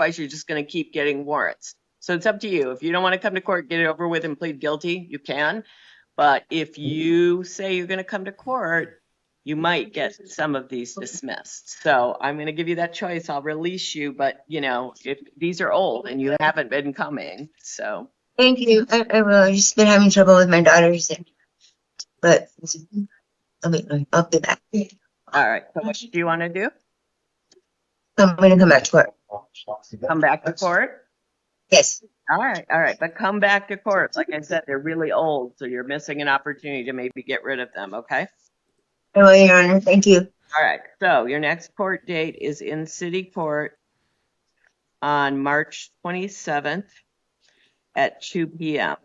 otherwise you're just going to keep getting warrants. So it's up to you. If you don't want to come to court, get it over with and plead guilty, you can. But if you say you're going to come to court, you might get some of these dismissed. So I'm going to give you that choice. I'll release you, but you know, if these are old and you haven't been coming, so. Thank you. I will. I've just been having trouble with my daughters, but I'll be back. All right. So what do you want to do? I'm going to come back to court. Come back to court? Yes. All right. All right. But come back to court. Like I said, they're really old, so you're missing an opportunity to maybe get rid of them. Okay. I will, Your Honor. Thank you. All right. So your next court date is in city court on March 27th at 2 p.m.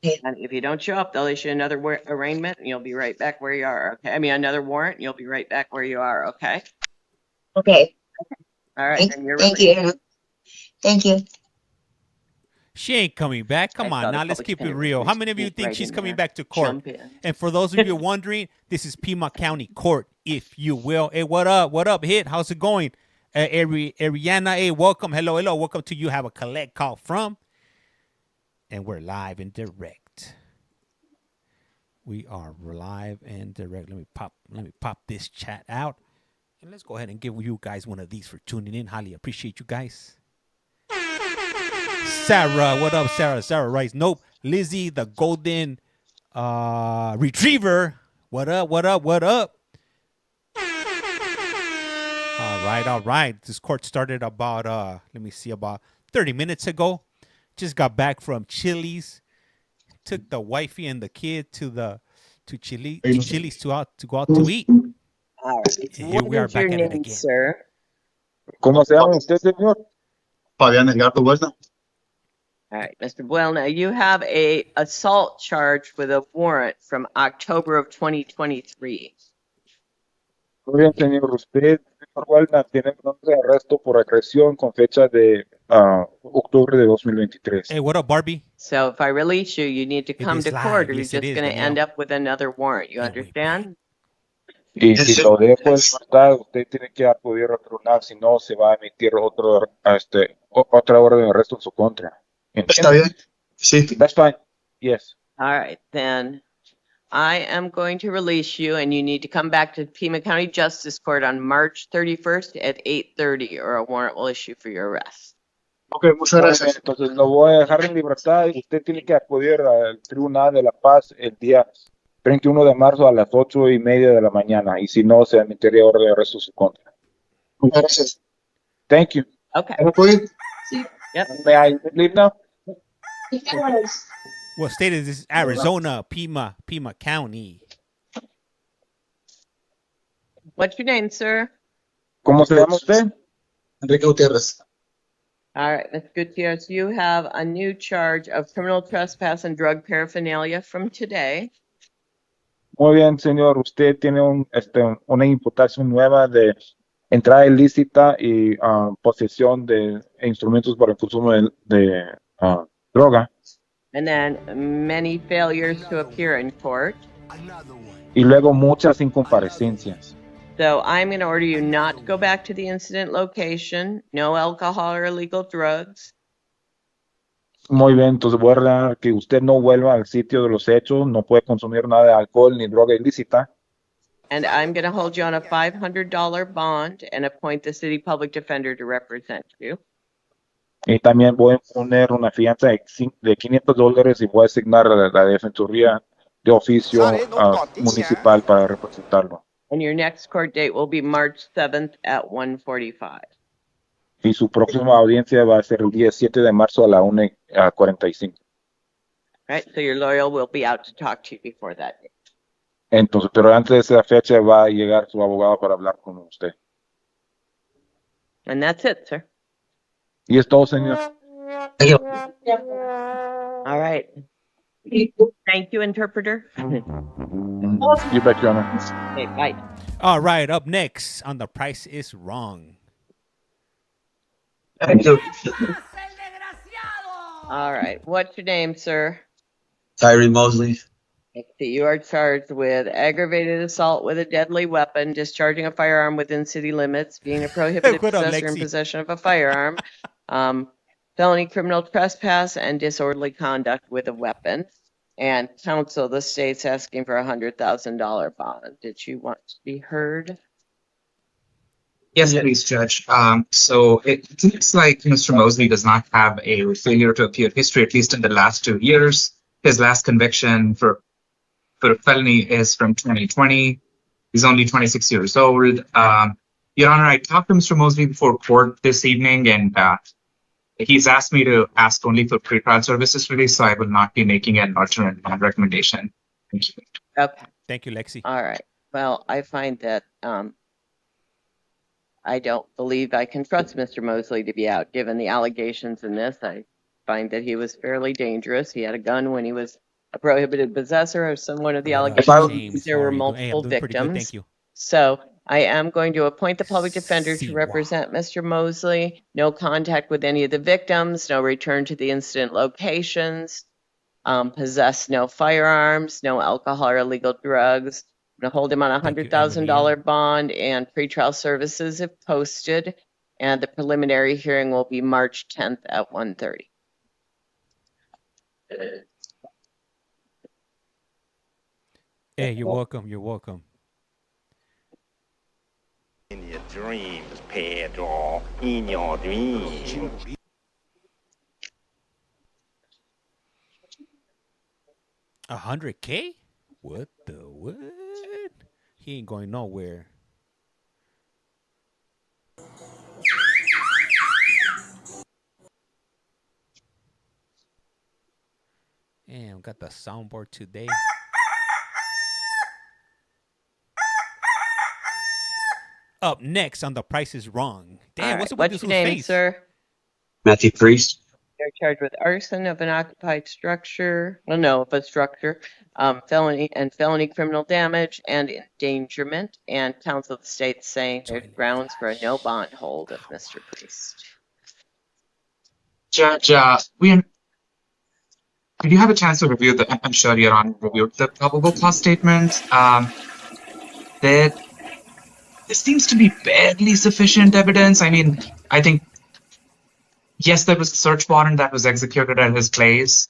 Okay. And if you don't show up, they'll issue another arraignment and you'll be right back where you are. Okay. I mean, another warrant, and you'll be right back where you are. Okay. Okay. All right. Thank you. Thank you. She ain't coming back. Come on, now let's keep it real. How many of you think she's coming back to court? And for those of you wondering, this is Pima County Court, if you will. Hey, what up? What up, Hit? How's it going? Ariana, hey, welcome. Hello, hello. Welcome to You Have a Collect Call From. And we're live and direct. We are live and direct. Let me pop this chat out. And let's go ahead and give you guys one of these for tuning in. Highly appreciate you guys. Sarah, what up, Sarah? Sarah writes, nope. Lizzie, the golden retriever. What up, what up, what up? All right. This court started about, about 30 minutes ago. Just got back from Chili's. Took the wifey and the kid to Chili's to go out to eat. All right. And here we are back at it again. Sir? ¿Cómo se llama usted, señor? Fabián Edgardo Huerta. All right, Mr. Buelna, you have a assault charge with a warrant from October of 2023. Muy bien, señor. Usted, señor Buelna, tiene un orden de arresto por agresión con fecha de octubre de 2023. Hey, what up, Barbie? So if I release you, you need to come to court or you're Yes, just it is, going to Danielle. end up with another warrant. You understand? Y si lo dejo en libertad, usted tiene que acudir a tribunal, si no se va a emitir otra orden de arresto en su contra. ¿Está bien? Sí. That's fine. Yes. All right, then I am going to release you and you need to come back to Pima County Justice Court on March 31st at 8:30 or a warrant will issue for your arrest. Ok, muchas gracias. Entonces lo voy a dejar en libertad y usted tiene que acudir al Tribunal de la Paz el día 31 de marzo a las 8:30 de la mañana. Y si no, se emitiría orden de arresto en su contra. Muchas gracias. Thank you. Okay. ¿Me puedo ir? Yep. May I leave now? What state is this? Arizona, Pima County. What's your name, sir? ¿Cómo se llama usted? Enrique Gutiérrez. All right, Ms. Gutierrez, you have a new charge of criminal trespass and drug paraphernalia from today. Muy bien, señor. Usted tiene una imputación nueva de entrada ilícita y posesión de instrumentos para el consumo de droga. And then many failures to appear in court. Y luego muchas incomparecencias. So I'm going to order you not to go back to the incident location, no alcohol or illegal drugs. Muy bien, entonces voy a ordenar que usted no vuelva al sitio de los hechos, no puede consumir nada de alcohol ni droga ilícita. And I'm going to hold you on a $500 bond and appoint the city public defender to represent you. Y también voy a poner una fianza de $500 y voy a asignar a la defensoría de oficio municipal para representarlo. And your next court date will be March 7th at 1:45. Y su próxima audiencia va a ser el día 7 de marzo a la 1:45. Right, so your lawyer will be out to talk to you before that date. Entonces, pero antes de esa fecha va a llegar su abogado para hablar con usted. And that's it, sir. Y es todo, señor. All right. Thank you, interpreter. You bet, Your Honor. Okay, bye. All right, up next on The Price is Wrong. All right. What's your name, sir? Tyree Mosley. Let's see, you are charged with aggravated assault with a deadly weapon, discharging a firearm within city limits, being a prohibited What up, possessor in Lexi? possession of a firearm, felony criminal trespass, and disorderly conduct with a weapon. And counsel, the state's asking for $100,000 bond. Did you want to be heard? Yes, please, Judge. So it looks like Mr. Mosley does not have a failure to appear history, at least in the last 2 years. His last conviction for a felony is from 2020. He's only 26 years old. Your Honor, I talked to Mr. Mosley before court this evening, and he's asked me to ask only for pretrial services today, so I will not be making an alternate bond recommendation. Thank you. Okay. Thank you, Lexi. All right. Well, I find that I don't believe I can trust Mr. Mosley to be out. Given the allegations in this, I find that he was fairly dangerous. He had a gun when he was a prohibited possessor of one of the allegations. There were multiple victims. Thank you. So I am going to appoint the public defender See, to wow. represent Mr. Mosley. No contact with any of the victims, no return to the incident locations, possess no firearms, no alcohol or illegal drugs. I'm going to hold him on a Thank you, $100,000 bond and pretrial services if posted. And the preliminary hearing will be March 10th at 1:30. Hey, you're welcome. You're welcome. In your dreams, Pedro. In your dreams. $100K? What the what? He ain't going nowhere. Damn, got the soundboard today. Up next on The Price is Wrong. Damn, All what's right. up with What's this your fool's name, face? sir? Matthew Priest. They're charged with arson of an occupied structure, of a structure, felony criminal damage and endangerment. And counsel of the state saying there's grounds for a no bond hold of Mr. Priest. Judge, did you have a chance to review I'm sure Your Honor reviewed the probable cause statement. There seems to be barely sufficient evidence. I mean, I think, yes, there was a search warrant that was executed at his place,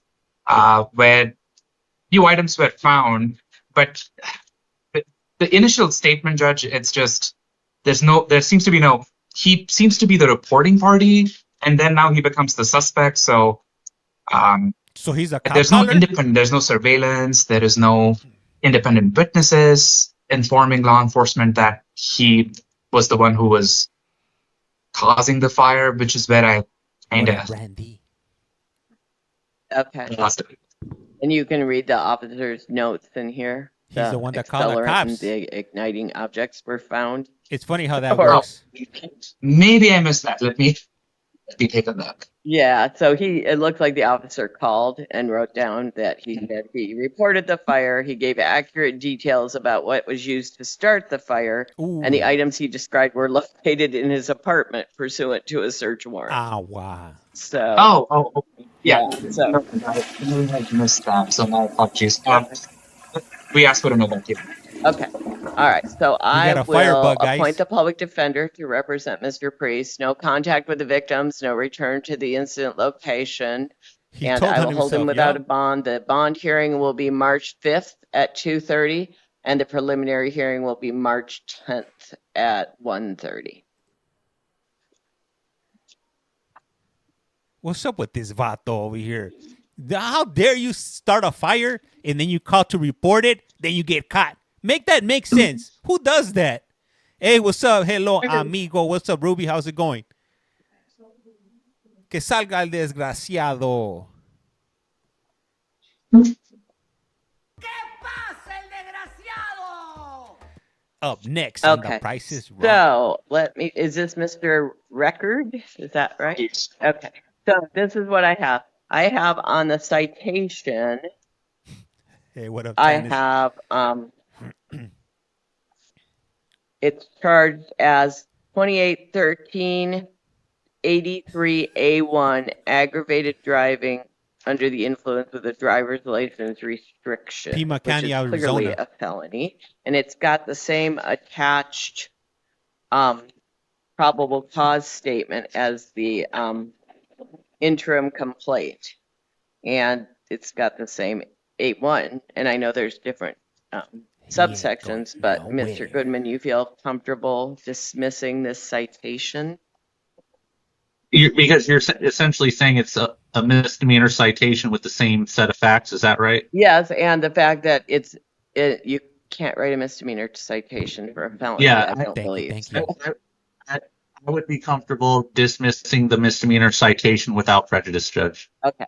where few items were found, but the initial statement, Judge, it's just, he seems to be the reporting party, and then now he becomes the suspect, so he's a cop there's no surveillance, there is no independent witnesses informing law enforcement that he was the one who was causing the fire, which is where I kind of Okay. lost it. And you can read the officer's notes in here. He's the one that called the accelerant cops. and the igniting objects were found. It's funny how that Or- works. Maybe I missed that. Let me take a look. Yeah, so it looked like the officer called and wrote down that he reported the fire. He gave accurate details about what was used to start the fire, and the Ooh. items he described were located in his apartment pursuant to a search warrant. Ah, wow. So, Oh, yeah. so No, I missed that, so my apologies. We asked for another hearing. okay, all right. So I got a will firebug, guys. appoint the public defender to represent Mr. Priest. No contact with the victims. No return to the incident location. He And told I on will hold him himself, without yeah. a bond. The bond hearing will be March 5th at 2:30, and the preliminary hearing will be March 10th at 1:30. What's up with this vato over here? How dare you start a fire and then you call to report it, then you get caught? Make that make sense. Who does that? Hey, what's up? Hello, amigo. What's up, Ruby? How's it going? Que salga el desgraciado. Up next on The Price is Wrong. So is this Mr. Record? Is that right? Yes. Okay. So this is what I have. I have on the citation, Hey, what up, I Janice? have, it's charged as 2813 83A1 aggravated driving under the influence with a driver's license restriction, Pima County, which is clearly Arizona. a felony, and it's got the same attached probable cause statement as the interim complaint, and it's got the same 8-1. And I know there's different subsections, but Mr. Goodman, you feel comfortable dismissing this citation? Because you're essentially saying it's a misdemeanor citation with the same set of facts. Is that right? Yes, and the fact that you can't write a misdemeanor citation for a felony. Yeah, I don't believe. Thank you. I would be comfortable dismissing the misdemeanor citation without prejudice, Judge. Okay.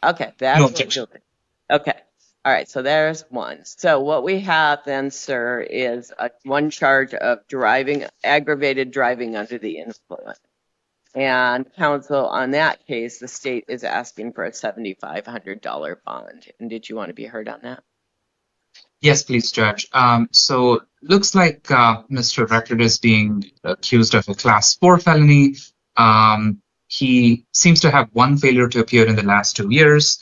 That's No what objection. you'll do. Okay. All right. So there's one. So what we have then, sir, is one charge of aggravated driving under the influence. And counsel, on that case, the state is asking for a $7,500 bond. And did you want to be heard on that? Yes, please, Judge. So looks like Mr. Record is being accused of a Class 4 felony. He seems to have one failure to appear in the last 2 years.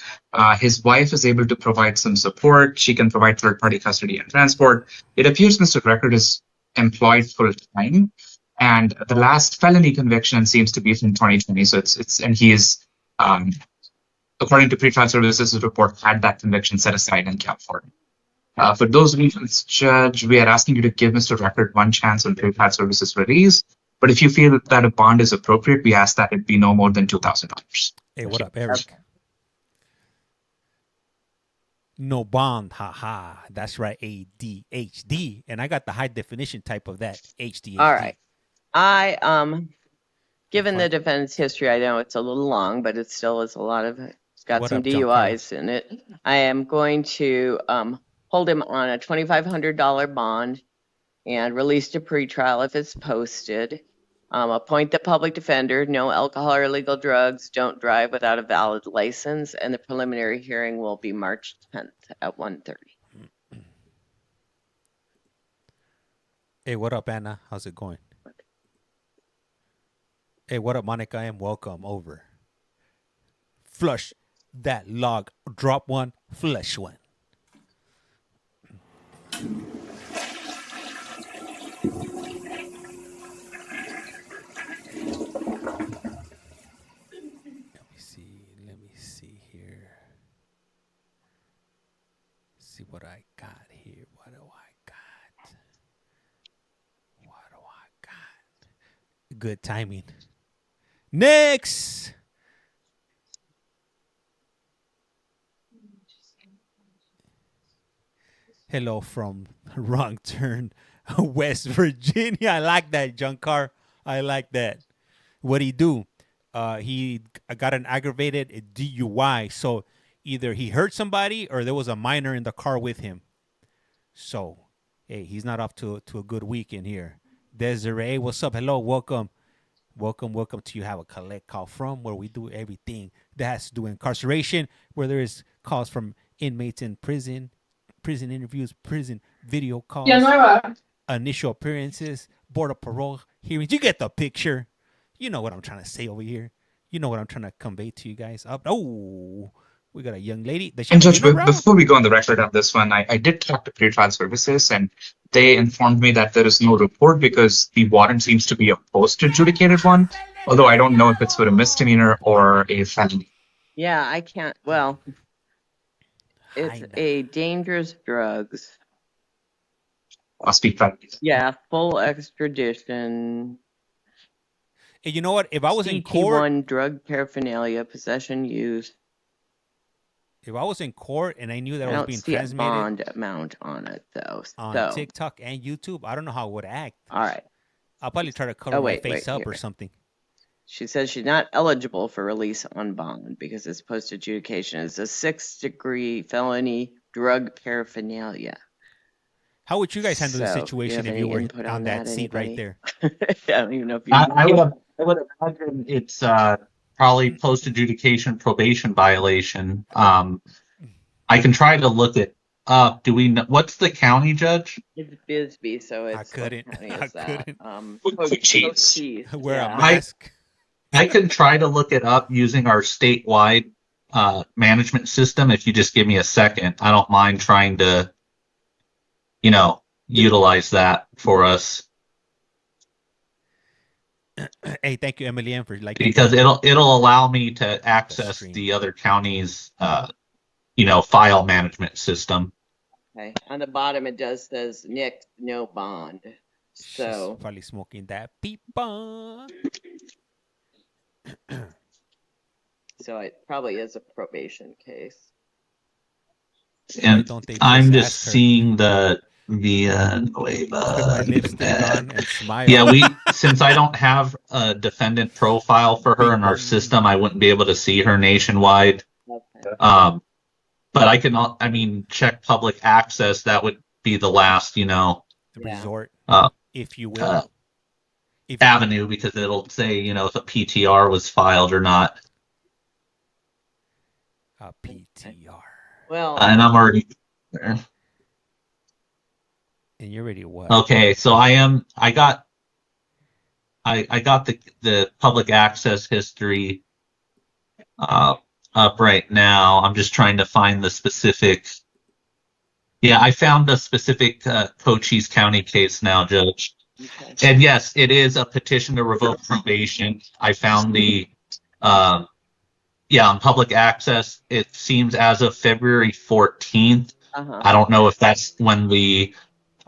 His wife is able to provide some support. She can provide third-party custody and transport. It appears Mr. Record is employed full-time, and the last felony conviction seems to be from 2020. So and he is, according to pretrial services report, had that conviction set aside in California. For those reasons, Judge, we are asking you to give Mr. Record one chance on pretrial services release. But if you feel that a bond is appropriate, we ask that it be no more than $2,000. Hey, what up, Eric? Okay. No bond, haha. That's right, ADHD. And I got the high definition type of that, HDHD. All right. Given the defendant's history, I know it's a little long, but it still is a lot of it. It's got What some up, John DUIs in it. I am going to hold him on a $2,500 bond and release to pretrial if it's posted. Appoint the public defender, no alcohol or illegal drugs, don't drive without a valid license, and the preliminary hearing will be March 10th at 1:30. Hey, what up, Anna? How's it going? Hey, what up, Monica? And welcome over. Flush that log. Drop one, flush one. Let me see here. See what I got here. What do I got? Good timing. Next. Hello from Wrong Turn, West Virginia. I like that, Junkar. I like that. What'd he do? He got an aggravated DUI. So either he hurt somebody or there was a minor in the car with him. So, hey, he's not off to a good weekend here. Desiree, what's up? Hello, welcome. Welcome to You Have a Collect Call From, where we do everything that has to do with incarceration, where there is calls from inmates in prison interviews, prison video calls, initial appearances, board of parole hearings. You get the picture. You know what I'm trying to say over here. You know what I'm trying to convey to you guys. Oh, we got a young lady. And Judge, before we go on the record on this one, I did talk to pretrial services, and they informed me that there is no report because the warrant seems to be a post-adjudicated one, although I don't know if it's for a misdemeanor or a felony. Yeah, I can't. Well, it's a dangerous drugs. Must be felony. Yeah, full extradition. Hey, you know what? If I was in court, CT1 drug paraphernalia, possession, use. If I was in court and I knew that I I was don't being see a transmitted bond amount on it though. on So, TikTok and YouTube, I don't know how I would act. all right. I'll probably try to cover my face up or here. something. She says she's not eligible for release on bond because it's post adjudication. It's a 6th-degree felony drug paraphernalia. How would you guys handle the So, situation do you if have you any were input on on that that, seat right anybody? there? I don't even know if you. I would imagine it's probably post-adjudication probation violation. I can try to look it up. Do we know what's the county, Judge? It's Bisbee, so it's. I couldn't. What county I is that? couldn't. Cheese. Wear yeah. a mask. I can try to look it up using our statewide management system. If you just give me a second, I don't mind trying to, utilize that for us. Hey, thank you, Emily Ann, for because it'll allow me to access the other county's file management system. Okay. On the bottom it says Nick, no bond. So she's probably smoking that pipa. So it probably is a probation case. And I'm just seeing the Villanueva. Yeah, since I don't have a defendant profile for her in our system, I wouldn't be able to see her nationwide. Okay. But I can, check public access. That would be the last, resort, if you will, avenue, because it'll say, if a PTR was filed or not. A PTR. Well, and I'm already there. And you're ready what? Okay, so I got the public access history up right now. I'm just trying to find the specific. Yeah, I found a specific Cochise County case now, Judge. Okay. And yes, it is a petition to revoke probation. I found the on public access, it seems as of February 14th. I don't know if that's when the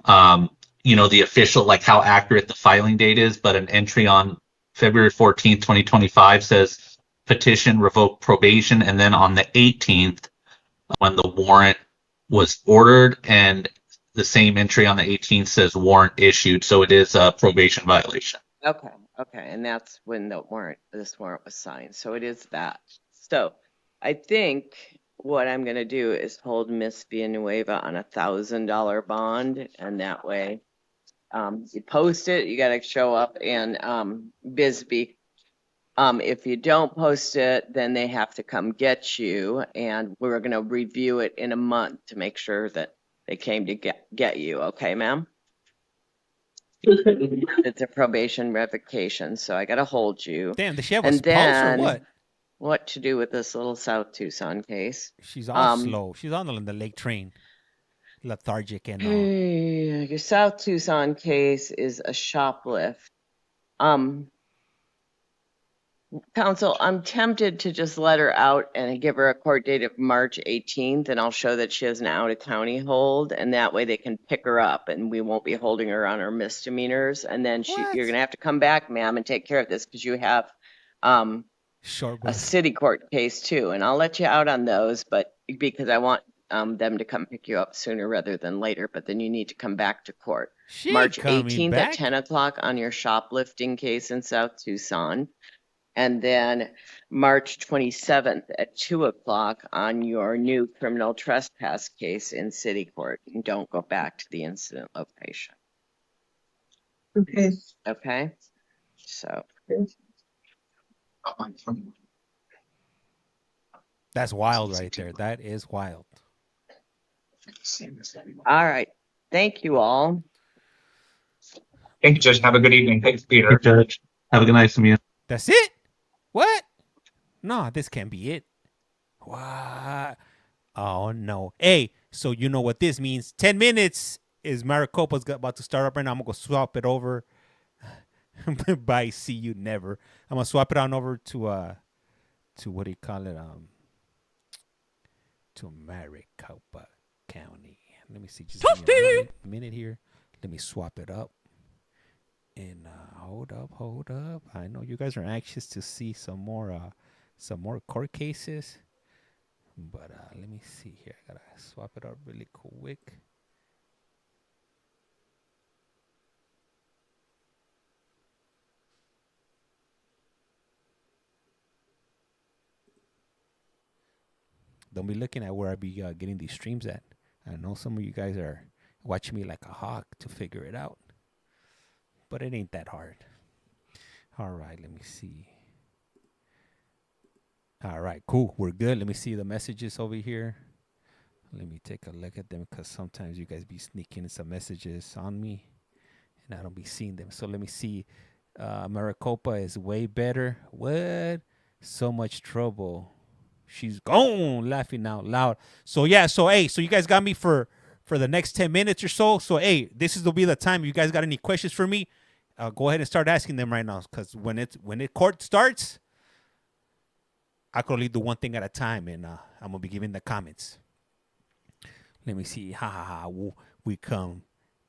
the official, like how accurate the filing date is, but an entry on February 14th, 2025 says petition revoke probation, and then on the 18th, when the warrant was ordered, and the same entry on the 18th says warrant issued, so it is a probation violation. Okay, and that's when this warrant was signed, so it is that. So I think what I'm going to do is hold Miss Villanueva on $1,000 bond, and that way you post it, you got to show up, and Bisbee, if you don't post it, then they have to come get you, and we're going to review it in a month to make sure that they came to get you. Okay, ma'am? It's a probation revocation, so I got to hold you. Damn, does she have a pulse or what? What to do with this little South Tucson case? She's all slow. She's on the lake train, lethargic and all. Your South Tucson case is a shoplift. Counsel, I'm tempted to just let her out and give her a court date of March 18th, and I'll show that she has an out-of-county hold, and that way they can pick her up, and we won't be holding her on her misdemeanors. And then you're going to have to come back, ma'am, and take care of this, because you have a city court case too, and I'll let you out on those, but because I want them to come pick you up sooner rather than later, but then you need to come back to court. March 18th at 10 o'clock on your shoplifting case in South Tucson. And then March 27th at 2 o'clock on your new criminal trespass case in city court. And don't go back to the incident location. Okay. Okay? So. That's wild right there. That is wild. All right. Thank you all. Thank you, Judge. Have a good evening. Thanks, Peter. Thank you, Judge. Have a good night, Samir. That's it? What? No, this can't be it. What? Oh, no. Hey, so you know what this means. 10 minutes is Maricopa's about to start up right now. I'm going to swap it over. Bye, see you never. I'm going to swap it on over to what do you call it? To Maricopa County. Let me see. Just give me a minute here. Let me swap it up. And hold up. I know you guys are anxious to see some more court cases, but let me see here. I gotta swap it up really quick. Don't be looking at where I be getting these streams at. I know some of you guys are watching me like a hawk to figure it out. But it ain't that hard. All right, let me see. All right, cool. We're good. Let me see the messages over here. Let me take a look at them, because sometimes you guys be sneaking some messages on me and I don't be seeing them. So let me see. Maricopa is way better. What? So much trouble. she's gone, laughing out loud. So yeah, so hey, so you guys got me for the next 10 minutes or so. So hey, this will be the time. If you guys got any questions for me, go ahead and start asking them right now. Because when it court starts, I can only do one thing at a time, and I'm gonna be giving the comments. Let me see. Ha ha ha. We come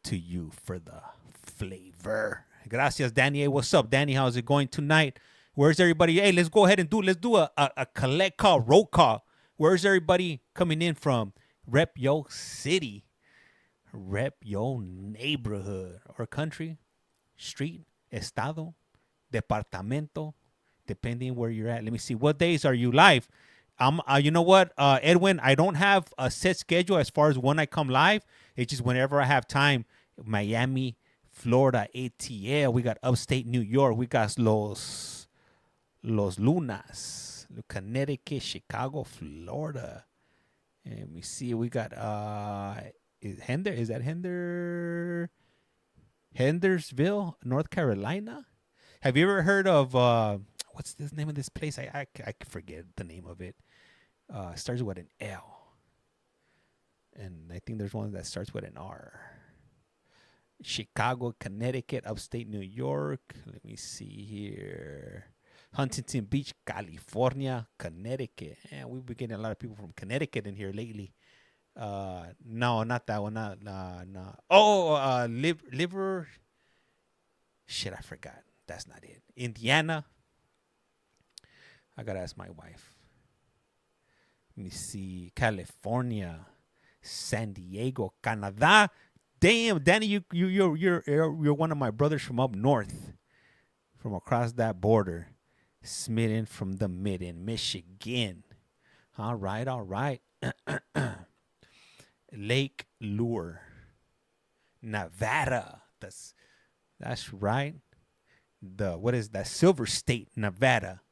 to you for the flavor. Gracias, Danny. Hey, what's up, Danny? How's it going tonight? Where's everybody? Hey, let's go ahead and let's do a collect call, roll call. Where's everybody coming in from? Rep your city. Rep your neighborhood or country, street, estado, departamento, depending where you're at. Let me see. What days are you live? You know what, Edwin? I don't have a set schedule as far as when I come live. It's just whenever I have time. Miami, Florida, ATL. We got upstate New York. We got Los Lunas, Connecticut, Chicago, Florida. And let me see. We got Hendersonville, North Carolina. Have you ever heard of what's the name of this place? I forget the name of it. Starts with an L, and I think there's one that starts with an R. Chicago, Connecticut, upstate New York. Let me see here. Huntington Beach, California, Connecticut. And we've been getting a lot of people from Connecticut in here lately. No, not that one. No. Oh, liver. Shit, I forgot. That's not it. Indiana. I gotta ask my wife. Let me see. California, San Diego, Canada. Damn, Danny, you're one of my brothers from up north, from across that border. Smitten from the midden, Michigan. All right. Lake Lure, Nevada. That's right. What is that? Silver State, Nevada.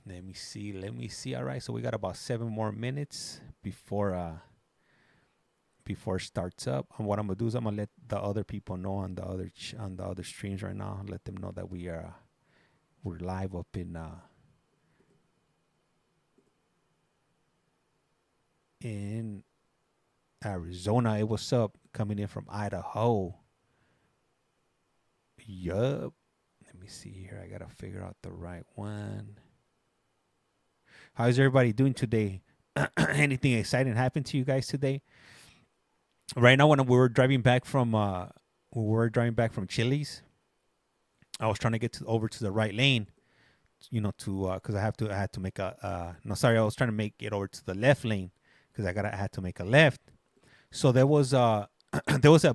Let me see. All right, so we got about 7 more minutes before it starts up. And what I'm gonna do is I'm gonna let the other people know on the other streams right now. Let them know that we're live up in Arizona. Hey, what's up? Coming in from Idaho. Yup. Let me see here. I gotta figure out the right one. How's everybody doing today? Anything exciting happened to you guys today? Right now, when we were driving back from Chili's, I was trying to get over to the right lane, because I had to make I was trying to make it over to the left lane because I had to make a left. So there was a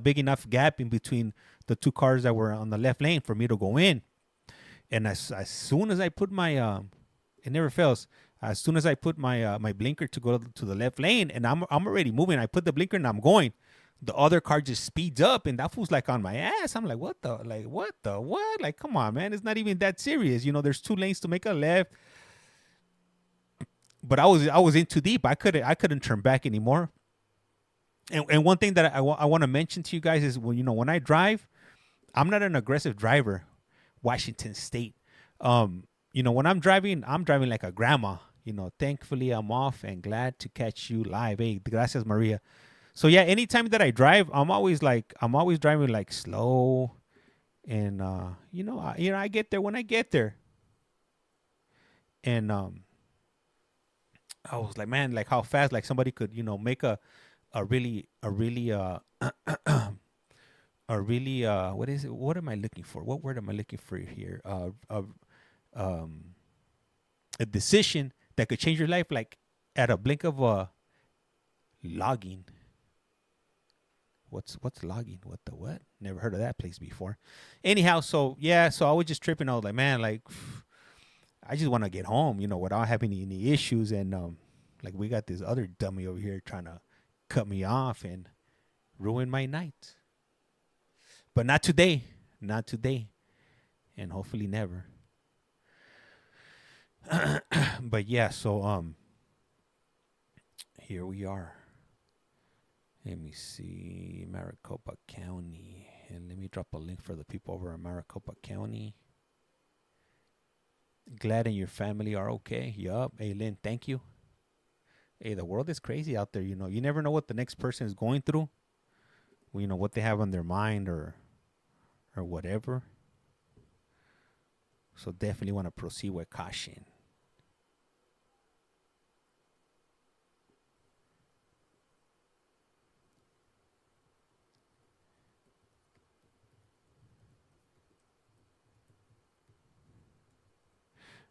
big enough gap in between the two cars that were on the left lane for me to go in. And as soon as I put my it never fails. As soon as I put my my blinker to go to the left lane, and I'm already moving, I put the blinker and I'm going. The other car just speeds up, and that fool's like on my ass. I'm like, what? Like, come on, man. It's not even that serious. There's 2 lanes to make a left. But I was in too deep. I couldn't turn back anymore. And one thing that I want to mention to you guys is when I drive, I'm not an aggressive driver. Washington State. When I'm driving like a grandma. Thankfully I'm off and glad to catch you live. Hey, gracias, Maria. So yeah, anytime that I drive, I'm always driving like slow, and I get there when I get there. And I was like, man, like how fast like somebody could make a really what is it? What am I looking for? What word am I looking for here? A decision that could change your life, like at a blink of logging. What's logging? What the what? Never heard of that place before. Anyhow, so I was just tripping. I was like, man, like I just want to get home, without having any issues. And like we got this other dummy over here trying to cut me off and ruin my night. But not today, and hopefully never. But yeah, so here we are. Let me see, Maricopa County, and let me drop a link for the people over in Maricopa County. Glad and your family are okay. Yup. Hey, Lynn, thank you. Hey, the world is crazy out there. You know, you never know what the next person is going through. You know, what they have on their mind or whatever. So definitely want to proceed with caution.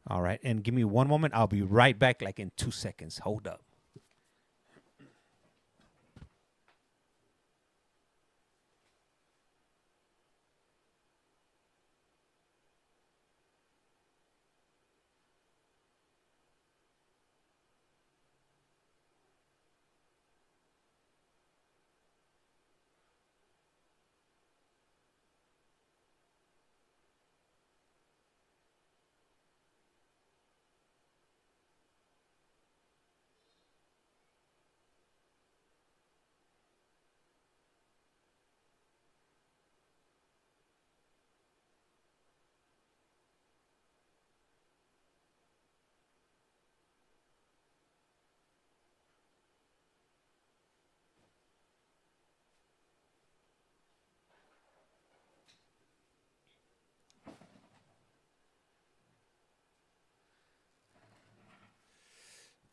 All right, and give me one moment. I'll be right back like in 2 seconds. Hold up.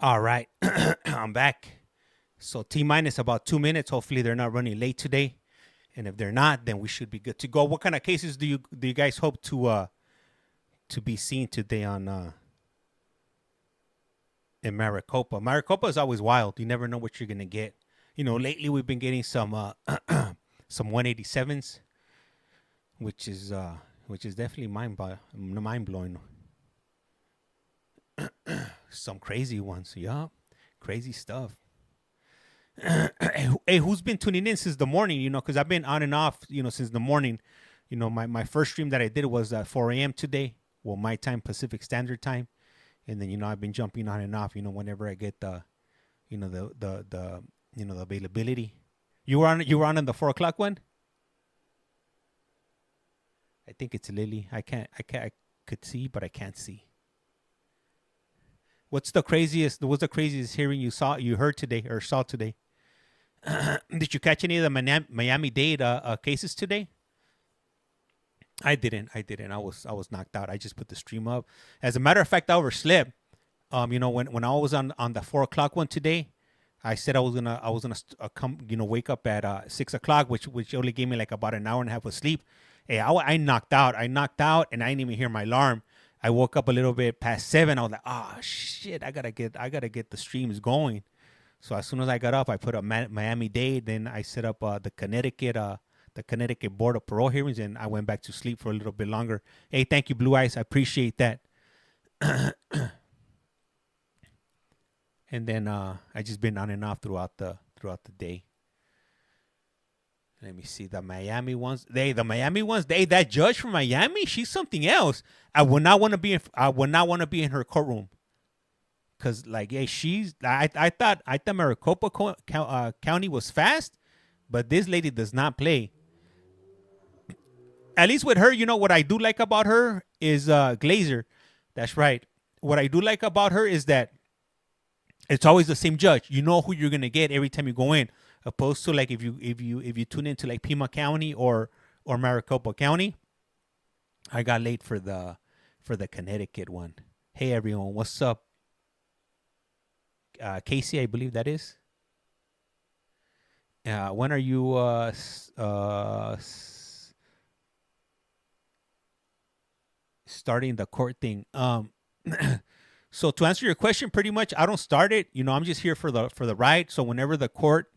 All right, I'm back. So T-minus about 2 minutes. Hopefully they're not running late today, and if they're not, then we should be good to go. What kind of cases do you guys hope to be seen today on in Maricopa? Maricopa is always wild. You never know what you're gonna get. You know, lately we've been getting some 187s, which is definitely mind blowing. Some crazy ones, yeah, crazy stuff. Hey, who's been tuning in since the morning? You know, because I've been on and off, you know, since the morning. You know, my first stream that I did was at 4 a.m. today, well, my time, Pacific Standard Time, and then, you know, I've been jumping on and off, you know, whenever I get the, you know, the you know, the availability. You were on in the 4 o'clock one. I think it's Lily. I could see, but I can't see. What's the craziest hearing you heard today or saw today? Did you catch any of the Miami-Dade cases today? I didn't. I was knocked out. I just put the stream up. As a matter of fact, I overslept. You know, when I was on the 4 o'clock one today, I said I was gonna come, you know, wake up at 6 o'clock, which only gave me like about an hour and a half of sleep. Hey, I knocked out, and I didn't even hear my alarm. I woke up a little bit past 7. I was like, oh shit, I gotta get the streams going. So as soon as I got up, I put up Miami-Dade. Then I set up the Connecticut Board of Parole hearings, and I went back to sleep for a little bit longer. Hey, thank you, Blue Eyes. I appreciate that. And then I just been on and off throughout the day. Let me see the Miami ones. That judge from Miami, she's something else. I would not want to be in her courtroom. Cause like, yeah, I thought Maricopa County was fast, but this lady does not play. At least with her, you know what I do like about her is Glazer. That's right. What I do like about her is that it's always the same judge. You know who you're gonna get every time you go in. Opposed to like if you tune into like Pima County or Maricopa County. I got late for the Connecticut one. Hey everyone, what's up? Casey, I believe that is. When are you starting the court thing? So to answer your question, pretty much I don't start it. You know, I'm just here for the ride. So whenever the court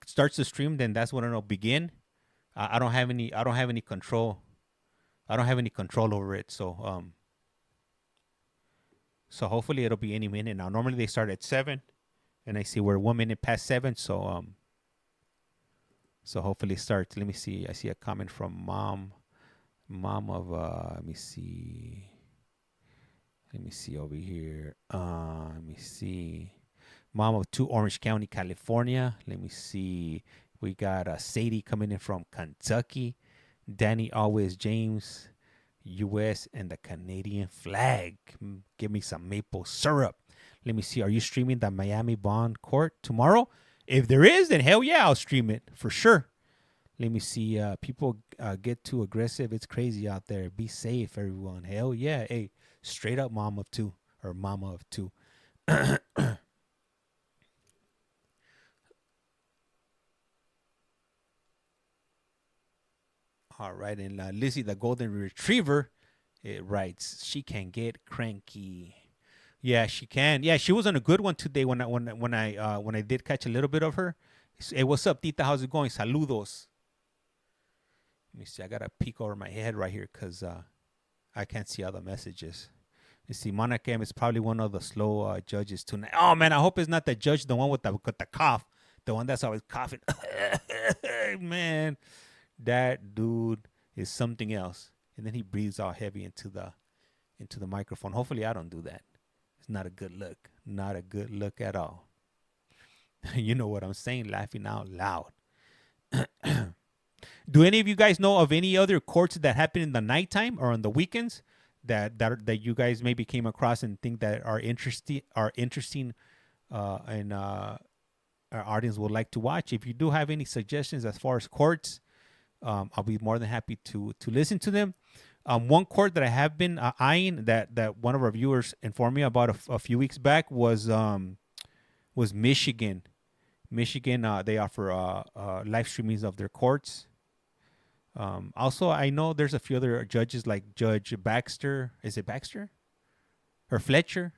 starts the stream, then that's when it'll begin. I don't have any control. I don't have any control over it. So so hopefully it'll be any minute now. Normally they start at 7, and I see we're 1 minute past 7. So so hopefully it starts. Let me see. I see a comment from mom of let me see over here. Let me see. Mom of 2, Orange County, California. Let me see. We got Sadie coming in from Kentucky. Danny Always James. U.S. and the Canadian flag. Give me some maple syrup. Let me see. Are you streaming the Miami Bond Court tomorrow? If there is, then hell yeah, I'll stream it for sure. Let me see. People get too aggressive. It's crazy out there. Be safe, everyone. Hell yeah. Hey, straight up mom of two or mama of two. All right. And Lizzie, the golden retriever, it writes, she can get cranky. Yeah, she can. Yeah, she was on a good one today when I did catch a little bit of her. Hey, what's up, Tita? How's it going? Saludos. Let me see. I got to peek over my head right here because I can't see all the messages. You see, Monica M is probably one of the slow judges tonight. Oh, man, I hope it's not the judge, the one with the cough. The one that's always coughing. Man, that dude is something else. And then he breathes all heavy into the microphone. Hopefully I don't do that. It's not a good look. Not a good look at all. You know what I'm saying? Laughing out loud. Do any of you guys know of any other courts that happen in the nighttime or on the weekends that you guys maybe came across and think that are interesting and our audience would like to watch? If you do have any suggestions as far as courts, I'll be more than happy to listen to them. One court that I have been eyeing that one of our viewers informed me about a few weeks back was Michigan. Michigan, they offer live streamings of their courts. Also, I know there's a few other judges like Judge Baxter. Is it Baxter? Or Fletcher?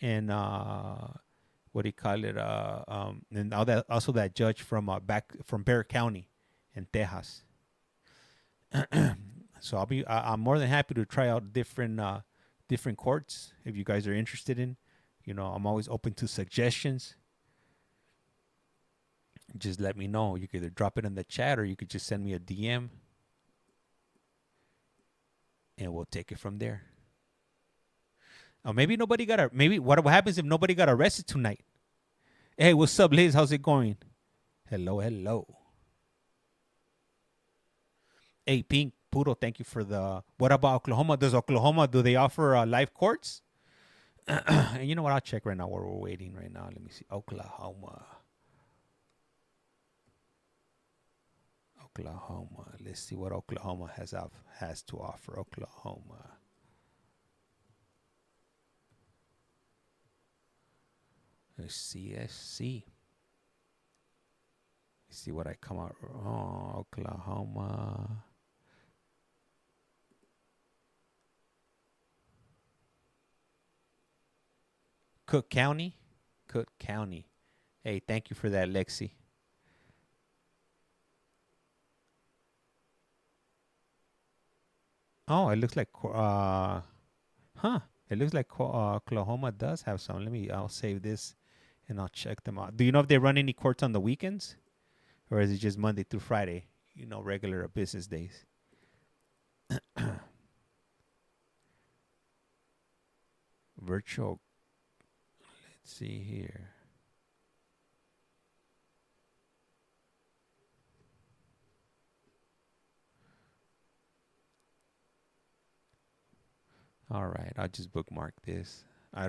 And what do you call it? And also that judge from Bexar County in Texas. So I'm more than happy to try out different courts if you guys are interested in. You know, I'm always open to suggestions. Just let me know. You could either drop it in the chat or you could just send me a DM. And we'll take it from there. Maybe what happens if nobody got arrested tonight? Hey, what's up, Liz? How's it going? Hello. Hey, Pink Poodle, thank you for the... What about Oklahoma? Do they offer live courts? And you know what? I'll check right now while we're waiting right now. Let me see. Oklahoma. Let's see what Oklahoma has to offer. Oklahoma. Let's see. Let's see what I come out. Oh, Oklahoma. Cook County. Hey, thank you for that, Lexi. Oh, it looks like it looks like Oklahoma does have some. I'll save this and I'll check them out. Do you know if they run any courts on the weekends? Or is it just Monday through Friday? You know, regular business days. Virtual. Let's see here. All right, I'll just bookmark this. I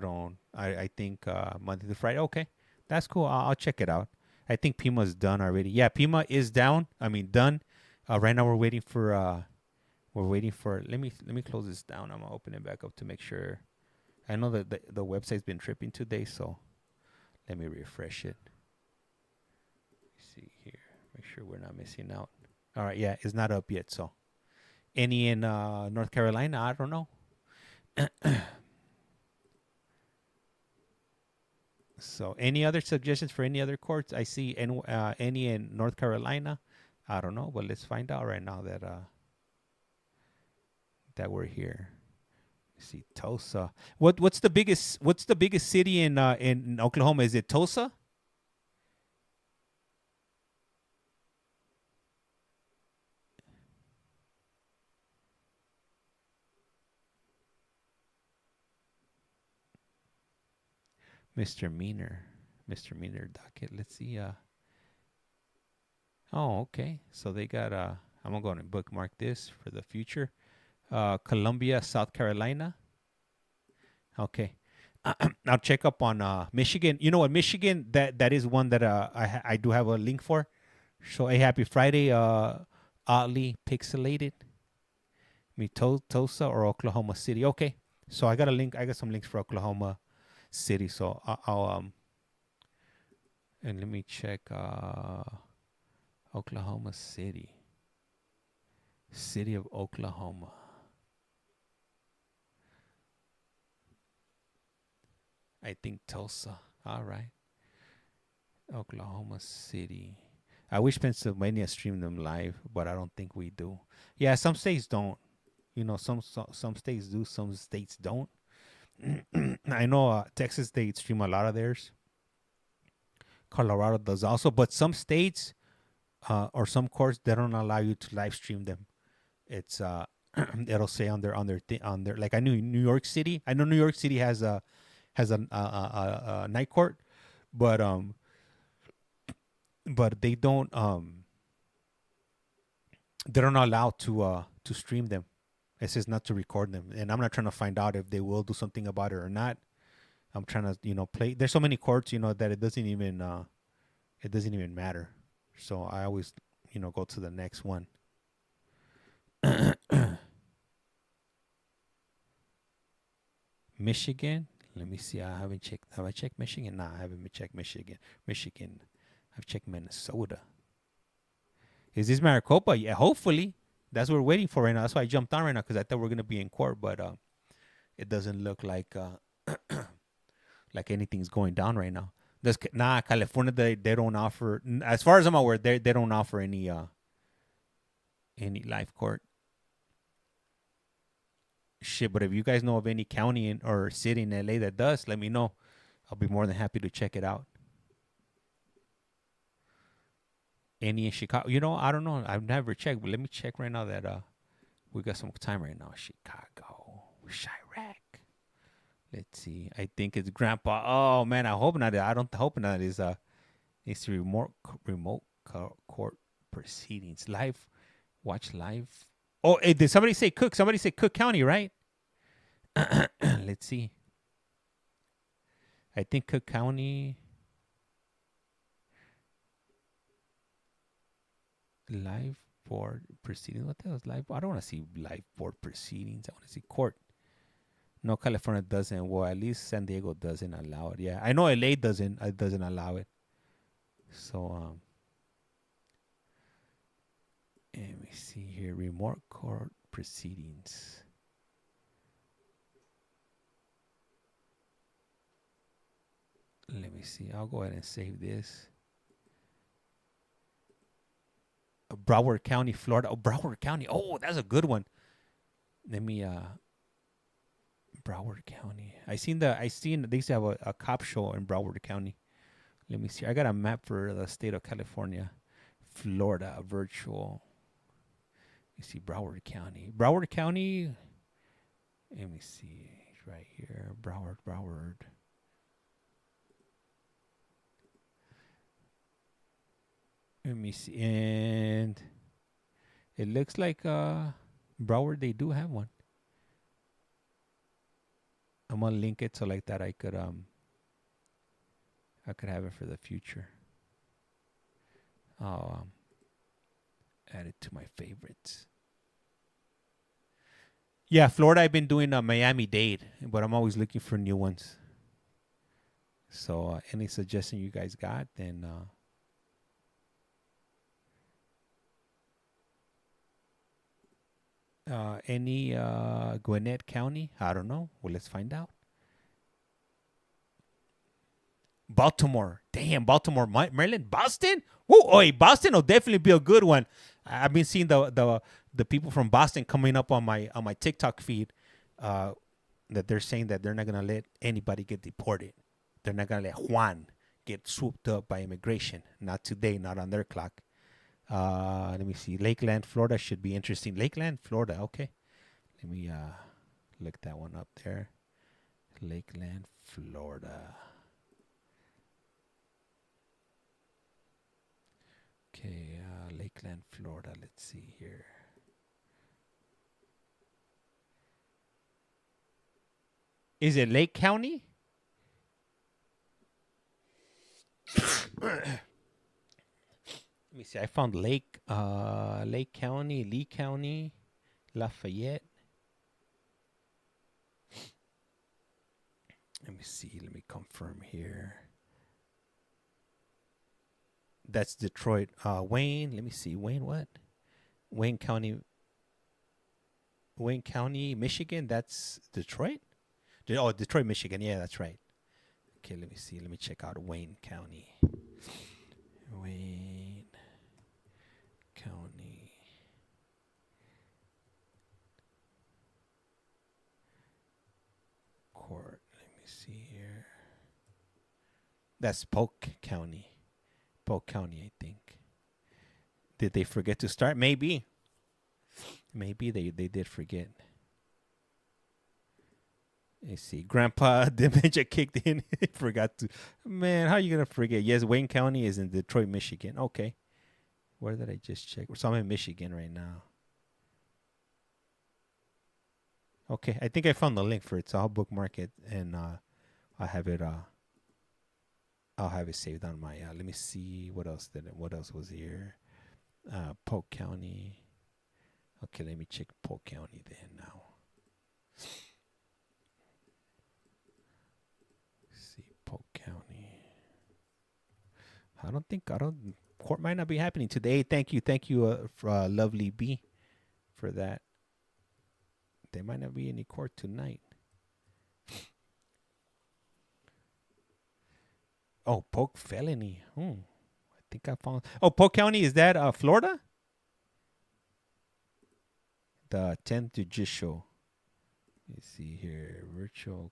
think Monday to Friday. Okay, that's cool. I'll check it out. I think Pima's done already. Yeah, Pima is done. Right now we're waiting for. Let me close this down. I'm gonna open it back up to make sure. I know that the website's been tripping today, so let me refresh it. Let's see here. Make sure we're not missing out. All right, yeah, it's not up yet. So, any in North Carolina? I don't know. So, any other suggestions for any other courts? I see any in North Carolina. I don't know, but let's find out right now that we're here. Let's see, Tulsa. What's the biggest city in Oklahoma? Is it Tulsa? Misdemeanor docket. Let's see. Oh, okay. So they got I'm gonna bookmark this for the future. Columbia, South Carolina. Okay. I'll check up on Michigan. You know what, Michigan, that is one that I do have a link for. So a happy Friday, oddly pixelated. Me Tulsa or Oklahoma City. Okay. So I got a link. I got some links for Oklahoma City. So I'll and let me check Oklahoma City. City of Oklahoma. I think Tulsa. All right. Oklahoma City. I wish Pennsylvania streamed them live, but I don't think we do. Yeah, some states don't. You know, some states do, some states don't. I know Texas, they stream a lot of theirs. Colorado does also, but some states or some courts, they don't allow you to live stream them. It's it'll say on their like I knew New York City. I know New York City has a night court, but they don't they're not allowed to stream them. It says not to record them, and I'm not trying to find out if they will do something about it or not. I'm trying to play. There's so many courts that it doesn't even matter. So I always go to the next one. Michigan. Let me see. I haven't checked. Have I checked Michigan? No, I haven't checked Michigan. I've checked Minnesota. Is this Maricopa? Yeah, hopefully. That's what we're waiting for right now. That's why I jumped on right now, because I thought we are going to be in court, but it doesn't look like like anything's going down right now. California, they don't offer, as far as I'm aware, they don't offer any live court. Shit, but if you guys know of any county or city in LA that does, let me know. I'll be more than happy to check it out. Any in Chicago? I don't know. I've never checked, but let me check right now that we got some time right now. Chicago, Chirac. Let's see. I think it's Grandpa. Oh man, I hope not. I don't hope not. It's remote court proceedings live. Watch live. Oh, hey, did somebody say Cook? Somebody said Cook County, right? Let's see. I think Cook County. Live board proceedings. What the hell is live? I don't want to see live board proceedings. I want to see court. No, California doesn't. Well, at least San Diego doesn't allow it. Yeah, I know LA doesn't allow it. So let me see here. Remote court proceedings. Let me see. I'll go ahead and save this. Broward County, Florida. Oh, Broward County. Oh, that's a good one. Let me Broward County. I seen they used to have a cop show in Broward County. Let me see. I got a map for the state of California. Florida virtual. You see Broward County. Broward County. Let me see. It's right here. Broward. Let me see. And it looks like Broward, they do have one. I'm gonna link it so like that I could have it for the future. I'll add it to my favorites. Yeah, Florida, I've been doing Miami-Dade, but I'm always looking for new ones. So any suggestion you guys got, then any Gwinnett County? I don't know. Well, let's find out. Baltimore. Damn, Baltimore, Maryland, Boston? Whoa, oi, Boston will definitely be a good one. I've been seeing the people from Boston coming up on my TikTok feed that they're saying that they're not going to let anybody get deported. They're not going to let Juan get swooped up by immigration. Not today, not on their clock. Let me see. Lakeland, Florida should be interesting. Lakeland, Florida. Okay. Let me look that one up there. Lakeland, Florida. Okay, Lakeland, Florida. Let's see here. Is it Lake County? Let me see. I found Lake County, Lee County, Lafayette. Let me see. Let me confirm here. That's Detroit. Wayne. Let me see. Wayne what? Wayne County, Michigan. That's Detroit? Oh, Detroit, Michigan. Yeah, that's right. Okay, let me see. Let me check out Wayne County. Wayne County. Court. Let me see here. That's Polk County. Polk County, I think. Did they forget to start? Maybe. Maybe they did forget. Let's see. Grandpa dementia kicked in. Forgot to. Man, how are you going to forget? Yes, Wayne County is in Detroit, Michigan. Okay. Where did I just check? So I'm in Michigan right now. Okay. I think I found the link for it. So I'll bookmark it and I'll have it saved on my let me see what else was here. Polk County. Okay, let me check Polk County then now. See Polk County. Court might not be happening today. Thank you, for Lovely B for that. There might not be any court tonight. Oh, Polk felony. I think I found. Oh, Polk County, is that Florida? The 10th Judicial. Let's see here. Virtual.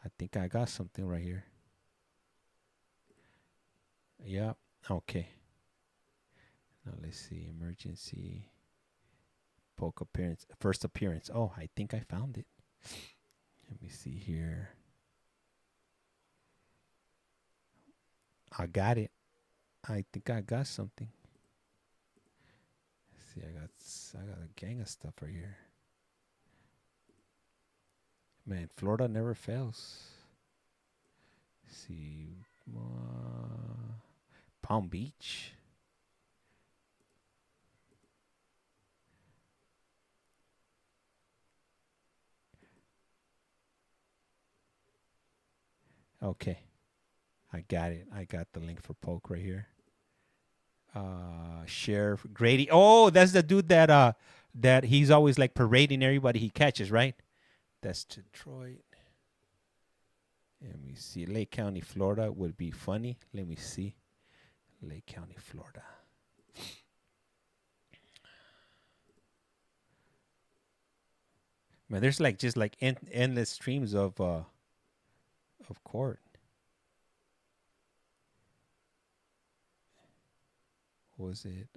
I think I got something right here. Yeah. Okay. Now let's see. Emergency. Polk appearance. First appearance. Oh, I think I found it. Let me see here. I got it. I think I got something. Let's see, I got a gang of stuff right here. Man, Florida never fails. Let's see, Palm Beach. Okay. I got it. I got the link for Polk right here. Sheriff Grady. Oh, that's the dude that he's always like parading everybody he catches, right? That's Detroit. Let me see. Lake County, Florida would be funny. Let me see. Lake County, Florida. Man, there's like just like endless streams of court. Was it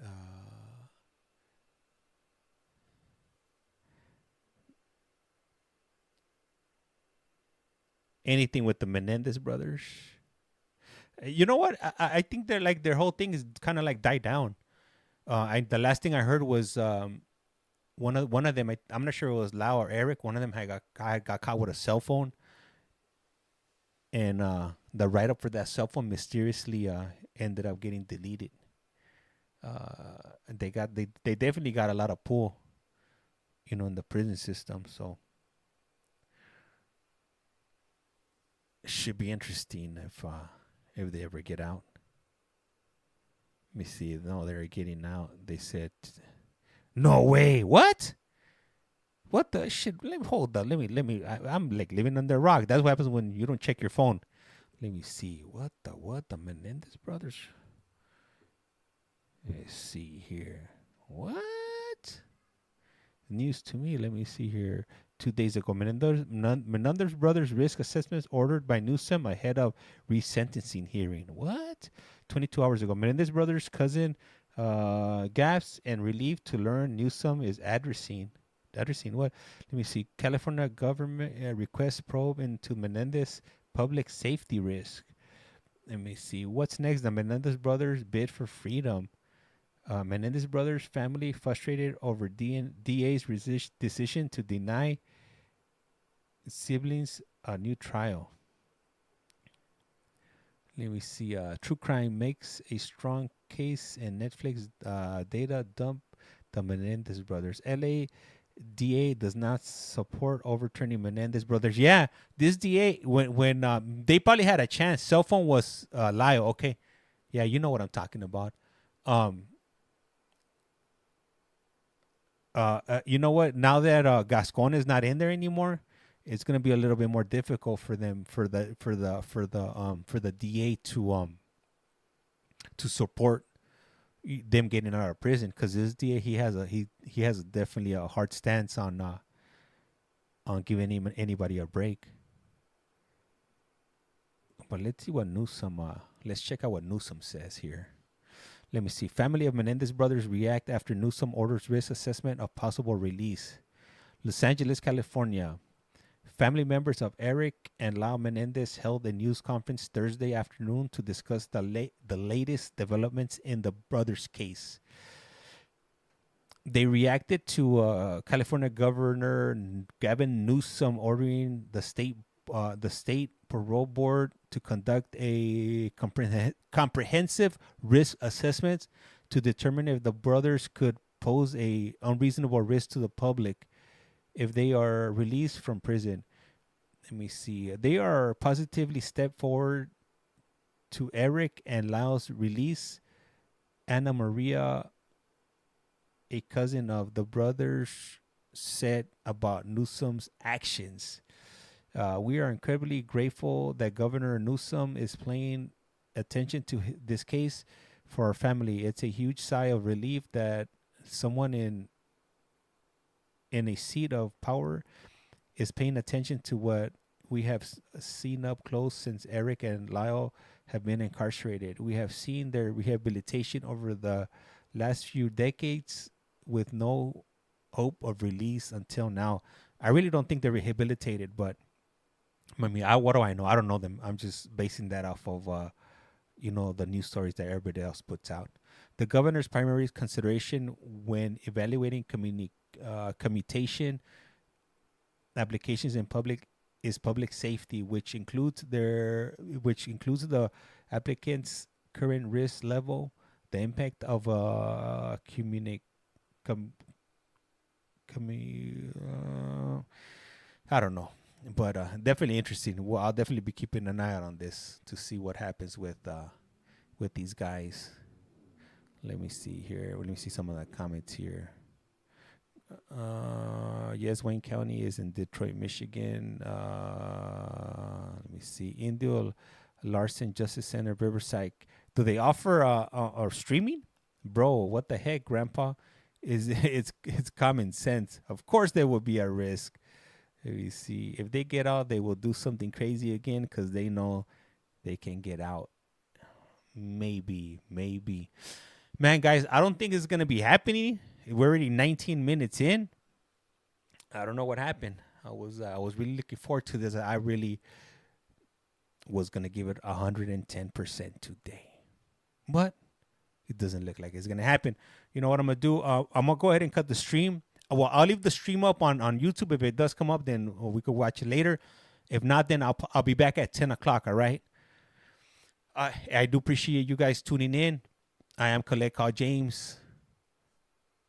anything with the Menendez brothers? You know what? I think they're like their whole thing is kind of like died down. The last thing I heard was one of them. I'm not sure it was Lau or Eric. One of them got caught with a cell phone, and the write up for that cell phone mysteriously ended up getting deleted. They definitely got a lot of pull, in the prison system. So it should be interesting if they ever get out. Let me see. No, they're getting out. They said, no way. What the shit? Hold on. Let me. I'm like living under a rock. That's what happens when you don't check your phone. Let me see. What the Menendez brothers? Let's see here. What? News to me. Let me see here. 2 days ago, Menendez brothers risk assessments ordered by Newsom ahead of resentencing hearing. What? 22 hours ago, Menendez brothers' cousin gasps and relieved to learn Newsom is addressing what? Let me see. California government requests probe into Menendez public safety risk. Let me see. What's next? The Menendez brothers bid for freedom. Menendez brothers family frustrated over DA's decision to deny Siblings, a new trial. Let me see. True crime makes a strong case, and Netflix data dump the Menendez brothers. LA DA does not support overturning Menendez brothers. Yeah, this DA when they probably had a chance. Cell phone was Lyle. Okay, yeah, you know what I'm talking about. You know what? Now that Gascon is not in there anymore, it's gonna be a little bit more difficult for them for the DA to support them getting out of prison, because this DA he has definitely a hard stance on giving anybody a break. But let's see what Newsom. Let's check out what Newsom says here. Let me see. Family of Menendez brothers react after Newsom orders risk assessment of possible release. Los Angeles, California. Family members of Eric and Lau Menendez held a news conference Thursday afternoon to discuss the latest developments in the brothers' case. They reacted to California Governor Gavin Newsom ordering the state parole board to conduct a comprehensive risk assessment to determine if the brothers could pose a unreasonable risk to the public if they are released from prison. Let me see. They are positively stepped forward to Eric and Lau's release. Anna Maria, a cousin of the brothers, said about Newsom's actions. We are incredibly grateful that Governor Newsom is paying attention to this case for our family. It's a huge sigh of relief that someone in a seat of power is paying attention to what we have seen up close since Eric and Lyle have been incarcerated. We have seen their rehabilitation over the last few decades with no hope of release until now. I really don't think they're rehabilitated, but I mean, what do I know? I don't know them. I'm just basing that off of, the news stories that everybody else puts out. The governor's primary consideration when evaluating commutation applications in public is public safety, which includes the applicant's current risk level, the impact of I don't know, but definitely interesting. Well, I'll definitely be keeping an eye out on this to see what happens with these guys. Let me see here. Let me see some of the comments here. Yes, Wayne County is in Detroit, Michigan. Let me see. Indio Larson Justice Center, Riverside. Do they offer streaming? Bro, what the heck, Grandpa? It's common sense. Of course, there will be a risk. Let me see. If they get out, they will do something crazy again because they know they can get out. Maybe. Man, guys, I don't think it's gonna be happening. We're already 19 minutes in. I don't know what happened. I was really looking forward to this. I really was gonna give it 110% today, but it doesn't look like it's gonna happen. You know what I'm gonna do? I'm gonna go ahead and cut the stream. Well, I'll leave the stream up on YouTube. If it does come up, then we could watch it later. If not, then I'll be back at 10 o'clock. All right. I do appreciate you guys tuning in. I am Collect Call James.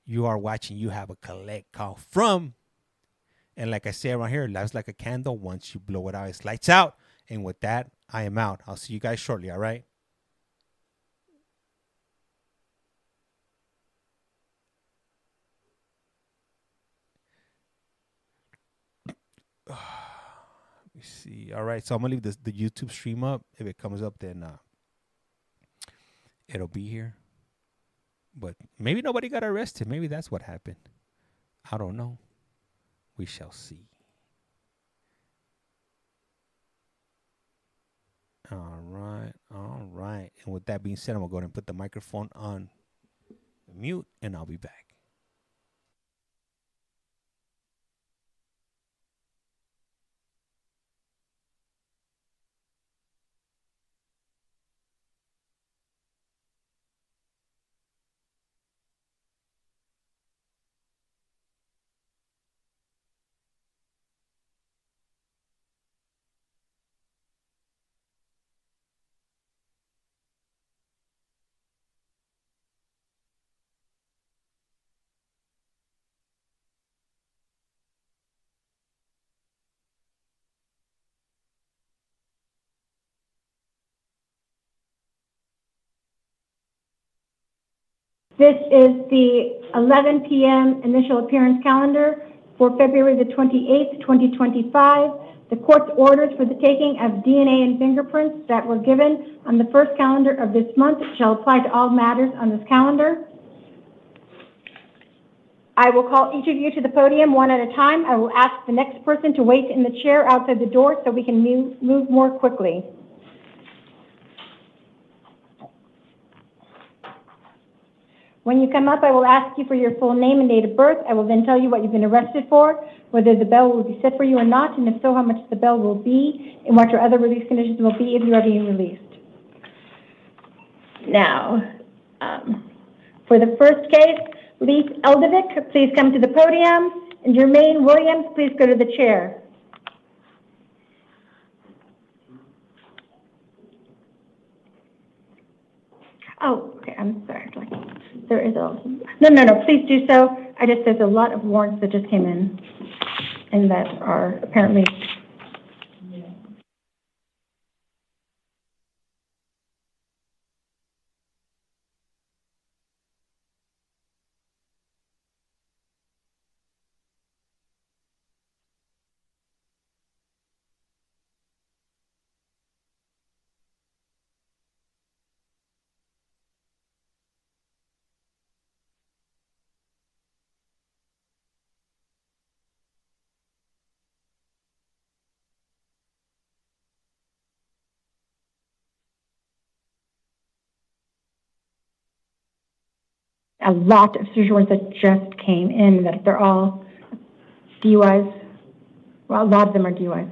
You are watching You Have a Collect Call From. And like I say around here, life's like a candle. Once you blow it out, it's lights out. And with that, I am out. I'll see you guys shortly, all right? Let me see. All right, so I'm going to leave the YouTube stream up. If it comes up, then it'll be here. But maybe nobody got arrested. Maybe that's what happened. I don't know. We shall see. All right. And with that being said, I'm going to go ahead and put the microphone on mute, and I'll be back. This is the 11 p.m. initial appearance calendar for February the 28th, 2025. The court's orders for the taking of DNA and fingerprints that were given on the first calendar of this month shall apply to all matters on this calendar. I will call each of you to the podium one at a time. I will ask the next person to wait in the chair outside the door so we can move more quickly. When you come up, I will ask you for your full name and date of birth. I will then tell you what you've been arrested for, whether the bail will be set for you or not, and if so, how much the bail will be, and what your other release conditions will be if you are being released. Now, for the first case, Leith Eldevick, please come to the podium, and Jermaine Williams, please go to the chair. Oh, okay, I'm sorry. There is a, no, please do so. There's a lot of warrants that just came in and that are apparently. A lot of search warrants that just came in that they're all DUIs. Well, a lot of them are DUIs.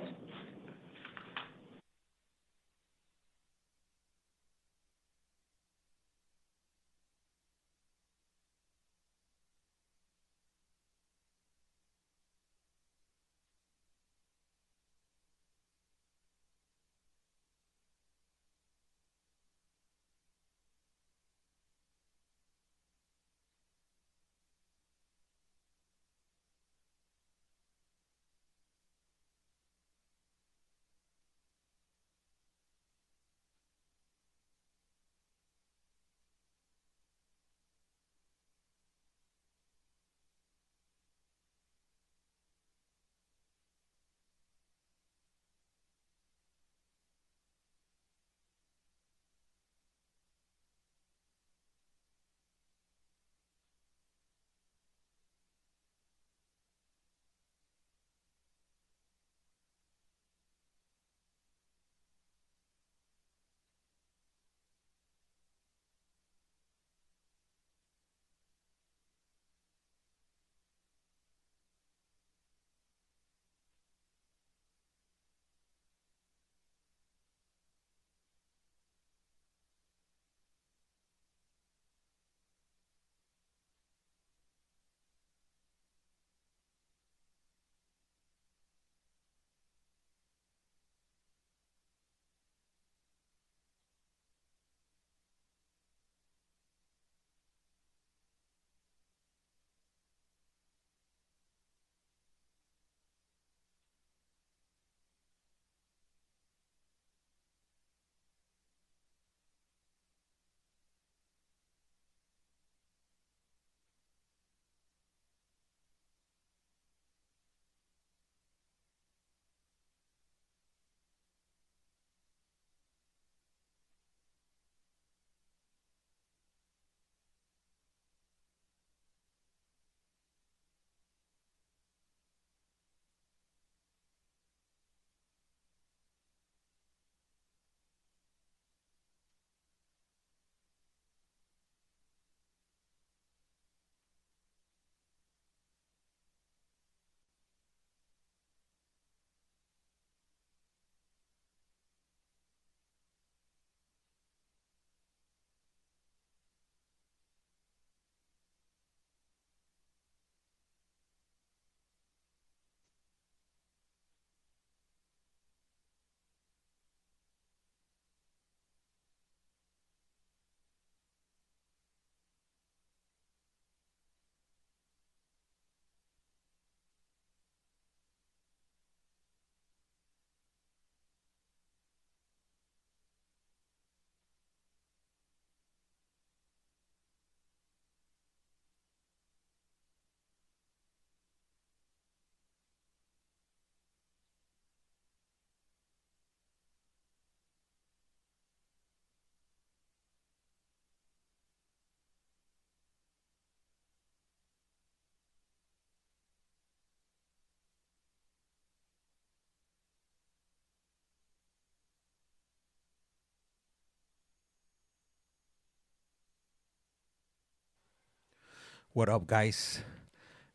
What up, guys?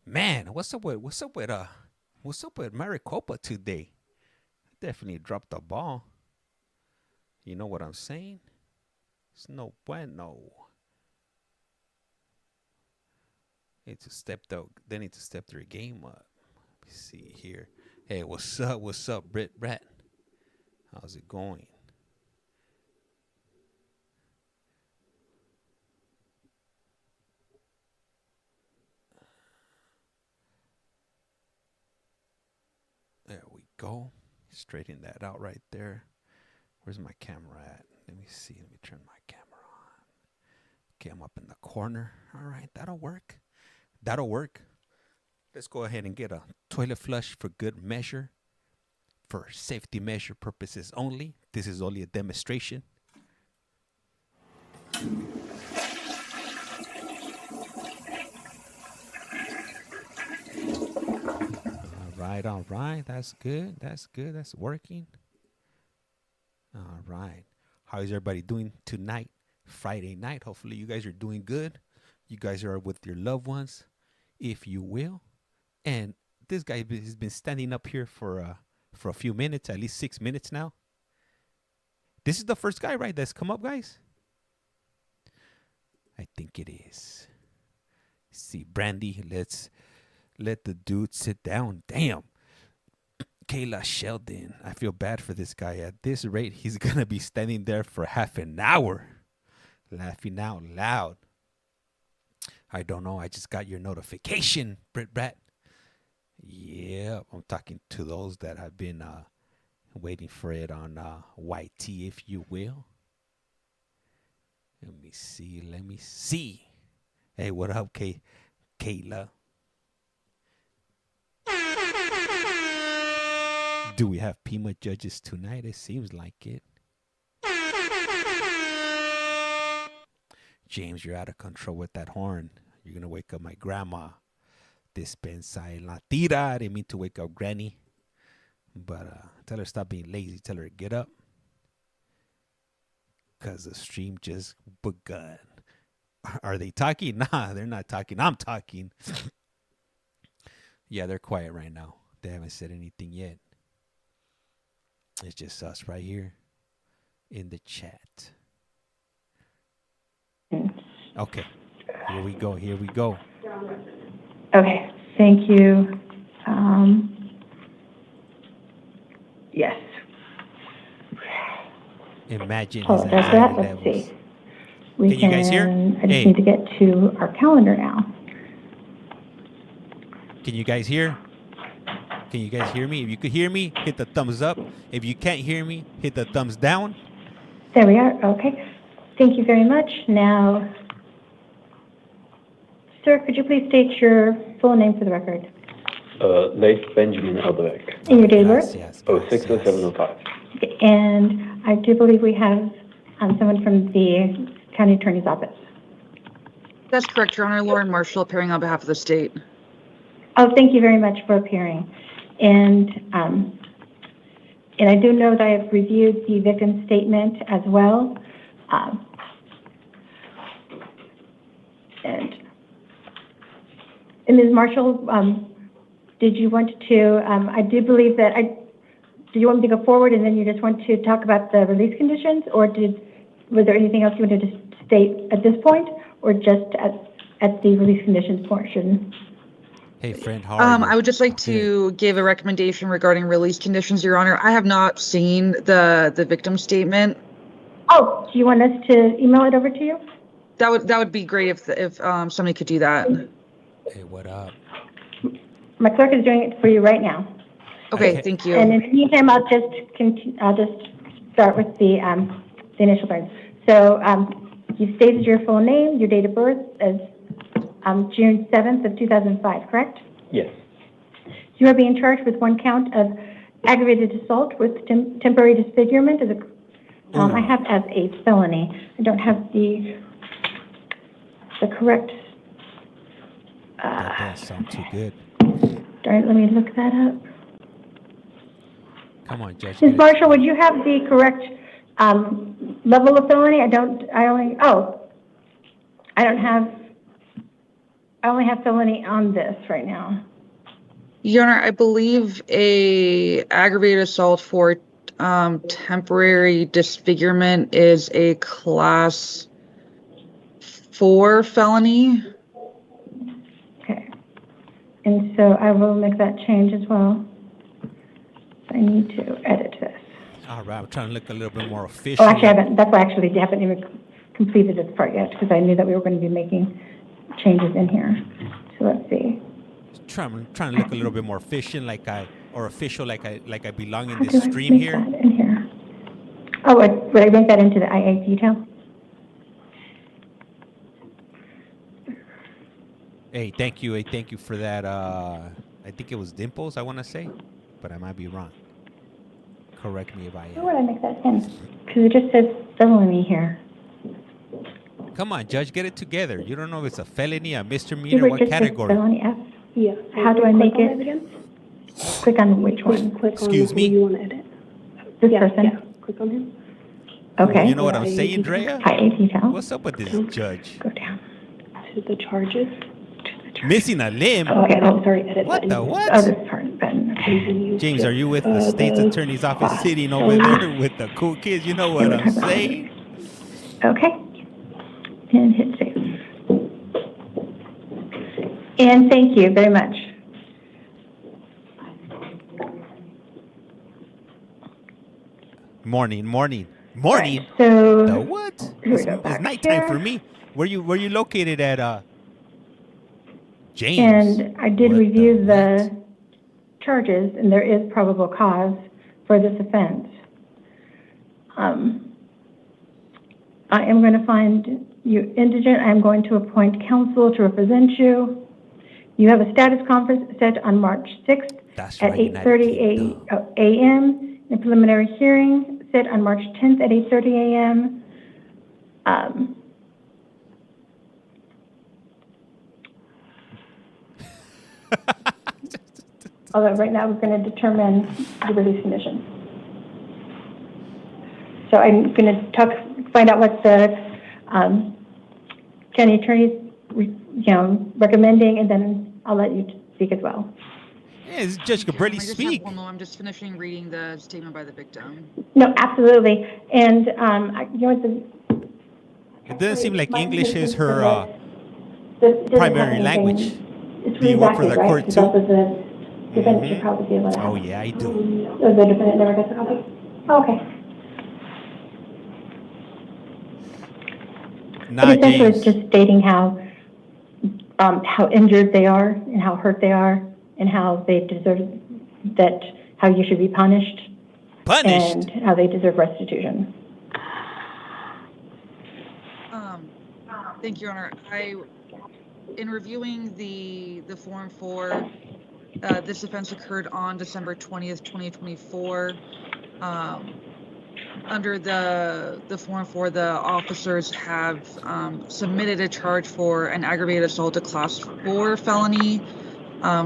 Man, what's up with Maricopa today? Definitely dropped the ball. You know what I'm saying? It's no bueno. They need to step their game up. Let me see here. Hey, what's up? What's up, Brett? How's it going? There we go. Straighten that out right there. Where's my camera at? Let me see. Let me turn my camera on. Okay, I'm up in the corner. All right, that'll work. Let's go ahead and get a toilet flush for good measure. For safety measure purposes only. This is only a demonstration. All right. That's good. That's working. All right. How is everybody doing tonight? Friday night. Hopefully you guys are doing good. You guys are with your loved ones, if you will. And this guy has been standing up here for a few minutes, at least 6 minutes now. This is the first guy, right, that's come up, guys? I think it is. See, Brandy, let's let the dude sit down. Damn. Kayla Sheldon. I feel bad for this guy. At this rate, he's going to be standing there for half an hour, laughing out loud. I don't know. I just got your notification, Brat. Yeah, I'm talking to those that have been waiting for it on YT, if you will. Let me see. Hey, what up, Kayla? Do we have Pima judges tonight? It seems like it. James, you're out of control with that horn. You're going to wake up my grandma. Dispensa en la tira. I didn't mean to wake up Granny. But tell her stop being lazy. Tell her to get up. Because the stream just begun. Are they talking? Nah, they're not talking. I'm talking. Yeah, they're quiet right now. They haven't said anything yet. It's just us right here in the chat. Okay, here we go. Okay, thank you. Yes. Imagine Oh, his that's anxiety that. Let's levels. see. Can you guys hear? I just need to get to our calendar now. Can you guys hear? Can you guys hear me? If you could hear me, hit the thumbs up. If you can't hear me, hit the thumbs down. There we are. Okay. Thank you very much. Now, sir, could you please state your full name for the record? Leif Benjamin Aldebeck. And your date of birth? 060705. Okay, and I do believe we have someone from the county attorney's office. That's correct, Your Honor. Lauren Marshall appearing on behalf of the state. Oh, thank you very much for appearing. And I do know that I have reviewed the victim's statement as well. And Ms. Marshall, did you want to, I do believe that do you want me to go forward and then you just want to talk about the release conditions, or was there anything else you wanted to state at this point, or just at the release conditions portion? Hey, friend, how are you? I would just like to give a recommendation regarding release conditions, Your Honor. I have not seen the victim statement. Oh, do you want us to email it over to you? That would be great if somebody could do that. Hey, what up? My clerk is doing it for you right now. Okay, thank you. And in the meantime, I'll just start with the initial part. So you stated your full name, your date of birth as June 7th of 2005, correct? Yes. You are being charged with one count of aggravated assault with temporary disfigurement as I have as a felony. I don't have the correct. That doesn't sound too good. Darn it, let me look that up. Come on, Judge. Ms. Marshall, would you have the correct level of felony? I don't have. I only have felony on this right now. Your Honor, I believe a aggravated assault for temporary disfigurement is a class 4 felony. Okay. And so I will make that change as well. I need to edit this. All right, I'm trying to look a little bit more official. Oh, actually, I haven't. That's why I actually haven't even completed this part yet, because I knew that we were going to be making changes in here. So let's see. Trying to look a little bit more efficient, official, like I belong in How this do I stream make here. that in here? Oh, would I make that into the IA detail? Hey, thank you for that. I think it was Dimples, I want to say, but I might be wrong. Correct me if I Where am. would I make that in? Because it just says felony here. Come on, Judge, get it together. You don't know if it's a felony, a misdemeanor, It what just says category? felony F. Yeah. How do I make it? Click on which one? Click Excuse on me? who you want to edit. This Yeah, person? yeah. Click on him. Okay. You know what I'm saying, Drea? IA detail. What's up with this judge? Go down. To the charges. Missing a limb? Okay, Oh, sorry, edit What button. the what? Oh, this part button. James, are you with the state's attorney's office sitting over there with the cool kids? You know what I'm saying? Okay. And hit save. And thank you very much. Morning. Right, so The what? here we It's, go, it's back nighttime here. for me. Where you located at? James. And I did What review the the charges, and there is probable cause for this offense. I am going to find you indigent. I am going to appoint counsel to represent you. You have a status conference set on March 6th That's at right, 8:30 a.m. A preliminary hearing set on March 10th at 8:30 a.m. Although right now we're going to determine the release conditions. So I'm going to find out what the county attorney's, recommending, and then I'll let you speak as well. Yeah, this judge could barely I just speak. have one more. I'm just finishing reading the statement by the victim. No, absolutely. And It doesn't seem like English is her this primary language. It's Do you work for the redacted, court right? too? Because the defendant should probably be able to. Oh yeah, I do. So the defendant never gets a copy? Okay. Nah, It essentially James. is just stating how injured they are and how hurt they are and how they deserve that, how you should be punished. Punished? And how they deserve restitution. Thank you, Your Honor. In reviewing the Form 4, this offense occurred on December 20th, 2024. Under the Form 4, the officers have submitted a charge for an aggravated assault, a Class 4 felony.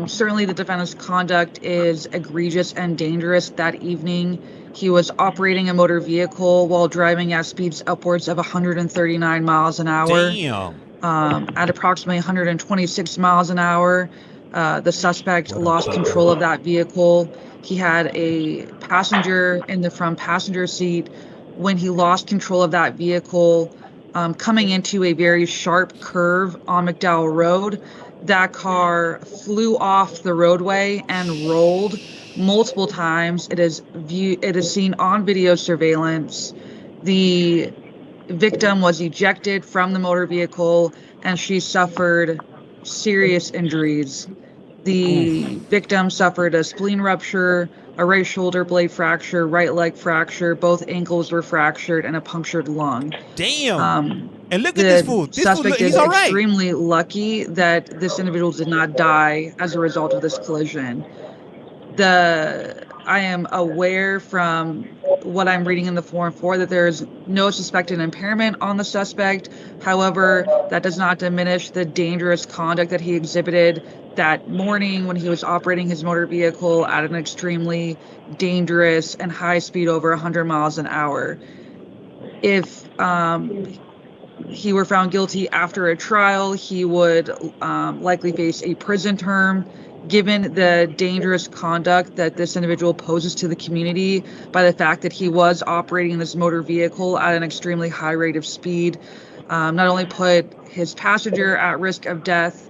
Certainly the defendant's conduct is egregious and dangerous. That evening, he was operating a motor vehicle while driving at speeds upwards of 139 miles an hour. Damn. At approximately 126 miles an hour, the suspect lost control of that vehicle. He had a passenger in the front passenger seat. When he lost control of that vehicle, coming into a very sharp curve on McDowell Road, that car flew off the roadway and rolled multiple times. It is seen on video surveillance. The victim was ejected from the motor vehicle and she suffered serious injuries. The victim suffered a spleen rupture, a right shoulder blade fracture, right leg fracture, both ankles were fractured, and a punctured lung. Damn. And look at this fool. This fool, Suspect he's is all right. extremely lucky that this individual did not die as a result of this collision. I am aware from what I'm reading in the Form 4 that there is no suspected impairment on the suspect. However, that does not diminish the dangerous conduct that he exhibited that morning when he was operating his motor vehicle at an extremely dangerous and high speed over 100 miles an hour. If he were found guilty after a trial, he would likely face a prison term. Given the dangerous conduct that this individual poses to the community by the fact that he was operating this motor vehicle at an extremely high rate of speed, not only put his passenger at risk of death,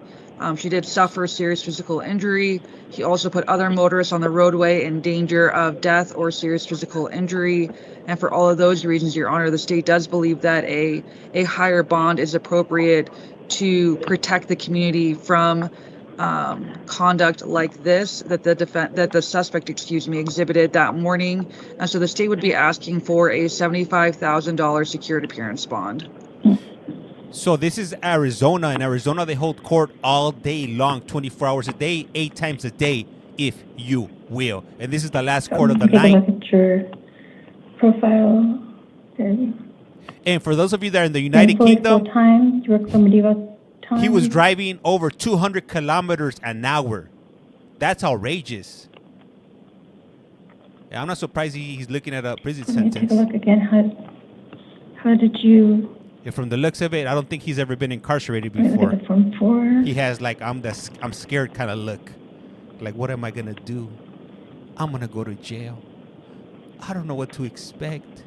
she did suffer serious physical injury. He also put other motorists on the roadway in danger of death or serious physical injury. And for all of those reasons, Your Honor, the state does believe that a higher bond is appropriate to protect the community from conduct like this that the suspect, exhibited that morning. And so the state would be asking for a $75,000 secured appearance bond. So this is Arizona. In Arizona, they hold court all day long, 24 hours a day, 8 times a day, if you will. And this is the last court of the night. Take a look at your profile. And for those of you that are in the United Kingdom, Times, you work for Medieval Times. he was driving over 200 kilometers an hour. That's outrageous. Yeah, I'm not surprised he's looking at a prison sentence. Take a look again. How did you... Yeah, from the looks of it, I don't think he's ever been incarcerated before. Form 4. He has like I'm scared kind of look. Like, what am I gonna do? I'm gonna go to jail. I don't know what to expect.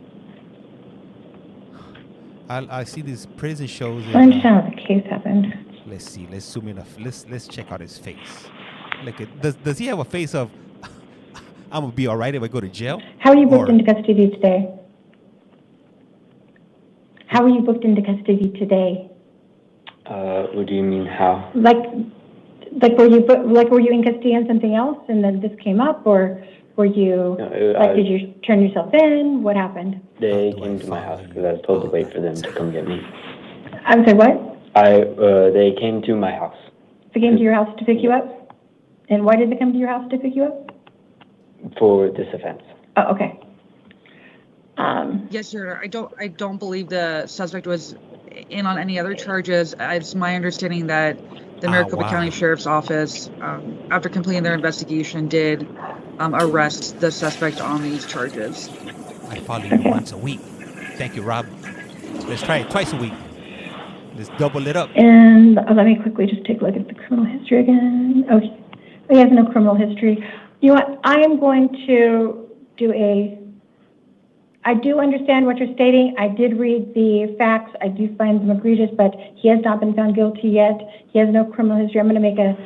I see these prison shows. I understand how the case happened. Let's see. Let's zoom in. Let's check out his face. Look at does he have a face of I'm gonna be all right if I go to jail? How are you booked into custody today? How were you booked into custody today? What do you mean how? Like were you in custody on something else and then this came up, or were you did you turn yourself in? What happened? They came to my house because I was told to wait for them to come get me. I'm sorry, what? They came to my house. They came to your house to pick you up? And why did they come to your house to pick you up? For this offense. Oh, okay. Yes, Your Honor. I don't believe the suspect was in on any other charges. It's my understanding that the Maricopa County Sheriff's Office, after completing their investigation, did arrest the suspect on these charges. I follow you once a week. Thank you, Rob. Let's try it twice a week. Let's double it up. And let me quickly just take a look at the criminal history again. Oh, he has no criminal history. You know what? I am going to do I do understand what you're stating. I did read the facts. I do find them egregious, but he has not been found guilty yet. He has no criminal history. I'm going to make a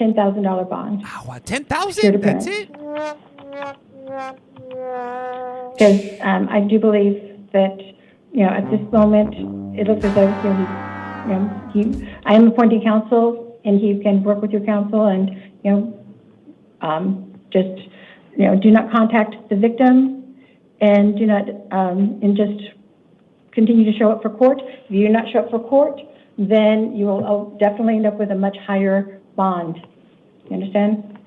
$10,000 bond. Wow, 10,000? That's it? Because I do believe that, at this moment, it looks as though I am appointing counsel, and he can work with your counsel, and do not contact the victim. And do not, and just continue to show up for court. If you do not show up for court, then you will definitely end up with a much higher bond. You understand?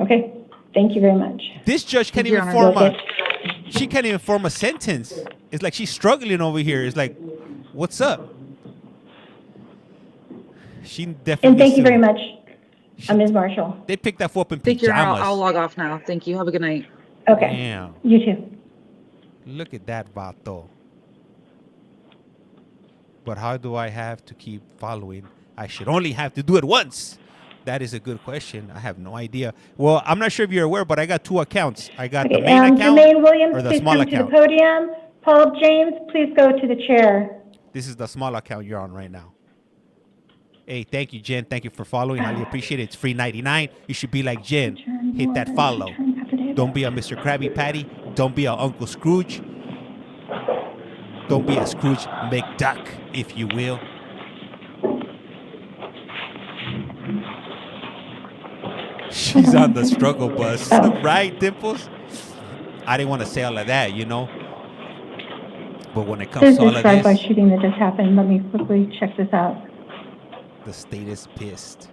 Okay. Thank you very much. This judge can't even she can't even form a sentence. It's like she's struggling over here. It's like, what's up? She definitely. And thank you very much, Ms. Marshall. They picked that fool up in Thank you. pajamas. I'll log off now. Thank you. Have a good night. Okay. Damn. You too. Look at that vato. But how do I have to keep following? I should only have to do it once. That is a good question. I have no idea. Well, I'm not sure if you're aware, but I got 2 accounts. I got the main account Jermaine Williams, or the please small come account. to the podium. Paul James, please go to the chair. This is the small account you're on right now. Hey, thank you, Jen. Thank you for following. Highly appreciate it. It's free 99. You should be like Jen. Hit that follow. Don't be a Mr. Krabby Patty. Don't be a Uncle Scrooge. Don't be a Scrooge McDuck, if you will. She's on the struggle bus. Right, Dimples? I didn't want to say all of that, But when it comes to all of this... There's a drive-by shooting that just happened. Let me quickly check this out. The state is pissed.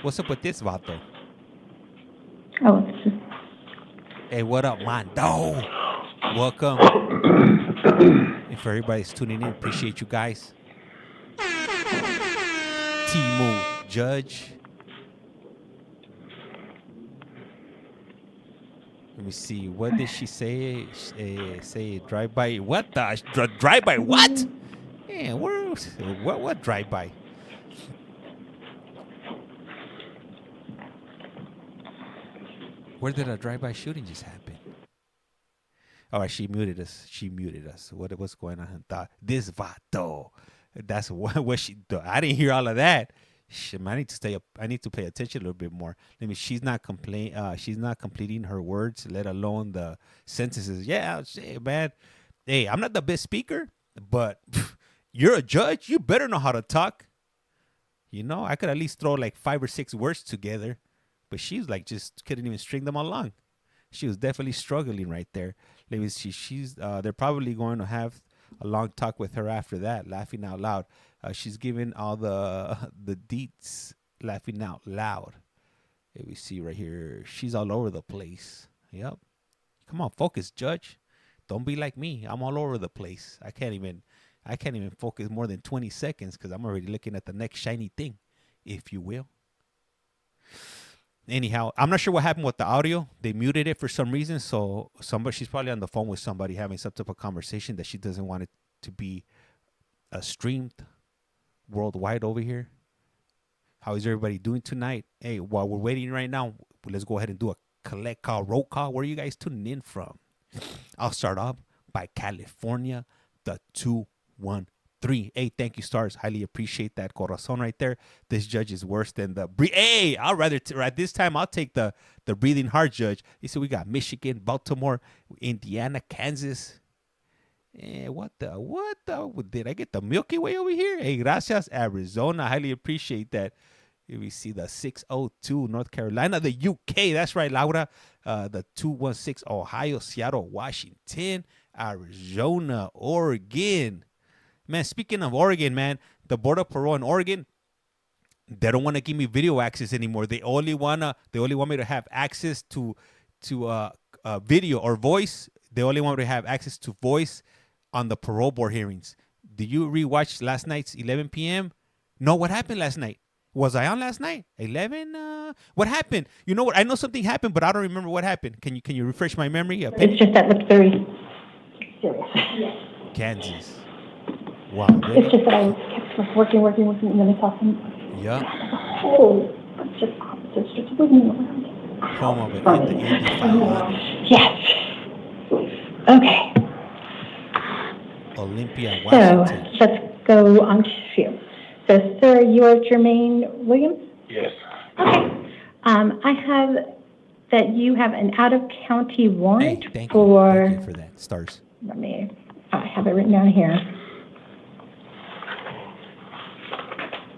What's up with this vato? Oh, it's just... Hey, what up, Mondo? Welcome. If everybody's tuning in, appreciate you guys. Timu Judge. Let me see. What did she say? Say drive by. What the drive by? What? Yeah, what drive by? Where did a drive by shooting just happen? All right, she muted us. What's going on? This vato. That's what she do. I didn't hear all of that. Shit, man, I need to stay up. I need to pay attention a little bit more. I mean, she's not completing her words, let alone the sentences. Yeah, shit, man. Hey, I'm not the best speaker, but you're a judge. You better know how to talk. You know, I could at least throw like 5 or 6 words together, but she's like just couldn't even string them along. She was definitely struggling right there. Let me see. They're probably going to have a long talk with her after that, laughing out loud. She's giving all the deets, laughing out loud. Let me see right here. She's all over the place. Yep. Come on, focus, judge. Don't be like me. I'm all over the place. I can't even focus more than 20 seconds because I'm already looking at the next shiny thing, if you will. Anyhow, I'm not sure what happened with the audio. They muted it for some reason. So she's probably on the phone with somebody having some type of conversation that she doesn't want it to be streamed worldwide over here. How is everybody doing tonight? Hey, while we're waiting right now, let's go ahead and do a collect call, roll call. Where are you guys tuning in from? I'll start off by California, the 213. Hey, thank you, stars. Highly appreciate that. Corazon right there. This judge is worse than the hey, I'll rather right this time I'll take the breathing heart judge. You see, we got Michigan, Baltimore, Indiana, Kansas. What the did I get the Milky Way over here? Hey, gracias, Arizona. Highly appreciate that. Here we see the 602 North Carolina, the UK. That's right, Laura. The 216 Ohio, Seattle, Washington, Arizona, Oregon. Man, speaking of Oregon, man, the Board of Parole in Oregon, they don't want to give me video access anymore. They only want me to have access to video or voice. They only want me to have access to voice on the parole board hearings. Did you rewatch last night's 11 p.m.? No, what happened last night? Was I on last night? 11? What happened? You know what? I know something happened, but I don't remember what happened. Can you refresh my memory? It's just that looked very serious. Kansas. Wow. Really? It's just that I kept working, and then I saw some. Yeah. Oh, just opposites, just wiggling around. Home of it. The Indy 500. Yes. Okay. Olympia, Washington. So let's go on to you. So, sir, you are Jermaine Williams? Yes. Okay. I have that you have an out-of-county warrant Thank for... you for that. Stars. I have it written down here.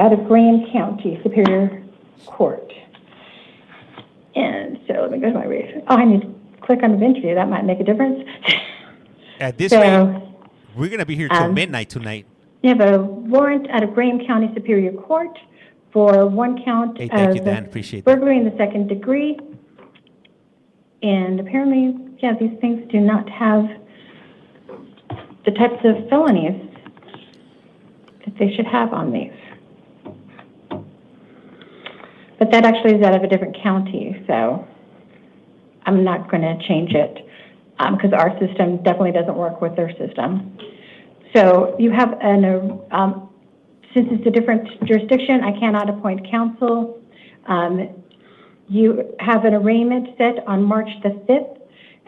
Out of Graham County Superior Court. And so let me go to my race. Oh, I need to click on the bench view. That might make a difference. At this rate, we're going to be here till midnight tonight. You have a warrant out of Graham County Superior Court for one count thank you, Dan. Appreciate that. burglary in the second degree. And apparently, these things do not have the types of felonies that they should have on these. But that actually is out of a different county, so I'm not going to change it because our system definitely doesn't work with their system. So you have since it's a different jurisdiction, I cannot appoint counsel. You have an arraignment set on March the 5th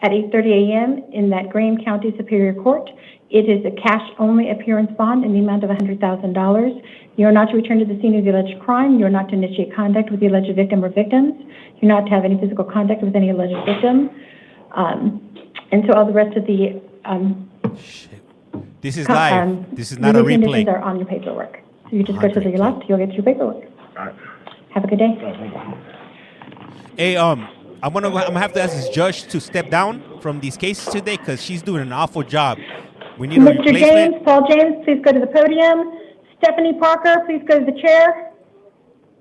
at 8:30 a.m. in that Graham County Superior Court. It is a cash-only appearance bond in the amount of $100,000. You are not to return to the scene of the alleged crime. You are not to initiate contact with the alleged victim or victims. You're not to have any physical contact with any alleged victim. And so all the rest of the... This is live. This is not a replay. Conditions are on your paperwork. So you just go to your left, you'll get your paperwork. All right. Have a good day. Hey, I'm gonna have to ask this judge to step down from these cases today because she's doing an awful job. We need a Mr. replacement. James, Paul James, please go to the podium. Stephanie Parker, please go to the chair.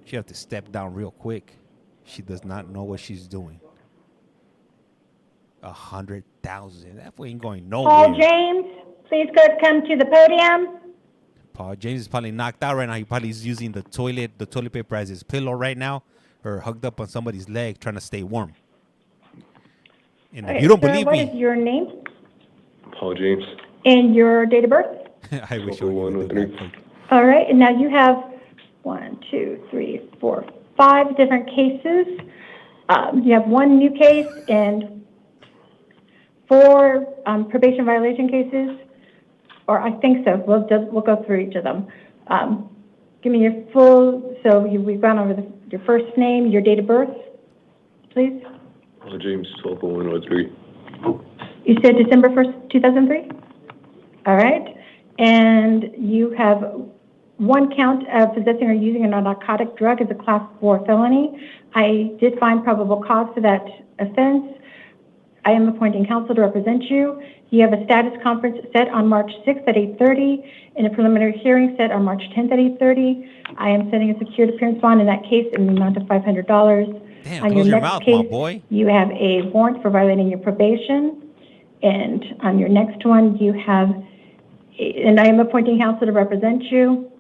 She have to step down real quick. She does not know what she's doing. 100,000. That ain't going nowhere. Paul James, please come to the podium. Paul James is probably knocked out right now. He probably is using the toilet paper as his pillow right now, or hugged up on somebody's leg trying to stay warm. And if you don't believe what me, is your name Paul James. and your date of birth? I wish you would do that. All right, and now you have 1, 2, 3, 4, 5 different cases. You have 1 new case and 4 probation violation cases, or I think so. We'll go through each of them. Give me your full. So we've gone over your first name, your date of birth, please. Paul James, 12/01/03. You said December 1st, 2003. All right, and you have 1 count of possessing or using a narcotic drug as a Class 4 felony. I did find probable cause for that offense. I am appointing counsel to represent you. You have a status conference set on March 6th at 8:30 and a preliminary hearing set on March 10th at 8:30. I am setting a secured appearance bond in that case in the amount of $500. Damn, on close your your next mouth, case, my boy. you have a warrant for violating your probation. And on your next one, you have, and I am appointing counsel to represent you.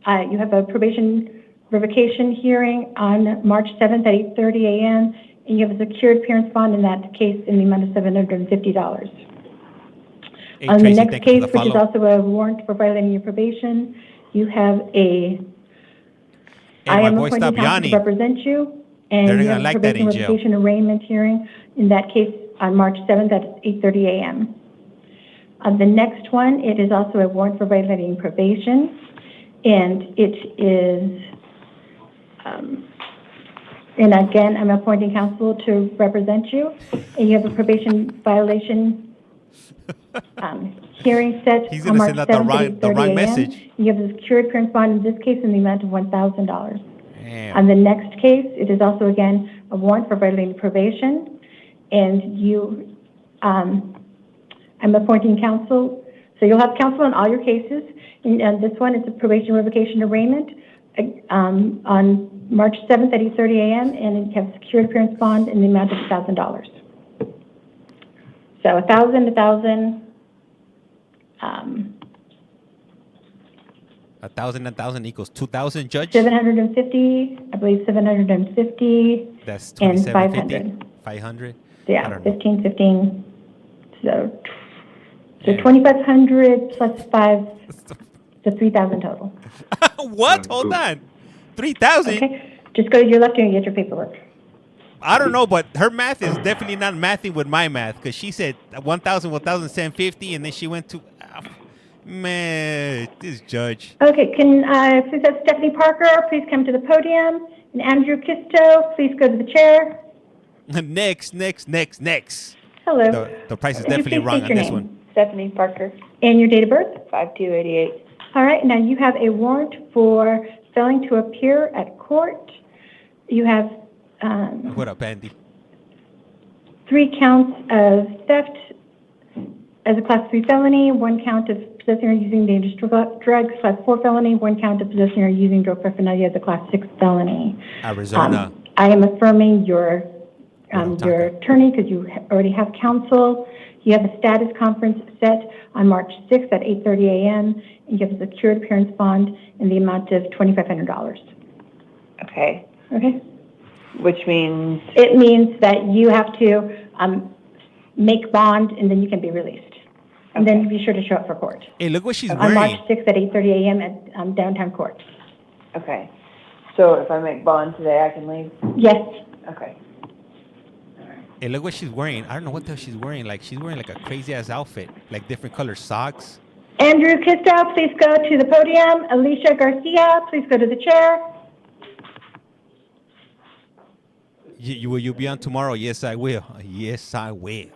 You have a probation revocation hearing on March 7th at 8:30 a.m. and you have a secured appearance bond in that case in the amount of $750. Hey, On Tracy, the next thank you case, for the which is follow. also a warrant for violating your probation, you have a. I my am boy, appointing stop counsel yawning. to represent you, and They're not you gonna have a like that probation in jail. revocation arraignment hearing in that case on March 7th at 8:30 a.m. On the next one, it is also a warrant for violating probation, and it is. And again, I'm appointing counsel to represent you, and you have a probation violation hearing set He's on gonna March send out 7th the at right 8:30 a.m. message. You have a secured appearance bond in this case in the amount of $1,000. Damn. On the next case, it is also again a warrant for violating probation, and you, I'm appointing counsel. So you'll have counsel on all your cases, and this one is a probation revocation arraignment on March 7th at 8:30 a.m. and you have secured appearance bond in the amount of $1,000. So 1,000, 1,000. 1,000 equals 2,000, Judge. 750, I believe 750. That's and 2,750. 500. 500. Yeah, 15, 15. So 2,500 plus 5, so 3,000 total. What? Hold on. 3,000? Okay, just go to your left and get your paperwork. I don't know, but her math is definitely not mathing with my math because she said 1,000, 1,750, and then she went to, man, this judge. Okay, can please have Stephanie Parker, please come to the podium, and Andrew Kisto, please go to the chair. Next. Hello. The price is Could you definitely please wrong state on your this name? one. Stephanie Parker, And your date of birth? 5288. All right, now you have a warrant for failing to appear at court. You have What up, Andy? 3 counts of theft as a Class 3 felony, 1 count of possessing or using dangerous drugs, Class 4 felony, 1 count of possessing or using drug paraphernalia as a Class 6 felony. Arizona. I am affirming your attorney because you already have counsel. You have a status conference set on March 6th at 8:30 a.m. and you have a secured appearance bond in the amount of $2,500. Okay. Okay. Which means? It means that you have to make bond and then you can be released. And then be sure to show up for court. Hey, look what she's On wearing. March 6th at 8:30 a.m. at downtown court. Okay. So if I make bond today, I can leave? Yes. Okay. Hey, look what she's wearing. I don't know what the hell she's wearing. Like, she's wearing like a crazy ass outfit, like different color socks. Andrew Kisto, please go to the podium. Alicia Garcia, please go to the chair. Will you be on tomorrow? Yes, I will. Yes, I will.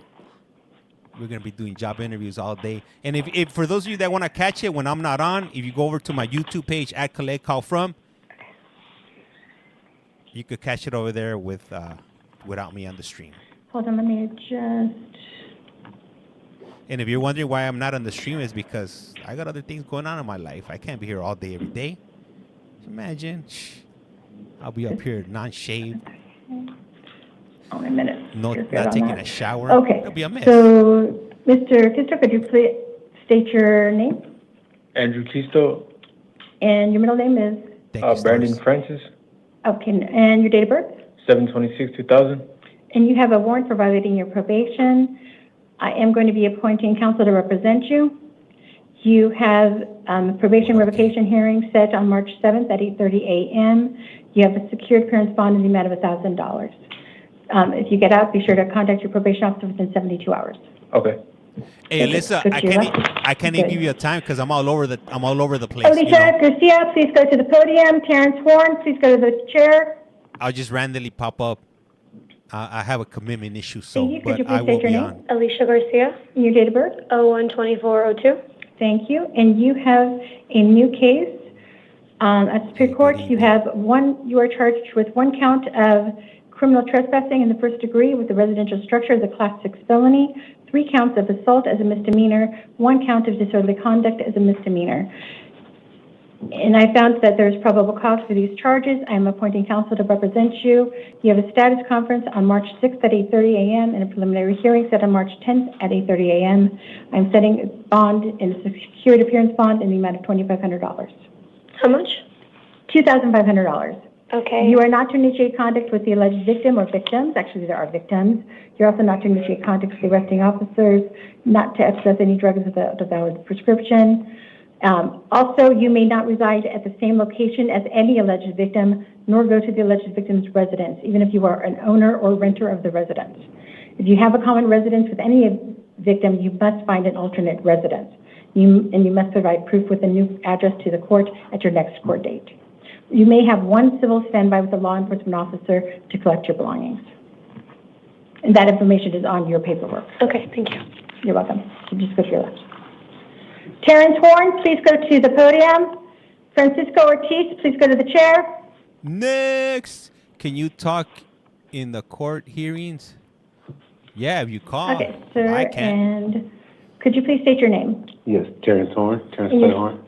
We're gonna be doing job interviews all day. And if for those of you that want to catch it when I'm not on, if you go over to my YouTube page at CollectCallFrom, you could catch it over there with without me on the stream. Hold on, let me adjust. And if you're wondering why I'm not on the stream, is because I got other things going on in my life. I can't be here all day every day. Imagine, I'll be up here non-shaved. Only a minute. Not You're good on taking that. a shower. Okay. It'll be a mess. So, Mr. Kisto, could you please state your name? Andrew Kisto, And your middle name is? Brandon Francis, Okay, and your date of birth? 7/26/2000. And you have a warrant for violating your probation. I am going to be appointing counsel to represent you. You have a probation revocation hearing set on March 7th at 8:30 a.m. You have a secured appearance bond in the amount of $1,000. If you get out, be sure to contact your probation officer within 72 hours. Okay. Hey, Alyssa, I can't even give you a time because I'm all over the place. Alicia Garcia, please go to the podium. Terrence Horn, please go to the chair. I'll just randomly pop up. I have a commitment issue, so Thank you. Could you but I please will state your be name? on. Alicia Garcia. And your date of birth? 01/24/02. Thank you. And you have a new case at Superior Court. You are charged with one count of criminal trespassing in the first degree with the residential structure as a Class 6 felony, 3 counts of assault as a misdemeanor, 1 count of disorderly conduct as a misdemeanor. And I found that there's probable cause for these charges. I am appointing counsel to represent you. You have a status conference on March 6th at 8:30 a.m. and a preliminary hearing set on March 10th at 8:30 a.m. I'm setting a bond in a secured appearance bond in the amount of $2,500. How much? $2,500. Okay. You are not to initiate contact with the alleged victim or victims. Actually, there are victims. You're also not to initiate contact with the arresting officers, not to access any drugs without a valid prescription. Also, you may not reside at the same location as any alleged victim, nor go to the alleged victim's residence, even if you are an owner or renter of the residence. If you have a common residence with any victim, you must find an alternate residence. And you must provide proof with a new address to the court at your next court date. You may have one civil standby with a law enforcement officer to collect your belongings. And that information is on your paperwork. Okay, thank you. You're welcome. So just go to your left. Terrence Horn, please go to the podium. Francisco Ortiz, please go to the chair. Next. Can you talk in the court hearings? Yeah, if you call. Okay, sir. I can. And could you please state your name? Yes, Terrence Horn. Terrence Yes. Horn.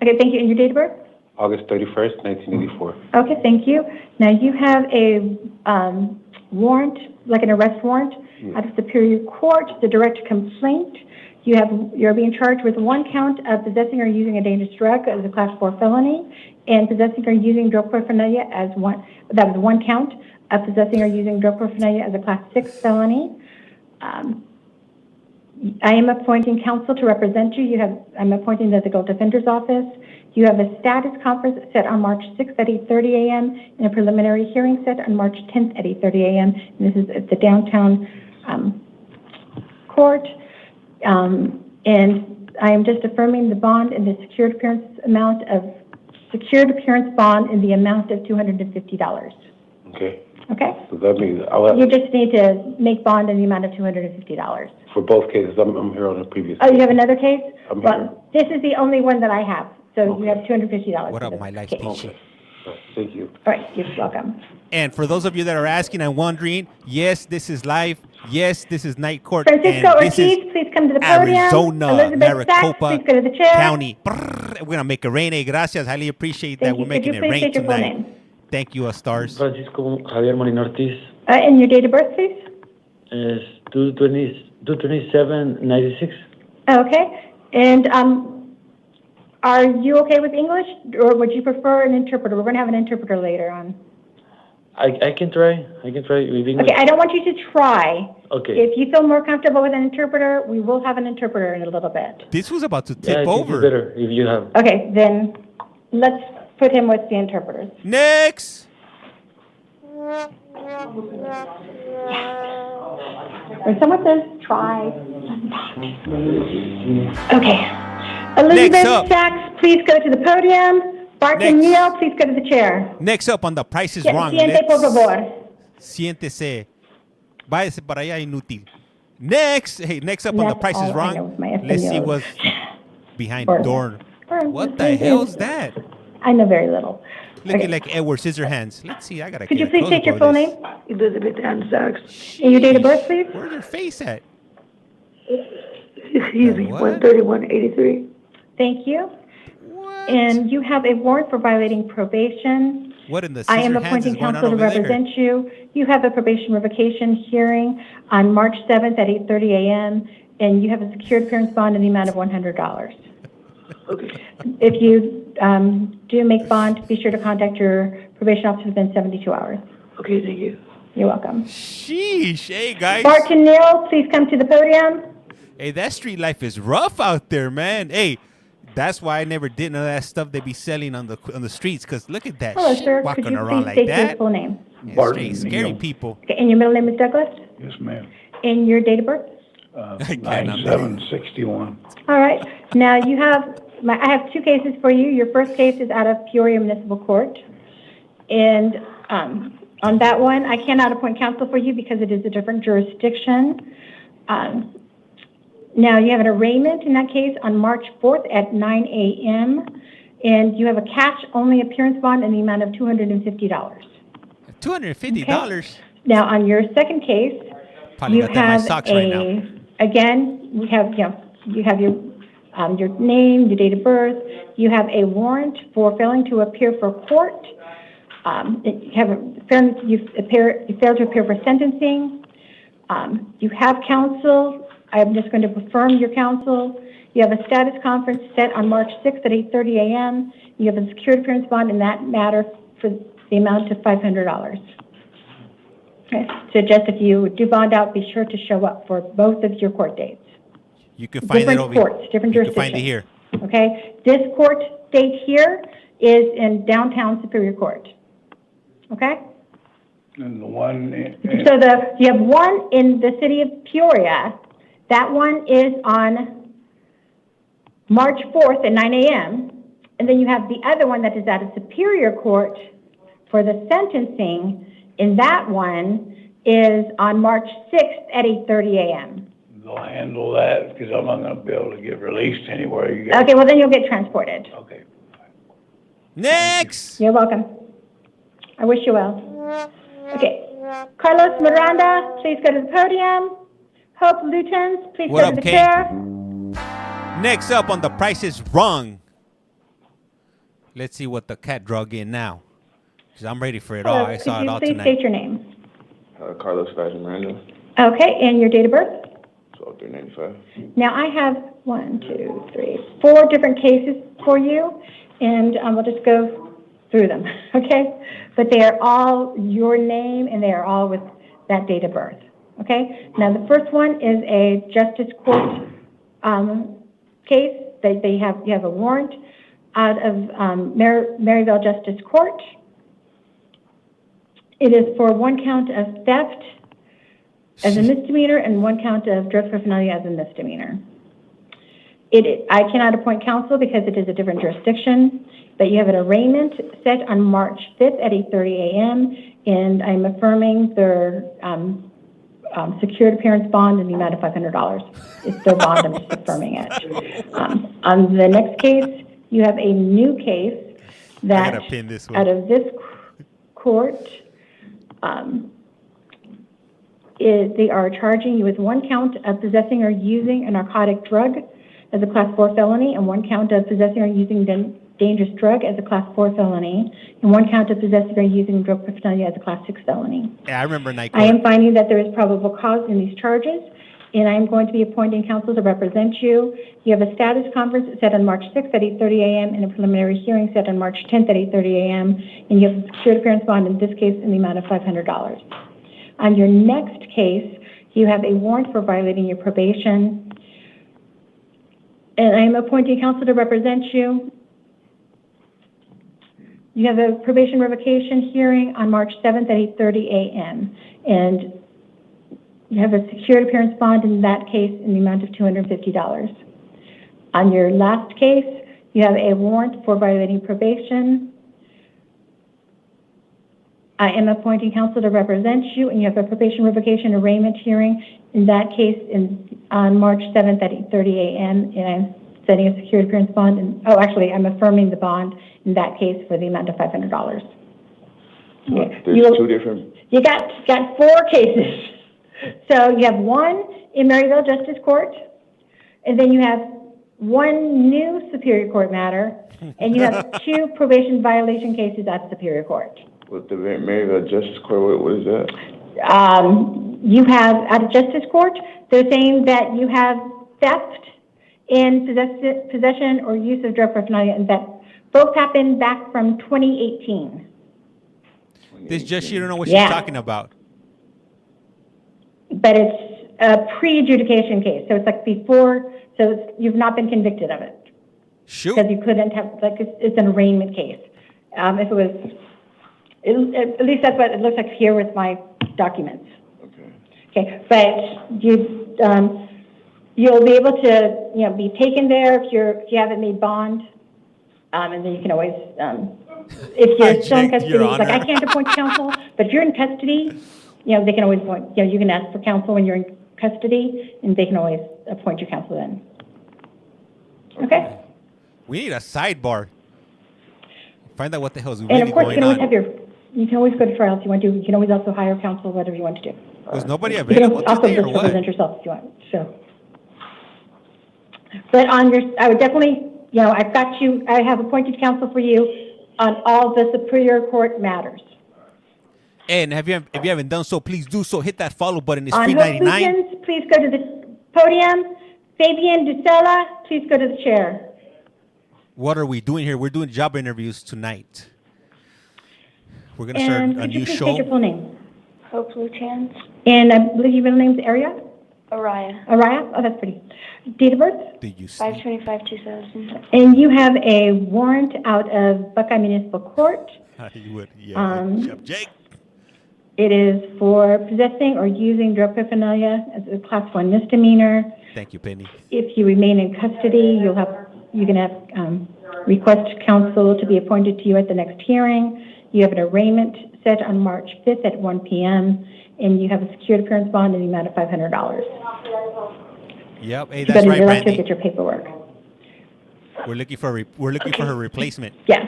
Okay, thank you. And your date of birth? August 31st, 1984. Okay, thank you. Now you have a warrant, like an arrest warrant, out of Superior Court, the direct complaint. You're being charged with 1 count of possessing or using a dangerous drug as a Class 4 felony, and possessing or using drug paraphernalia as one. That was 1 count of possessing or using drug paraphernalia as a Class 6 felony. I am appointing counsel to represent you. I'm appointing the Adult Defender's Office. You have a status conference set on March 6th at 8:30 a.m. and a preliminary hearing set on March 10th at 8:30 a.m. And this is at the downtown court. And I am just affirming the bond in the secured appearance bond in the amount of $250. Okay. Okay? So that means You just need to make bond in the amount of $250. for both cases. I'm here on a previous. Oh, you have another case? I'm here. Well, this is the only one that I have. So you have $250. What for up, this my life case. station? Thank you. All right, you're welcome. And for those of you that are asking and wondering, yes, this is live. Yes, this is night court. Francisco and this Ortiz, is please come to the podium. Arizona, Elizabeth Sachs, Maricopa please go to the chair. County. Brrr, we're gonna make it rain. Hey, gracias. Highly appreciate that. Thank We're you. making Could it you please rain state your full tonight. name? Thank you, Stars. Francisco Javier Molina Ortiz. And your date of birth, please? Is 2/27/96. Okay. And are you okay with English, or would you prefer an interpreter? We're going to have an interpreter later on. I can try. With English. Okay, I don't want you to try. Okay. If you feel more comfortable with an interpreter, we will have an interpreter in a little bit. This was about to Yeah, tip I think over. it's better if you have. Okay, then let's put him with the interpreters. Next. When someone says try. Okay. Elizabeth Sachs, please go to the podium. Barton Neal, please go to the chair. Next up on The Price is Wrong. Siente, por favor. Siéntese. Váyase para allá, inútil. Next up on The Price is Wrong. Let's see what's behind door. What the hell's that? I know very little. Looking like Edward Scissorhands. Let's see. I gotta. Could you get a please state your close-up full of this. name? Elizabeth Ann Sachs. And your date of birth, please? Where's her face at? Easy, 13183. Thank you. And you have a warrant for violating probation. What in the I am scissor hands is appointing going on counsel to over there? represent you. You have a probation revocation hearing on March 7th at 8:30 a.m. And you have a secured appearance bond in the amount of $100. If you do make bond, be sure to contact your probation officer within 72 hours. Okay, thank you. You're welcome. Sheesh. Hey, guys. Bart and Neil, please come to the podium. Hey, that street life is rough out there, man. Hey, that's why I never did none of that stuff they be selling on the streets. Cause look at that Hello, shit sir. walking Could you around please like state that. your full name? Yeah, Bart straight and scary Neil. people. Okay, and your middle name is Douglas? Yes, ma'am. And your date of birth? 9761. All right. Now you have, I have two cases for you. Your first case is out of Peoria Municipal Court. And on that one, I cannot appoint counsel for you because it is a different jurisdiction. Now you have an arraignment in that case on March 4th at 9 a.m. And you have a cash-only appearance bond in the amount of $250. $250? Okay. Now on your second case, Probably you got that in my have socks right now. again, you have your name, your date of birth. You have a warrant for failing to appear for court. You failed to appear for sentencing. You have counsel. I'm just going to affirm your counsel. You have a status conference set on March 6th at 8:30 a.m. You have a secured appearance bond in that matter for the amount of $500. Okay. So just if you do bond out, be sure to show up for both of your court dates. You can find it over courts, different You can jurisdictions. find it here. Okay. This court date here is in downtown Superior Court. Okay. And the one, So you have one in the city of Peoria. That one is on March 4th at 9 a.m. And then you have the other one that is at a Superior Court for the sentencing. And that one is on March 6th at 8:30 a.m. they'll handle that because I'm not going to be able to get released anywhere. You guys. Okay, well then you'll get transported. Okay. Next. You're welcome. I wish you well. Okay. Carlos Miranda, please go to the podium. Hope Lutens, please What go up, to the Kay? chair. Next up on The Price is Wrong. Let's see what the cat drug in now. Because I'm ready for it all. I saw it all Could you please tonight. state your name? Carlos Vaz Miranda, Okay, and your date of birth? 12/3/95. Now I have 4 different cases for you, and we'll just go through them, okay? But they are all your name, and they are all with that date of birth, okay? Now the first one is a Justice Court case. You have a warrant out of Maryville Justice Court. It is for 1 count of theft as a misdemeanor and 1 count of drug paraphernalia as a misdemeanor. I cannot appoint counsel because it is a different jurisdiction, but you have an arraignment set on March 5th at 8:30 a.m., and I'm affirming their secured appearance bond in the amount of $500. It's their bond, I'm just affirming it. On the next case, you have a new case that out of this court, they are charging you with 1 count of possessing or using a narcotic drug as a Class 4 felony, and 1 count of possessing or using dangerous drug as a Class 4 felony, and 1 count of possessing or using drug paraphernalia as a Class 6 felony. Yeah, I remember night I court. am finding that there is probable cause in these charges, and I am going to be appointing counsel to represent you. You have a status conference set on March 6th at 8:30 a.m. and a preliminary hearing set on March 10th at 8:30 a.m., and you have a secured appearance bond in this case in the amount of $500. On your next case, you have a warrant for violating your probation, and I am appointing counsel to represent you. You have a probation revocation hearing on March 7th at 8:30 a.m., and you have a secured appearance bond in that case in the amount of $250. On your last case, you have a warrant for violating probation. I am appointing counsel to represent you, and you have a probation revocation arraignment hearing in that case on March 7th at 8:30 a.m., and I'm setting a secured appearance bond. I'm affirming the bond in that case for the amount of $500. There's 2 different. You got 4 cases. So you have 1 in Maryville Justice Court, and then you have 1 new Superior Court matter, and you have 2 probation violation cases at Superior Court. With the Maryville Justice Court, what is that? You have at a Justice Court, they're saying that you have theft in possession or use of drug paraphernalia, and that both happened back from 2018. This just you don't know what she's talking about. but it's a pre-adjudication case. So it's like before, you've not been convicted of it. Shoot. Because you couldn't have, like, it's an arraignment case. If it was, at least that's what it looks like here with my documents. Okay, but you'll be able to, be taken there if you haven't made bond, and then you can always, if you're still in custody, it's like I can't appoint counsel, but if you're in custody, they can always appoint. You can ask for counsel when you're in custody, and they can always appoint your counsel then. Okay. We need a sidebar. Find out what the hell is And really of course, going you can always on. you can always go to trial if you want to. You can always also hire counsel, whatever you want to do. Was nobody You available can also today or just what? represent yourself if you want. So, but I would definitely, I've got you. I have appointed counsel for you on all the Superior Court matters. And if you haven't done so, please do so. Hit that follow button. It's On free Hope 99. Weekends, please go to the podium. Fabian Ducella, please go to the chair. What are we doing here? We're doing job interviews tonight. We're going to start And a could you new please show. take your full name? Hope Luchans. And I believe your middle name's Aria? Araya. Araya? Oh, that's pretty. Date of birth? Did you 5/25/2000. And you have a warrant out of Buckeye Municipal Court. You would, yeah. Chef Jake. It is for possessing or using drug paraphernalia as a class 1 misdemeanor. Thank you, Penny. If you remain in custody, you can have request counsel to be appointed to you at the next hearing. You have an arraignment set on March 5th at 1 p.m. and you have a secured appearance bond in the amount of $500. Yep. Hey, You that's go to right, the director, Brandy. get your paperwork. We're looking for her replacement. Yeah.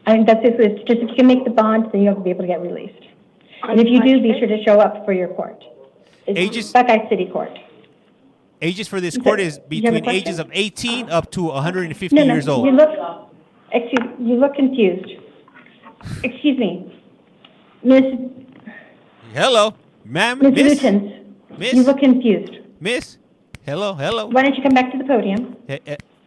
I think that's it. It's just if you can make the bond, then you'll be able to get released. And if you do, be sure to show up for your court. It's Buckeye City Court. Ages for this court is you have a between question? ages of 18 up to 150 No, years old. you look confused. Excuse me. Miss Hello, ma'am, Miss miss, Lutens, miss, you look confused. miss. Hello, hello. Why don't you come back to the podium? Hey,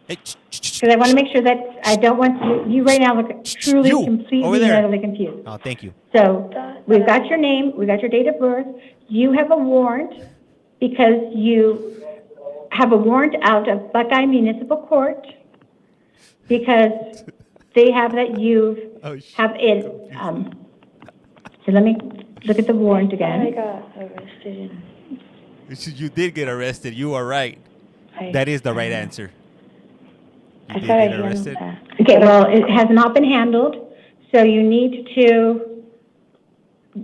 Because I want to make sure that I don't want you right now look truly You, over completely there. and utterly confused. Oh, thank you. So we've got your name, we've got your date of birth. You have a warrant because you have a warrant out of Buckeye Municipal Court because they have that you have it. So let me look at the warrant I again. got arrested. You did get arrested. You are right. That is the right answer. You did thought I get handled arrested. that. Okay, well, it has not been handled, so you need to,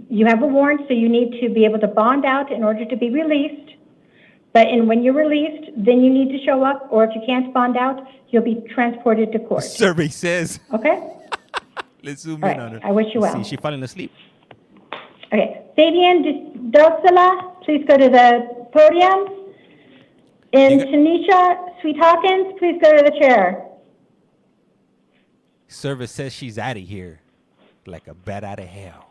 you have a warrant, so you need to be able to bond out in order to be released. But when you're released, then you need to show up, or if you can't bond out, you'll be transported to court. Survey says. Okay? Let's zoom All in right, on her. I wish you Let's well. See, she falling asleep. Okay, Fabian Dosala, please go to the podium. And Tanisha Sweet Hawkins, please go to the chair. Service says she's out of here, like a bat out of hell.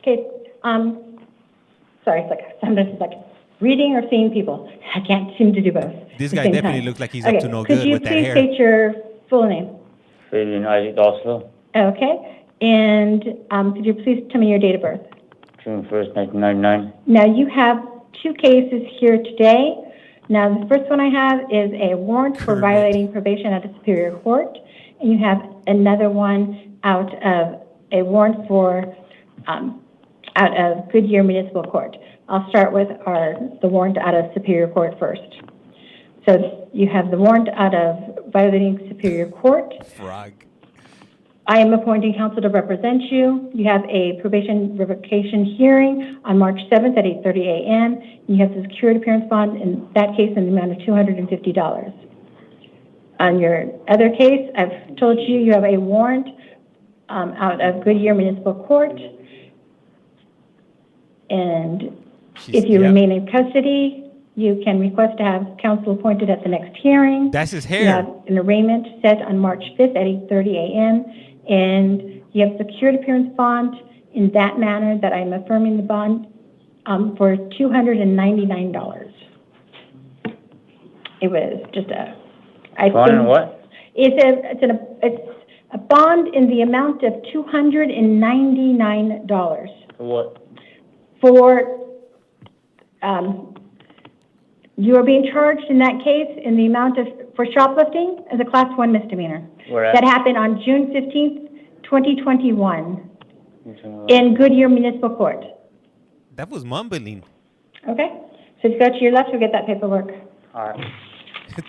Okay, sorry, it's like sometimes it's like reading or seeing people. I can't seem to do both. This at the guy same definitely time. looks like he's Okay, up to no could good you with that please hair. state your full name? Fabian Isaac Oslo, Okay, and could you please tell me your date of birth? June 1st, 1999. Now, you have two cases here today. Now, the first one I have is a warrant for violating probation at a Superior Court, and you have another one out of a warrant for out of Goodyear Municipal Court. I'll start with the warrant out of Superior Court first. So you have the warrant out of violating Superior Court. Frog. I am appointing counsel to represent you. You have a probation revocation hearing on March 7th at 8:30 a.m. You have the secured appearance bond in that case in the amount of $250. On your other case, I've told you you have a warrant out of Goodyear Municipal Court. And if you remain in custody, you can request to have counsel appointed at the next hearing. That's his hair. You have an arraignment set on March 5th at 8:30 a.m. And you have secured appearance bond in that manner that I'm affirming the bond for $299. It was just Bond and what? It's a bond in the amount of $299 For what? for You are being charged in that case in the amount of, for shoplifting as a class 1 misdemeanor. Where at? That happened on June 15th, 2021 in Goodyear Municipal Court. That was mumbling. Okay? So if you go to your left, you'll get that paperwork. All right.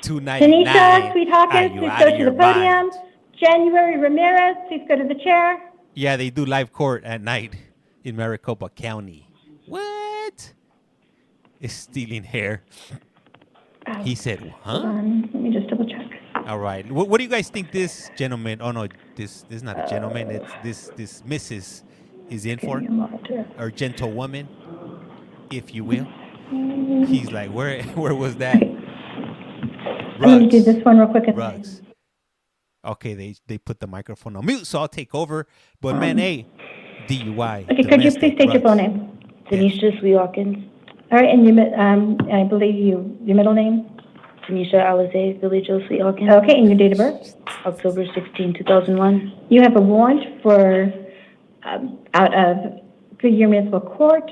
$2.99. Tanisha Sweet Hawkins, you please out go of to your the podium. mind? January Ramirez, please go to the chair. Yeah, they do live court at night in Maricopa County. What? Is stealing hair. He said, huh? Hold on, let me just double check. All right. What do you guys think this gentleman, oh no, this is not a gentleman, it's this Mrs. is in for? Or gentlewoman, if you will. He's like, where was that? I'm going to do this one real quick. Rugs. Okay, they put the microphone on mute, so I'll take over. But man, hey, DUI. Okay, could you please state your full name? Tanisha Sweet Hawkins. All right, and I believe your middle name? Tanisha Alize, Billy Joe Sweet Hawkins. Okay, and your date of birth? October 16, 2001. You have a warrant for out of Goodyear Municipal Court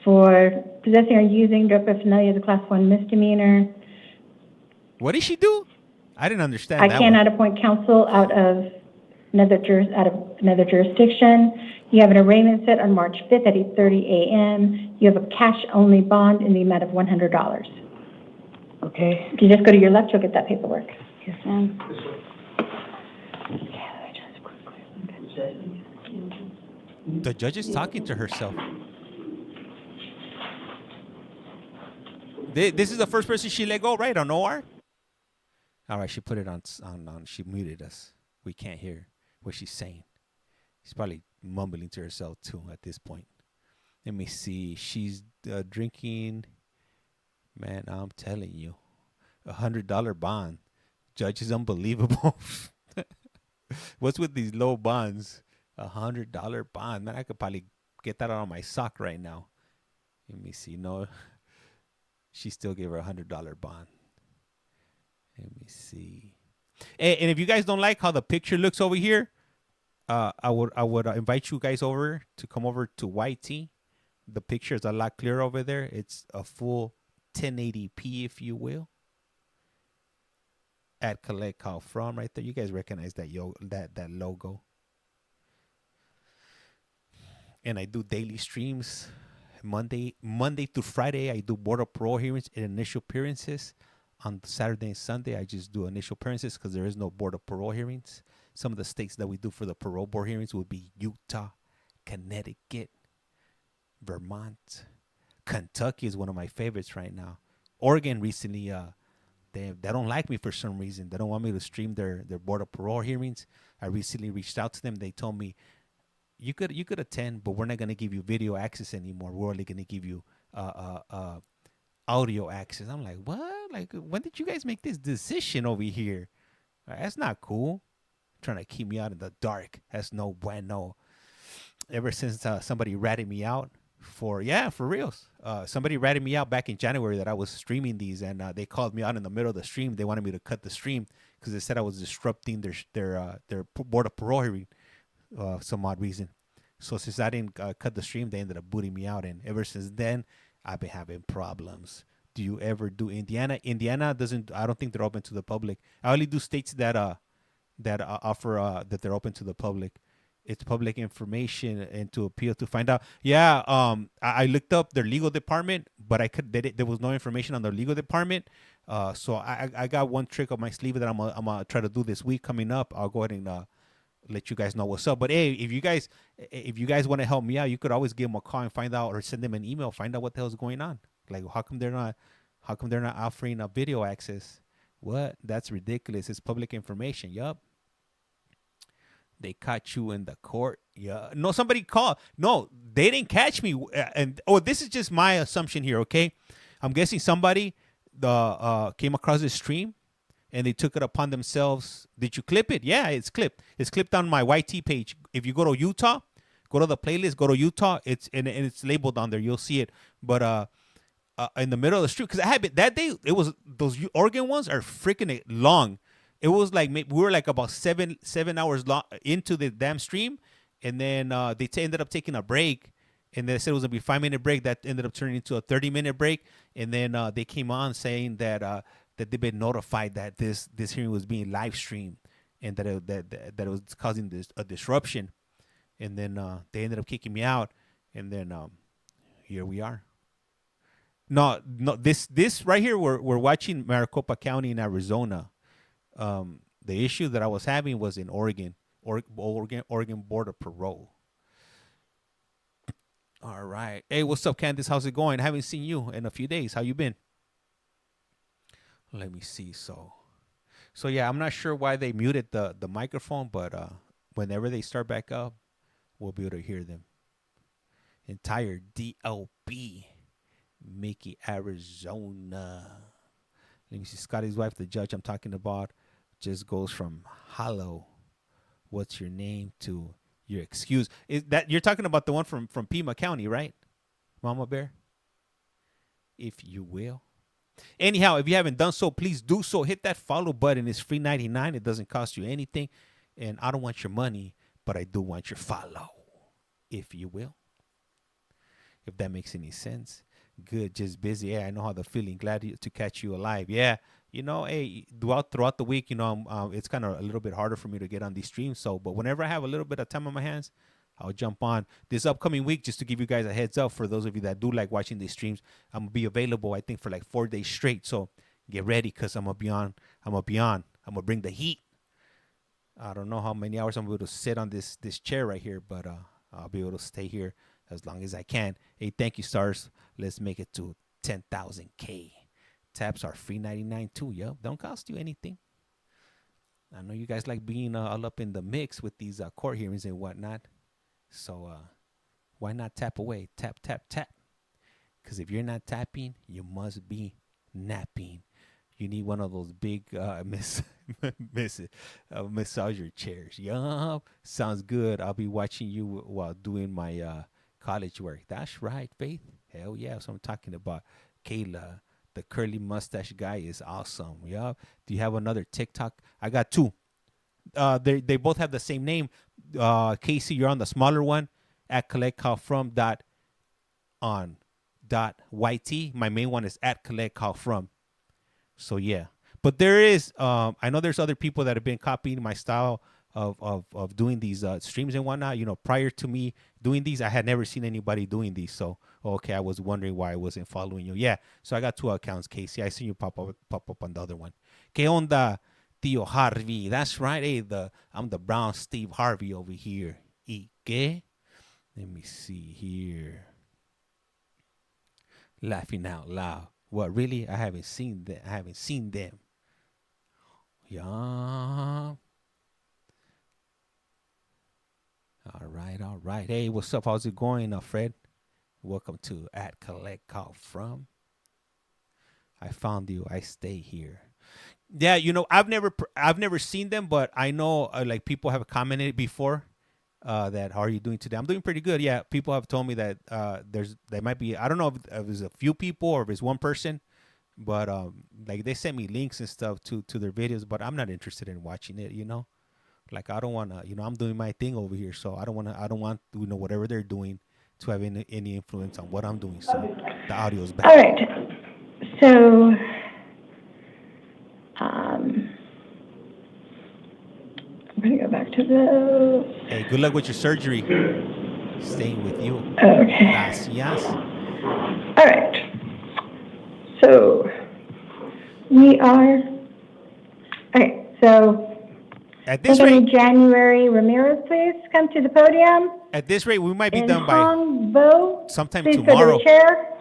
for possessing or using drug paraphernalia as a class 1 misdemeanor. What did she do? I didn't understand. I cannot appoint counsel out of another jurisdiction. You have an arraignment set on March 5th at 8:30 a.m. You have a cash-only bond in the amount of $100. Okay. If you just go to your left, you'll get that paperwork. Yes, ma'am. The judge is talking to herself. This is the first person she let go, right? On OR? All right, she put it on, she muted us. We can't hear what she's saying. She's probably mumbling to herself, too, at this point. Let me see. She's drinking. Man, I'm telling you. $100 bond. Judge is unbelievable. What's with these low bonds? $100 bond. Man, I could probably get that out of my sock right now. Let me see. No, she still gave her $100 bond. Let me see. And if you guys don't like how the picture looks over here, I would invite you guys over to come over to YT. The picture is a lot clearer over there. It's a full 1080p, if you will. At CollectCallFrom right there. You guys recognize that that logo. And I do daily streams. Monday through Friday, I do board of parole hearings and initial appearances. On Saturday and Sunday, I just do initial appearances because there is no board of parole hearings. Some of the states that we do for the parole board hearings would be Utah, Connecticut, Vermont. Kentucky is one of my favorites right now. Oregon recently, they don't like me for some reason. They don't want me to stream their board of parole hearings. I recently reached out to them. They told me, you could attend, but we're not going to give you video access anymore. We're only going to give you audio access. I'm like, what? Like, when did you guys make this decision over here? That's not cool. Trying to keep me out in the dark. That's no bueno. Ever since somebody ratted me out for reals. Somebody ratted me out back in January that I was streaming these, and they called me out in the middle of the stream. They wanted me to cut the stream because they said I was disrupting their board of parole hearing, some odd reason. So since I didn't cut the stream, they ended up booting me out, and ever since then, I've been having problems. Do you ever do Indiana? Indiana doesn't. I don't think they're open to the public. I only do states that offer that they're open to the public. It's public information and to appeal to find out. Yeah, I looked up their legal department, but there was no information on their legal department. So I got one trick up my sleeve that I'm gonna try to do this week coming up. I'll go ahead and let you guys know what's up. But hey, if you guys want to help me out, you could always give them a call and find out, or send them an email, find out what the hell's going on. Like, how come they're not offering a video access? What? That's ridiculous. It's public information. Yup. They caught you in the court. Yeah. No, somebody called. No, they didn't catch me. This is just my assumption here, okay? I'm guessing somebody came across this stream and they took it upon themselves. Did you clip it? Yeah, it's clipped. It's clipped on my YT page. If you go to Utah, go to the playlist, go to Utah. It's labeled on there. You'll see it. But in the middle of the street, because I had it that day, it was those Oregon ones are freaking long. It was like we were like about 7 hours long into the damn stream, and then they ended up taking a break, And they said it was going to be a 5-minute break. That ended up turning into a 30-minute break. And then they came on saying that that they've been notified that this hearing was being live streamed and that it was causing a disruption. And then they ended up kicking me out. And then here we are. No, this right here, we're watching Maricopa County in Arizona. The issue that I was having was in Oregon Board of Parole. All right. Hey, what's up, Candace? How's it going? I haven't seen you in a few days. How you been? Let me see. So yeah, I'm not sure why they muted the microphone, but whenever they start back up, we'll be able to hear them. Entire DLB, Mickey, Arizona. Let me see. Scotty's wife, the judge I'm talking about, just goes from hello, what's your name, to your excuse. Is that you're talking about the one from Pima County, right, Mama Bear? If you will. Anyhow, if you haven't done so, please do so. Hit that follow button. It's free 99. It doesn't cost you anything. And I don't want your money, but I do want your follow, if you will. If that makes any sense. Good, just busy. Yeah, I know how the feeling. Glad to catch you alive. Yeah, you know, hey, throughout the week, you know, it's kind of a little bit harder for me to get on these streams. So, but whenever I have a little bit of time on my hands, I'll jump on. This upcoming week, just to give you guys a heads up, for those of you that do like watching these streams, I'm gonna be available, I think, for like 4 days straight. So get ready, because I'm gonna be on. I'm gonna bring the heat. I don't know how many hours I'm able to sit on this chair right here, but I'll be able to stay here as long as I can. Hey, thank you, stars. Let's make it to 10,000 K. Taps are free 99 too. Yup, don't cost you anything. I know you guys like being all up in the mix with these court hearings and whatnot. So why not tap away? Tap, tap, tap. Because if you're not tapping, you must be napping. You need one of those big massager chairs. Yup, sounds good. I'll be watching you while doing my college work. That's right, Faith. Hell yeah, that's what I'm talking about. Kayla, the curly mustache guy, is awesome. Yup. Do you have another TikTok? I got two. They both have the same name. Casey, you're on the smaller one at CollectCallFrom .yt. My main one is at CollectCallFrom. So yeah, but there is I know there's other people that have been copying my style of doing these streams and whatnot. You know, prior to me doing these, I had never seen anybody doing these. So okay, I was wondering why I wasn't following you. Yeah, so I got two accounts, Casey. I seen you pop up on the other one. Que onda, Tío Harvey? That's right. Hey, I'm the brown Steve Harvey over here. ¿Y qué? Let me see here. Laughing out loud. What, really? I haven't seen them. Yeah. All right. Hey, what's up? How's it going, Fred? Welcome to at CollectCallFrom. I found you. I stay here. Yeah, you know, I've never seen them, but I know like people have commented before that how are you doing today? I'm doing pretty good. Yeah, people have told me that there might be, I don't know if it's a few people or if it's one person, but like they sent me links and stuff to their videos, but I'm not interested in watching it, you know? Like I don't want to, you know, I'm doing my thing over here, so I don't want you know, whatever they're doing to have any influence on what I'm doing. So the audio is bad. All right. So I'm going to go back to the... Hey, good luck with your surgery. Staying with you. Okay. Gracias. All right. So we are... Okay, so... At this rate, January Ramirez, please come to the podium. At this rate, we might be done by sometime please tomorrow. Go to the chair.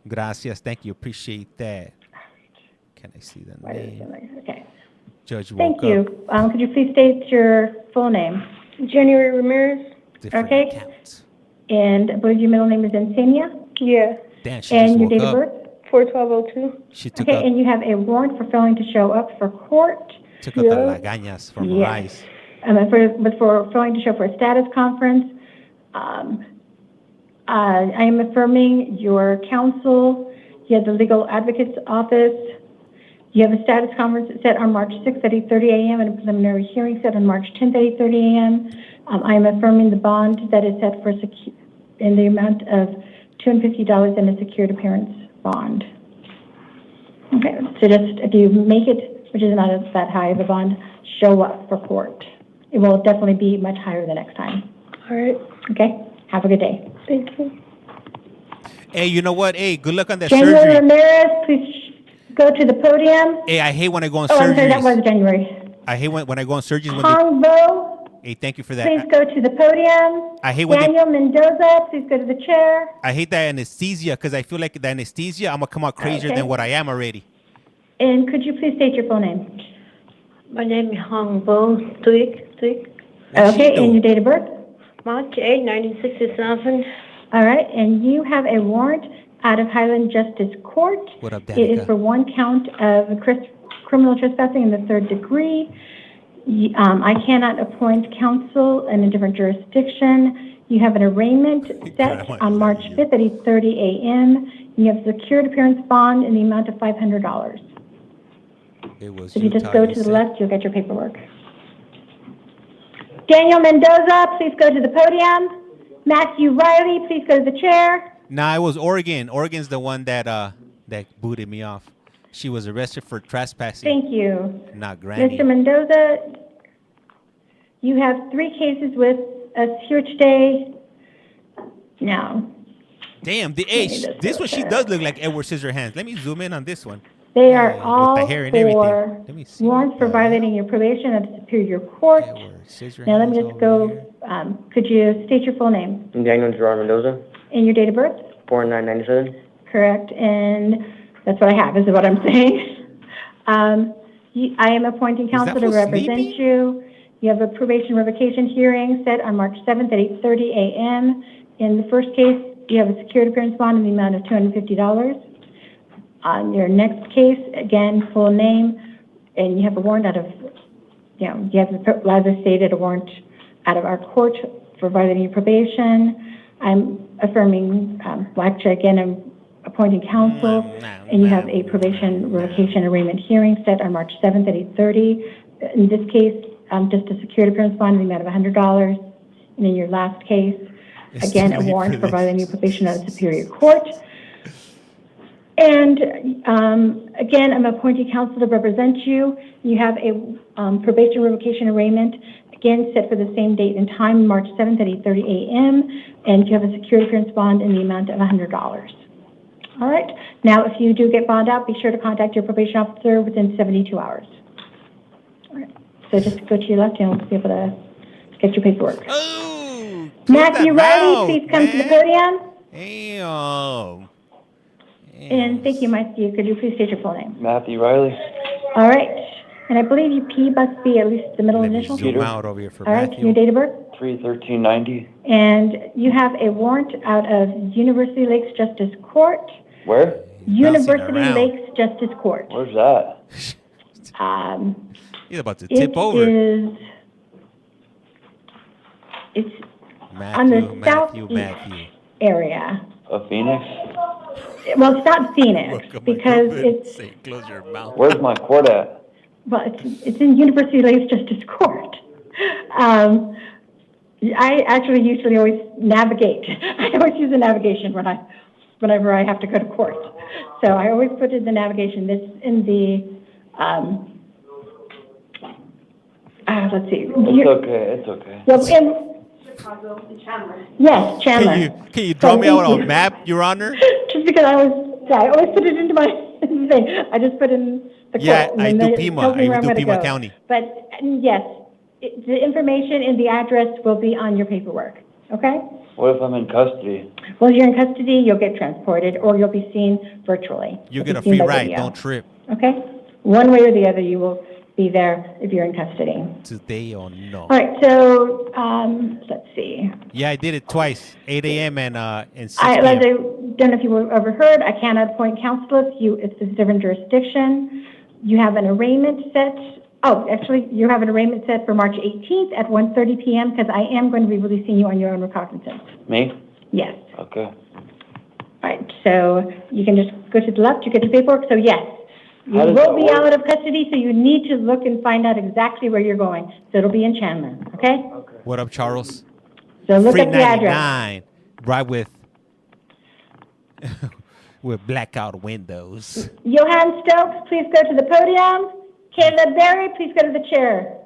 Gracias, thank you, appreciate that. Can I see the name? Okay. Judge, thank you. Could you please state your full name? January Ramirez. Different okay. Accounts. And I believe your middle name is Encenia. Yeah. Damn, she and just your woke date up. of birth? 4/12/02. She took okay, and you have a warrant for failing to show up for court. Took out the lagañas from her eyes. But for failing to show for a status conference, I am affirming your counsel. You have the legal advocate's office. You have a status conference set on March 6th at 8:30 a.m. and a preliminary hearing set on March 10th at 8:30 a.m. I am affirming the bond that is set for in the amount of $250 in a secured appearance bond. Okay, so just if you make it, which is not that high of a bond, show up for court. It will definitely be much higher the next time. All right. Okay, have a good day. Thank you. Hey, you know what? Hey, good luck on that January surgery. Ramirez, please go to the podium. Hey, I hate when I go on Oh, I'm sorry, that surgeries. was January. I hate when I go on surgeries when Hong Bo, hey, thank you for that. please go to the podium. I hate when Daniel Mendoza, please go to the chair. I hate that anesthesia because I feel like the anesthesia, I'm going to come out crazier Okay. than what I am already. And could you please state your full name? My name is Hong Bo Thuy. Okay, and your date of birth? March 8, 1967. All right, and you have a warrant out of Highland Justice Court. What up, It is Danica? for one count of criminal trespassing in the third degree. I cannot appoint counsel in a different jurisdiction. You have an arraignment set on March 5th at 8:30 a.m. You have secured appearance bond in the amount of $500. It was So if you just Utah, go you to the said. left, you'll get your paperwork. Daniel Mendoza, please go to the podium. Matthew Riley, please go to the chair. Nah, it was Oregon. Oregon's the one that booted me off. She was arrested for trespassing. Thank you. Not Granny. Mr. Mendoza, you have 3 cases with us here today. Now, Damn, this one she does look like Edward Scissorhands. Let me zoom in on this one. they are all with the hair and everything. for Let me see. warrants for violating your probation at a superior court. Now, let me just go. Could you state your full name Daniel Gerard Mendoza, and your date of birth? 4997. Correct, and that's what I have, is what I'm saying. I am appointing counsel to fool represent you. You have a probation revocation hearing set on March 7th at 8:30 a.m. In the first case, you have a secured appearance bond in the amount of $250. On your next case, again, full name, and you have a warrant out of, you have, as I stated, a warrant out of our court for violating your probation. I'm affirming, again, I'm appointing counsel, and you have a probation revocation arraignment hearing set on March 7th at 8:30. In this case, just a secured appearance bond in the amount of $100. And in your last case, again, a warrant for violating your probation at a superior court. And again, I'm appointing counsel to represent you. You have a probation revocation arraignment, again, set for the same date and time, March 7th at 8:30 a.m. And you have a secured appearance bond in the amount of $100. All right. Now, if you do get bond out, be sure to contact your probation officer within 72 hours. All right. So just go to your left and you'll be able to get your paperwork. Oh, Matthew Riley, please come to the podium. Damn. And thank you, Matthew. Could you please state your full name? Matthew Riley. All right. And I believe your P must be at least the middle initial. Zoom out over here for All right. Matthew. Your date of birth? 3/13/90. And you have a warrant out of University Lakes Justice Court. Where? University around. Lakes Justice Court. Where's that? He's about to tip over. It's on the southeast Matthew. area. Of Phoenix? Well, it's not Phoenix because it's, Say, close your mouth. Where's my court at? well, it's in University Lakes Justice Court. I actually usually always navigate. I always use the navigation whenever I have to go to court. So I always put in the navigation. This in the let's see. It's okay. It's okay. Well, yes, Chandler. Can you draw me out on a map, Your Honor? Just because I always put it into my thing. I just put in the Yeah, court, I and do then it Pima. tells me where I I'm do gonna Pima go. County. But yes, the information and the address will be on your paperwork. Okay? What if I'm in custody? Well, you're in custody, you'll get transported, or you'll be seen virtually. You You'll get be a seen free by ride. video. Don't trip. Okay? One way or the other, you will be there if you're in custody. Today or no? All right, so let's see. Yeah, I did it twice. 8 a.m. and 6 I p.m. don't know if you overheard, I cannot appoint counsel if it's a different jurisdiction. You have an arraignment set. Oh, actually, you have an arraignment set for March 18th at 1:30 p.m. because I am going to be releasing you on your own recognizance. Me? Yes. Okay. All right, so you can just go to the left, you get your paperwork. So yes, You How does will that be work? out of custody, so you need to look and find out exactly where you're going. So it'll be in Chandler, okay? What up, Charles? So look Free up the address. 99, right with with blackout windows. Johan Stokes, please go to the podium. Caleb Berry, please go to the chair.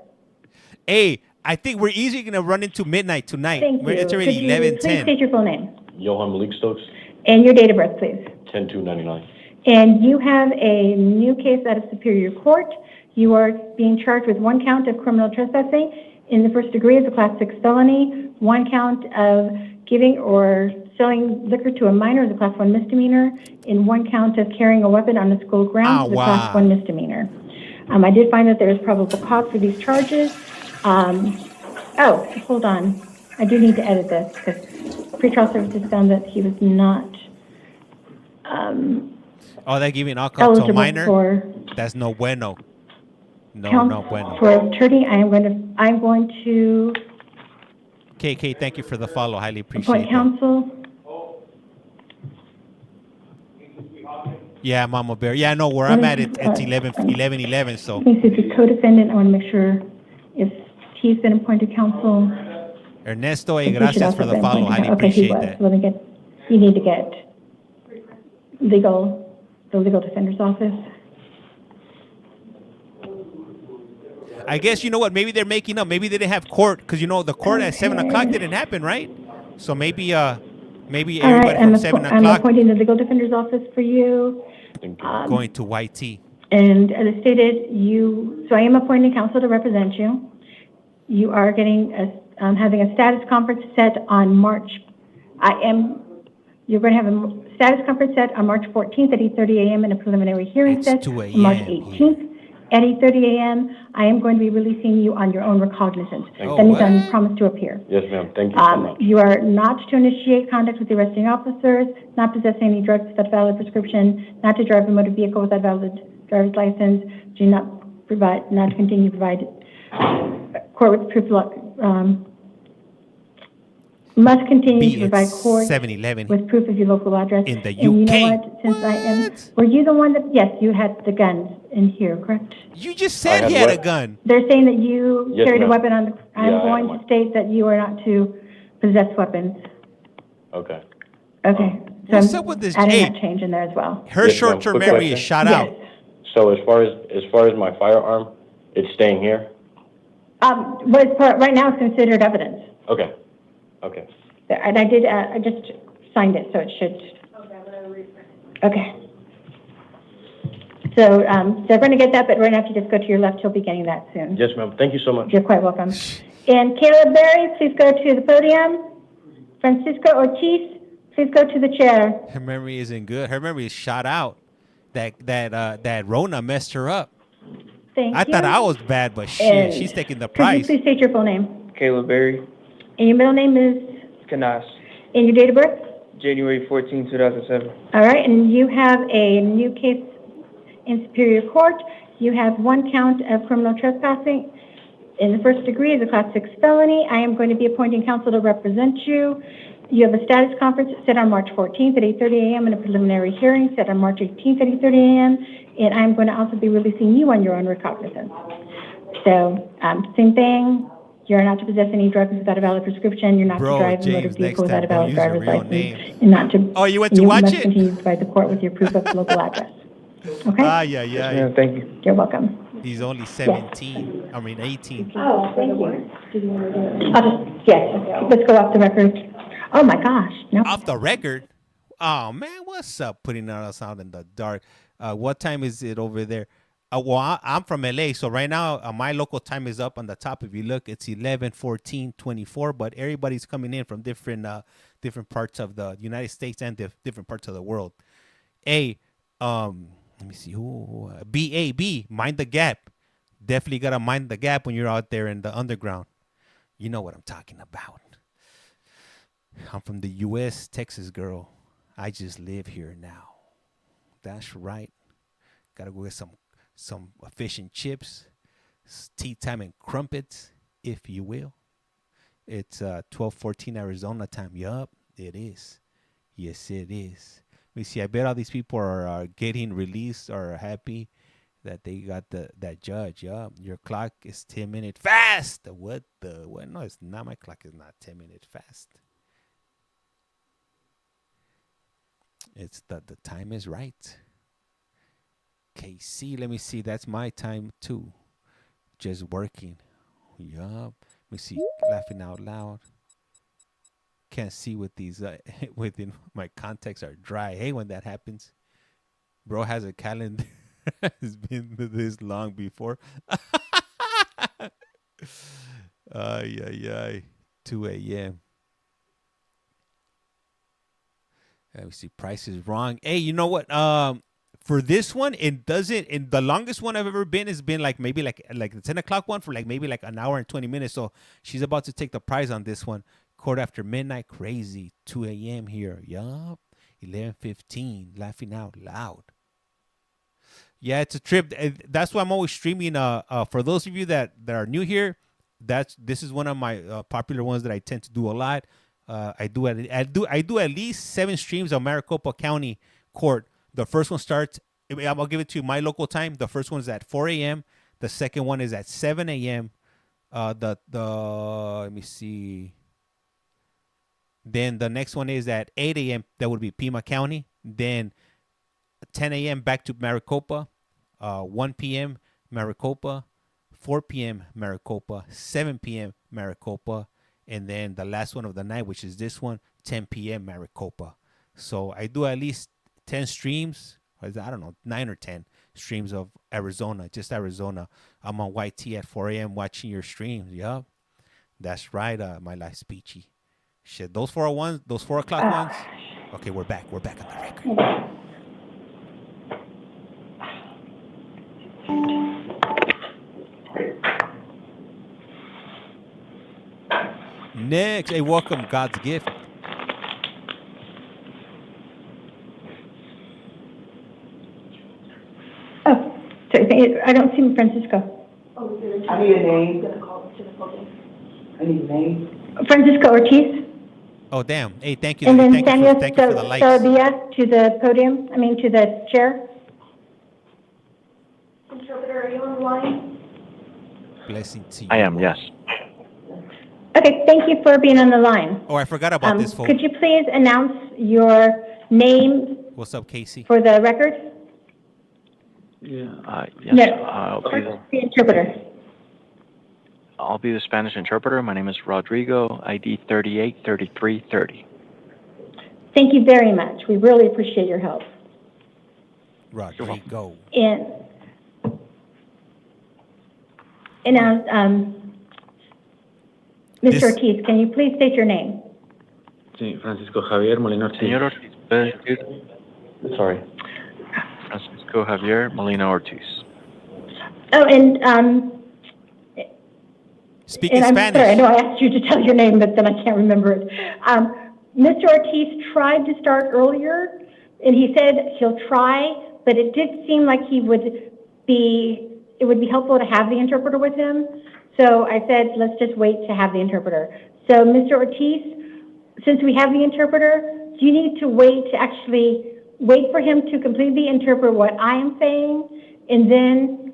Hey, I think we're easily gonna run into midnight tonight. Thank you. It's already Could you 11:10. please state your full name Johan Malik Stokes, and your date of birth, please? 10-2-99. And you have a new case out of Superior Court. You are being charged with 1 count of criminal trespassing in the first degree as a Class 6 felony, 1 count of giving or selling liquor to a minor as a Class 1 misdemeanor, and 1 count of carrying a weapon on the school grounds as a Class 1 misdemeanor. I did find that there is probable cause for these charges. Oh, hold on. I do need to edit this because pretrial services found that he was not Oh, they're giving alcohol to a eligible minor? for That's no bueno. No, count no bueno. for attorney. I'm going to KK, thank you for the follow. Highly appreciate appoint it. counsel. Yeah, Mama Bear. Yeah, I know where I'm at. It's 11:11. So Let me see if the co-defendant. I want to make sure if he's been appointed counsel. Ernesto, He should gracias also for the been follow. appointed Highly counsel. Okay, he appreciate was. that. Well, you need to get the legal defender's office. I guess you know what? Maybe they're making up. Maybe they didn't have court because you know the court at 7 o'clock didn't happen, right? So maybe All everybody right, from 7 I'm o'clock appointing the legal defender's office for you. going to YT. And as stated, so I am appointing counsel to represent you. You are getting having a status conference set on March. You're going to have a status conference set on March 14th at 8:30 a.m. and a preliminary hearing set on March 18th at 8:30 a.m. I am going to be releasing you on your own recognizance. That means I promise to appear. Yes, ma'am. Thank you so much. You are not to initiate contact with the arresting officers, not possess any drugs without valid prescription, not to drive a motor vehicle without valid driver's license, not to continue to provide court with proof must continue to provide court 7-Eleven with proof of your local address. in the UK. And you know what? Since were you the one that, yes, you had the guns in here, correct? You just said he had a gun. They're saying that you Yes, carried a ma'am. weapon on the, I'm Yeah, I going have to state that you are not to possess weapons. Okay. Okay. So What's I'm up with this? adding Hey, that change in there as well. her Yes, ma'am. short-term Quick memory is question. shot Yes. out. So as far as my firearm, it's staying here? But right now it's considered evidence. Okay. Okay. And I just signed it, so it should. Okay. So they're going to get that, but right now if you just go to your left, you'll be getting that soon. Yes, ma'am. Thank you so much. You're quite welcome. And Caleb Berry, please go to the podium. Francisco Ortiz, please go to the chair. Her memory isn't good. Her memory is shot out. That Rona messed her up. Thank you. I thought I was bad, but shit, And she's taking the Could you prize. please state your full name? Caleb Berry, And your middle name is, Canas, and your date of birth? January 14, 2007. All right, and you have a new case in Superior Court. You have 1 count of criminal trespassing in the first degree as a Class 6 felony. I am going to be appointing counsel to represent you. You have a status conference set on March 14th at 8:30 a.m. and a preliminary hearing set on March 18th at 8:30 a.m. And I'm going to also be releasing you on your own recognizance. So, same thing. You're not to possess any drugs without a valid prescription. You're not Bro, to drive a motor James, vehicle next without a time, valid don't use your driver's real license. name. And not to. Oh, you went to you watch must it? continue to provide the court with your proof of local address. Okay. Yeah. Yeah, thank you. You're welcome. He's only 17. I mean 18. Oh, thank you. Yes, let's go off the record. Oh my gosh, no. Off the record. Oh man, what's up? Putting us out in the dark. What time is it over there? Well, I'm from LA, so right now my local time is up on the top. If you look, it's 11:14:24. But everybody's coming in from different parts of the United States and different parts of the world. Hey, let me see. Ooh, BAB, mind the gap. Definitely gotta mind the gap when you're out there in the underground. You know what I'm talking about. I'm from the U.S., Texas girl. I just live here now. That's right. Gotta go get some fish and chips, tea time and crumpets, if you will. It's 12:14 Arizona time. Yup, it is. Yes, it is. Let me see. I bet all these people are getting released or are happy. that they got that judge. Yeah, your clock is 10 minutes fast. What? No, it's not. My clock is not 10 minutes fast. It's the time is right. KC, let me see. That's my time too. Just working. Yup. Let me see. Laughing out loud. Can't see with these. Within my contacts are dry. Hey, when that happens, bro has a calendar. It's been this long before. Ay. 2 a.m. Let me see. Price is wrong. Hey, you know what? For this one, it doesn't. And the longest one I've ever been has been like maybe like the 10 o'clock one for like maybe like an hour and 20 minutes. So she's about to take the prize on this one. Court after midnight, crazy. 2 a.m. here. Yup. 11:15. Laughing out loud. Yeah, it's a trip. That's why I'm always streaming. For those of you that are new here, this is one of my popular ones that I tend to do a lot. I do at least 7 streams of Maricopa County Court. The first one starts. I'll give it to you my local time. The first one is at 4 a.m. The second one is at 7 a.m. Let me see. Then the next one is at 8 a.m. That would be Pima County. Then 10 a.m. back to Maricopa. 1 p.m. Maricopa. 4 p.m. Maricopa. 7 p.m. Maricopa. And then the last one of the night, which is this one, 10 p.m. Maricopa. So I do at least 10 streams. I don't know, 9 or 10 streams of Arizona, just Arizona. I'm on YT at 4 a.m. watching your streams. Yup. That's right, my life speechy. Shit, those 401s, those 4 o'clock ones. Okay, we're back. We're back on the record. Next, hey, welcome, God's gift. Oh, sorry, I don't see Francisco. I need a name. I need a name. Francisco Ortiz. Oh, damn. Hey, thank you. And then Thank you for the likes. Sarabia to the podium, to the chair. Interpreter, are you on the line? Blessing to you. I am, yes. Okay, thank you for being on the line. Oh, I forgot about this, folks. Could you please announce your name? What's up, Casey? For the record? Yeah. Yes. No, the interpreter. I'll be the Spanish interpreter. My name is Rodrigo, ID 383330. Thank you very much. We really appreciate your help. Rodrigo. And now, Mr. Ortiz, can you please state your name? Sí, Francisco Javier Molina Ortiz. Señor Ortiz, ¿puede decir? Sorry. Francisco Javier Molina Ortiz. Oh, and speaking I'm Spanish. Sorry, I know I asked you to tell your name, but then I can't remember it. Mr. Ortiz tried to start earlier, and he said he'll try, but it did seem like it would be helpful to have the interpreter with him. So I said, let's just wait to have the interpreter. So Mr. Ortiz, since we have the interpreter, do you need to wait for him to completely interpret what I am saying, and then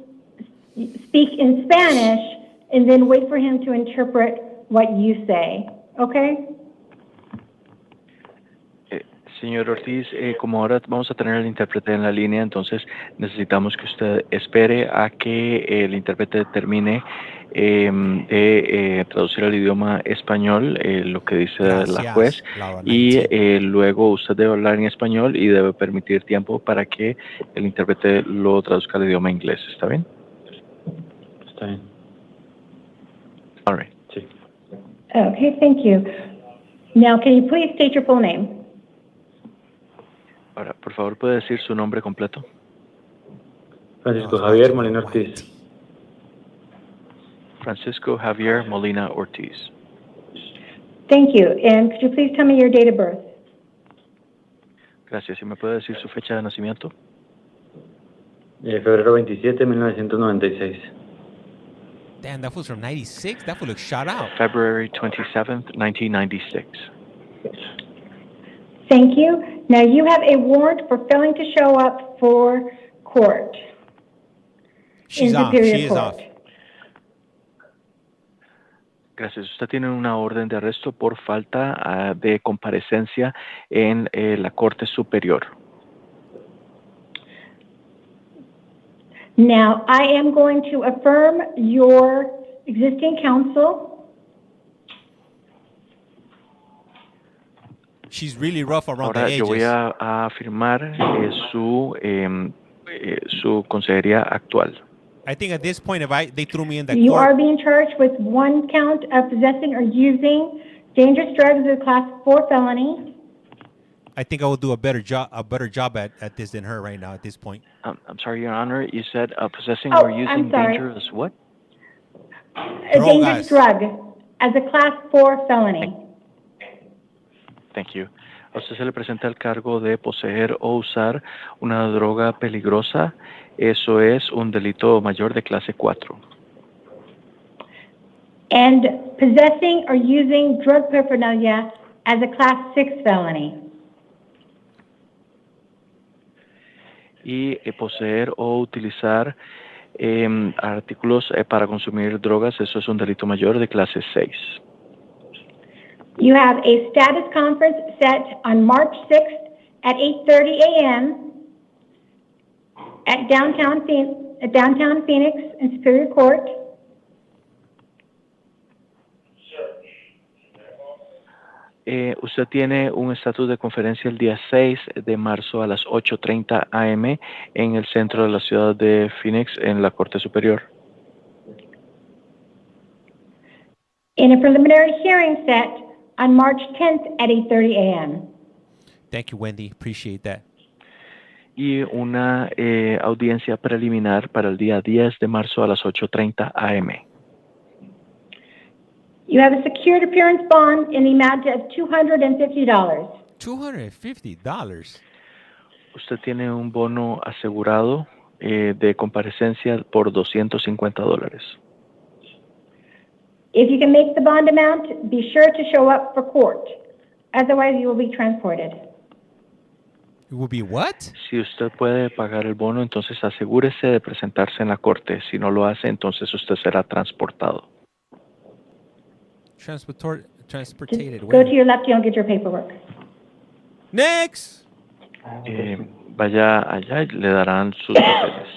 speak in Spanish, and then wait for him to interpret what you say, okay? Señor Ortiz, como ahora vamos a tener al intérprete en la línea, entonces necesitamos que usted espere a que el intérprete termine de traducir al idioma español lo que dice la juez, y luego usted debe hablar en español y debe permitir tiempo para que el intérprete lo traduzca al idioma inglés. ¿Está bien? Está bien. All right. Sí. Okay, thank you. Now, can you please state your full name? Ahora, por favor, ¿puede decir su nombre completo? Francisco Javier Molina Ortiz. Francisco Javier Molina Ortiz. Thank you. And could you please tell me your date of birth? Gracias. ¿Y me puede decir su fecha de nacimiento? Febrero 27, 1996. Damn, that was from 96? That fool looks shot out. February 27th, 1996. Thank you. Now you have a warrant for failing to show up for court. She's in off. Superior She is Court. off. Gracias. Usted tiene una orden de arresto por falta de comparecencia en la Corte Superior. Now, I am going to affirm your existing counsel. She's really rough around Ahora the yo voy edges. a afirmar su consejería actual. I think at this point, if they threw me in the You are court, being charged with one count of possessing or using dangerous drugs as a class 4 felony. I think I will do a better job at this than her right now at this point. I'm sorry, Your Honor. You said possessing Oh, or using I'm sorry. dangerous what? A dangerous drug as a class 4 felony. Thank you. A usted se le presenta el cargo de poseer o usar una droga peligrosa. Eso es un delito mayor de clase 4. And possessing or using drug paraphernalia as a class 6 felony. Y poseer o utilizar artículos para consumir drogas, eso es un delito mayor de clase 6. You have a status conference set on March 6th at 8:30 a.m. at downtown Phoenix in Superior Court. Usted tiene un estatus de conferencia el día 6 de marzo a las 8:30 a.m. en el centro de la ciudad de Phoenix, en la Corte Superior. In a preliminary hearing set on March 10th at 8:30 a.m. Thank you, Wendy. Appreciate that. Y una audiencia preliminar para el día 10 de marzo a las 8:30 a.m. You have a secured appearance bond in the amount of $250. $250. Usted tiene un bono asegurado de comparecencia por $250. If you can make the bond amount, be sure to show up for court. Otherwise, you will be transported. It will be what? Si usted puede pagar el bono, entonces asegúrese de presentarse en la corte. Si no lo hace, entonces usted será transportado. Transported. Go to your left, you'll get your paperwork. Next. Vaya allá y le darán sus papeles.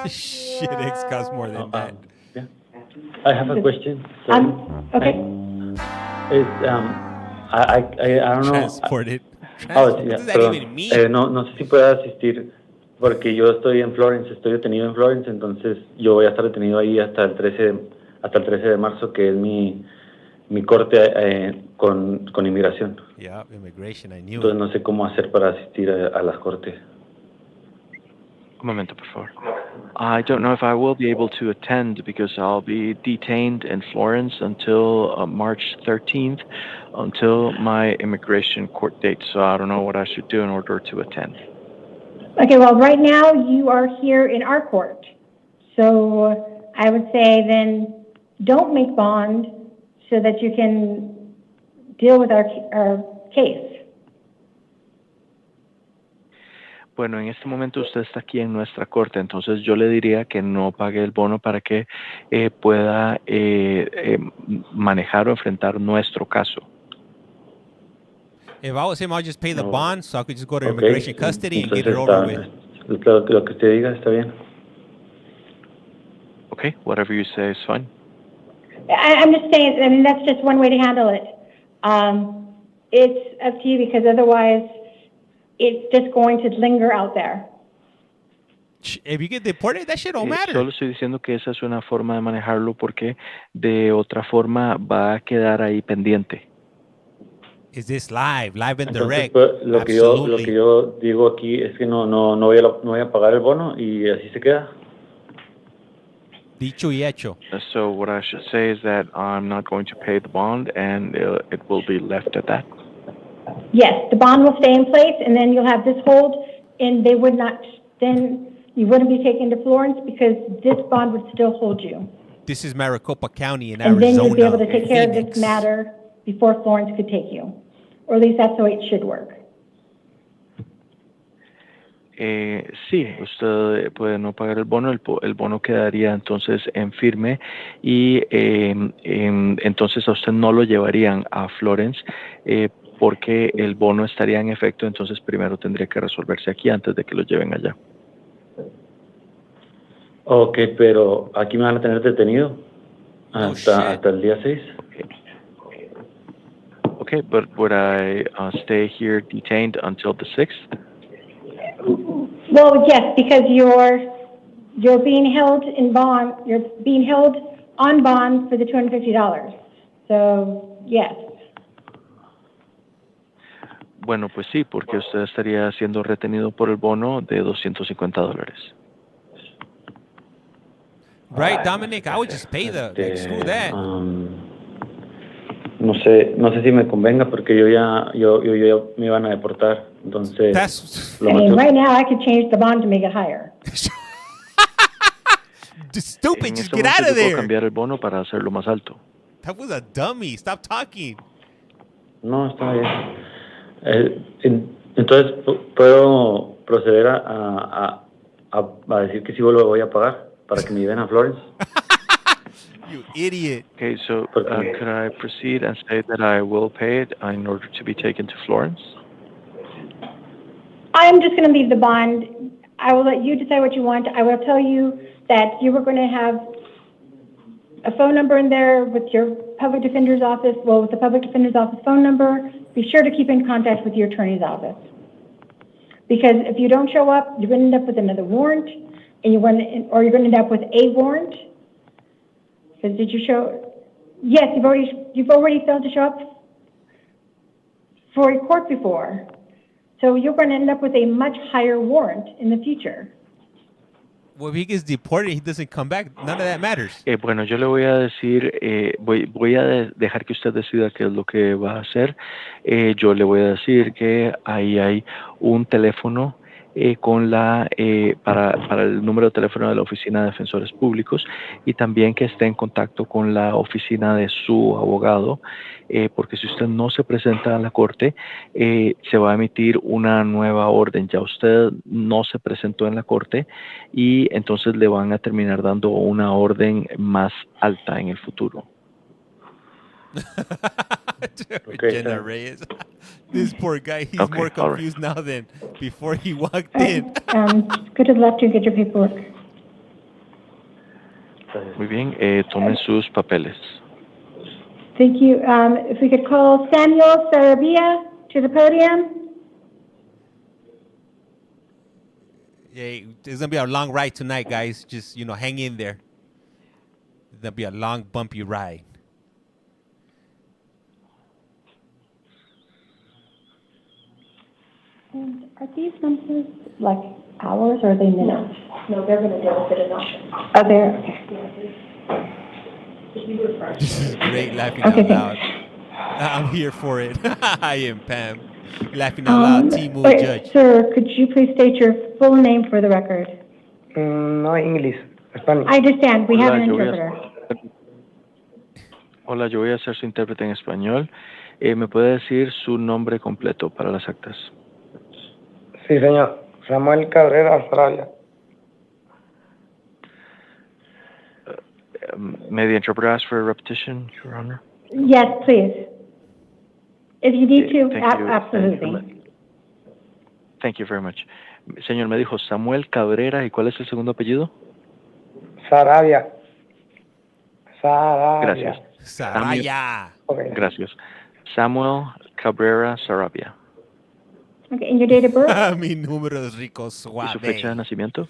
Shit, X costs more than that. Yeah. I have a question. Okay. I don't know. Transported. Oh, What yeah, does that perdón. even mean? No sé si pueda asistir porque yo estoy en Florence, estoy detenido en Florence, entonces yo voy a estar detenido ahí hasta el 13 de marzo, que es mi corte con inmigración. Yeah, immigration, I knew Entonces it. no sé cómo hacer para asistir a las cortes. Un momento, por favor. I don't know if I will be able to attend because I'll be detained in Florence until March 13th, until my immigration court date. So I don't know what I should do in order to attend. Okay, well, right now you are here in our court. So I would say then don't make bond so that you can deal with our case. Bueno, en este momento usted está aquí en nuestra corte, entonces yo le diría que no pague el bono para que pueda manejar o enfrentar nuestro caso. If I was him, I'll just pay the bond so I could just go to immigration custody and get it Entonces over with. lo que usted diga está bien. Okay, whatever you say is fine. I'm just saying, I mean, that's just one way to handle it. It's up to you because otherwise it's just going to linger out there. If you get deported, that shit don't matter. Solo estoy diciendo que esa es una forma de manejarlo porque de otra forma va a quedar ahí pendiente. Is this live and Entonces, direct? pues, lo que yo digo aquí es que no voy a pagar el bono y así se queda. Dicho y hecho. So what I should say is that I'm not going to pay the bond and it will be left at that. Yes, the bond will stay in place and then you'll have this hold and they would not, then you wouldn't be taken to Florence because this bond would still hold you. This is Maricopa County in And Arizona. then you'd be able to take care of Phoenix. this matter before Florence could take you. Or at least that's the way it should work. Sí, usted puede no pagar el bono, el bono quedaría entonces en firme y entonces a usted no lo llevarían a Florence porque el bono estaría en efecto, entonces primero tendría que resolverse aquí antes de que lo lleven allá. Ok, pero aquí me van a tener detenido hasta el día 6. Okay, but would I stay here detained until the 6th? Well, yes, because you're being held in bond, you're being held on bond for the $250. So, yes. Bueno, pues sí, porque usted estaría siendo retenido por el bono de $250. Right, Dominic? I would just pay like, screw that. No sé si me convenga porque yo ya me iban a deportar, entonces. I mean, right now I could change the bond to make it higher. Stupid, just get out of there. Puedo cambiar el bono para hacerlo más alto. That was a dummy. Stop talking. No, está bien. Entonces, ¿puedo proceder a decir que sí lo voy a pagar para que me lleven a Florence? You idiot. Okay, so could I proceed and say that I will pay it in order to be taken to Florence? I'm just going to leave the bond. I will let you decide what you want. I will tell you that you were going to have a phone number in there with your public defender's office, with the public defender's office phone number. Be sure to keep in contact with your attorney's office. Because if you don't show up, you're going to end up with another warrant, and you're going to end up with a warrant. Because did you show? Yes, you've already failed to show up for a court before, so you're going to end up with a much higher warrant in the future. Well, if he gets deported, he doesn't come back. None of that matters. Bueno, yo le voy a decir, voy a dejar que usted decida qué es lo que va a hacer. Yo le voy a decir que ahí hay un teléfono con para el número de teléfono de la Oficina de Defensores Públicos y también que esté en contacto con la oficina de su abogado, porque si usted no se presenta a la corte, se va a emitir una nueva orden. Ya usted no se presentó en la corte y entonces le van a terminar dando una orden más alta en el futuro. Jenna Reyes. This poor guy, he's more confused now than before he walked in. Go to the left to get your paperwork. Muy bien, tomen sus papeles. Thank you. If we could call Samuel Sarabia to the podium. Yeah, it's going to be a long ride tonight, guys. Just, hang in there. It's going to be a long, bumpy ride. And are these numbers like hours or are they minutes? No, they're going to deal with it enough. Oh, they're okay. This is great, laughing out loud. I'm here for it. I am Pam. Laughing out loud, T-Move Judge. Sir, could you please state your full name for the record? No English, Spanish. I understand. We have an interpreter. Hola, yo voy a ser su intérprete en español. ¿Me puede decir su nombre completo para las actas? Sí, señor. Samuel Cabrera Sarabia. May the interpreter ask for a repetition, Your Honor? Yes, please. If you need to, Thank you. absolutely. Thank you very much. Señor, me dijo Samuel Cabrera, ¿y cuál es el segundo apellido? Sarabia. Gracias. Sarabia. Okay. Gracias. Samuel Cabrera Sarabia. Okay, and your date of birth? Mi número es rico suave. ¿Y su fecha de nacimiento?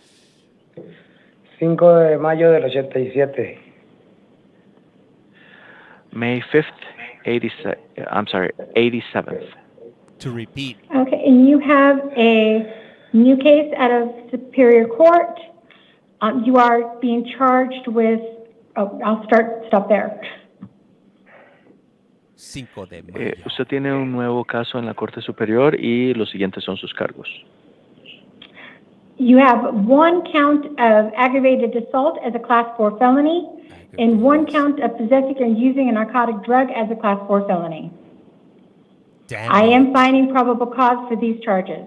5 de mayo del 87. May 5th, 87th. To repeat. Okay, and you have a new case out of Superior Court. You are being charged with, I'll stop there. 5 de mayo. Usted tiene un nuevo caso en la Corte Superior y los siguientes son sus cargos. You have 1 count of aggravated assault as a Class 4 felony and 1 count of possessing and using a narcotic drug as a Class 4 felony. Damn. I am finding probable cause for these charges.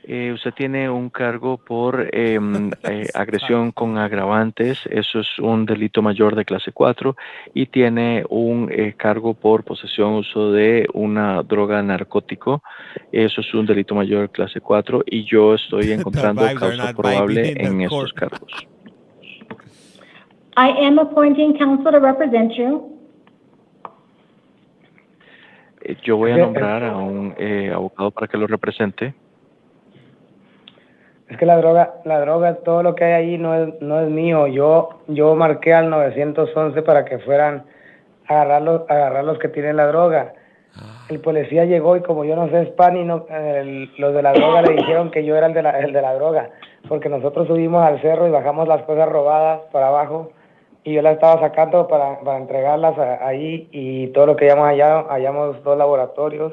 Usted tiene un cargo por agresión con agravantes, eso es un delito mayor de clase 4, y tiene un cargo por posesión uso de una droga narcótico, eso es un delito mayor de clase 4, y yo estoy encontrando causa probable en estos cargos. I am appointing counsel to represent you. Yo voy a nombrar a un abogado para que lo represente. Es que la droga, todo lo que hay ahí no es mío. Yo marqué al 911 para que fueran a agarrar los que tienen la droga. El policía llegó y como yo no sé Spanish, los de la droga le dijeron que yo era el de la droga, porque nosotros subimos al cerro y bajamos las cosas robadas para abajo y yo las estaba sacando para entregarlas ahí, y todo lo que hallamos 2 laboratorios,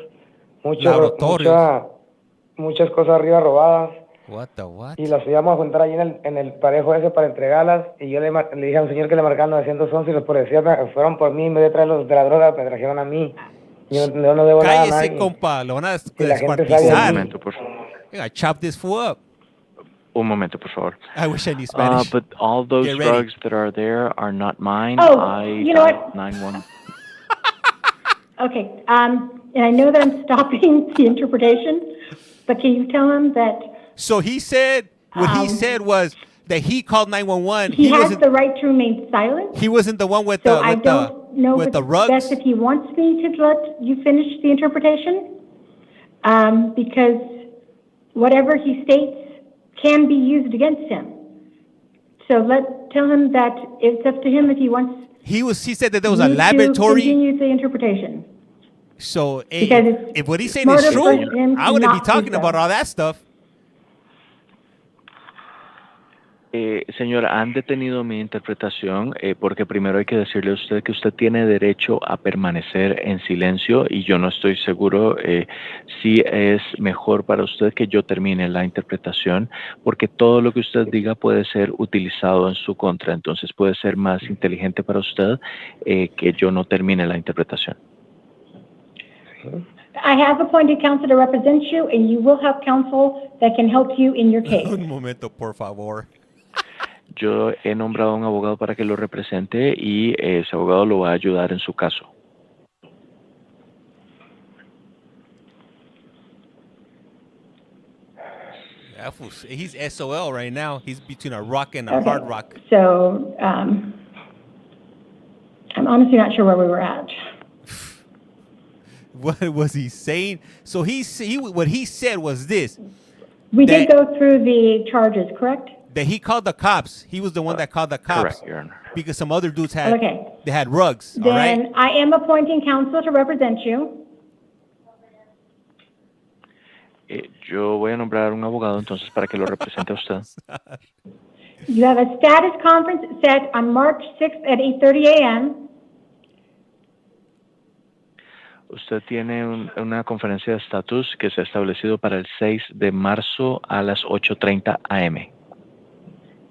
muchas cosas arriba robadas. What? Y las íbamos a juntar ahí en el parejo ese para entregarlas, y yo le dije a un señor que le marcaron 911 y los policías fueron por mí, en vez de traer los de la droga, me trajeron a mí. Yo no debo nada a nadie. Cállese, compa, lo van a Y la gente descuartizar. Un momento, por favor. I chop this fool up. Un momento, por favor. I wish I knew Spanish. But all those Get ready. drugs that are there are not mine. Oh, I you know what? 911. Okay, and I know that I'm stopping the interpretation, but can you tell him that So he said, what he said was that he called 911. he has wasn't, the right to remain silent? he wasn't the one with So the I with don't know with if the it's rugs. best if he wants me to let you finish the interpretation, because whatever he states can be used against him. So tell him that it's up to him if he wants. He said that there was a me to laboratory. continue the interpretation. So Because if what he's saying smarter is true, for him to I wouldn't be not do talking so. about all that stuff. Señor, han detenido mi interpretación porque primero hay que decirle a usted que usted tiene derecho a permanecer en silencio y yo no estoy seguro si es mejor para usted que yo termine la interpretación, porque todo lo que usted diga puede ser utilizado en su contra, entonces puede ser más inteligente para usted que yo no termine la interpretación. I have appointed counsel to represent you, and you will have counsel that can help you in your case. Un momento, por favor. Yo he nombrado a un abogado para que lo represente y ese abogado lo va a ayudar en su caso. He's SOL right now. He's between a rock and a hard rock. So I'm honestly not sure where we were at. What was he saying? So what he said was this. We did go through the charges, correct? That he called the cops. He was the one that called the cops. Correct, Your Honor. Because some other dudes had Okay. they had rugs. Then all right. I am appointing counsel to represent you. Yo voy a nombrar un abogado entonces para que lo represente a usted. You have a status conference set on March 6th at 8:30 a.m. Usted tiene una conferencia de estatus que se ha establecido para el 6 de marzo a las 8:30 a.m.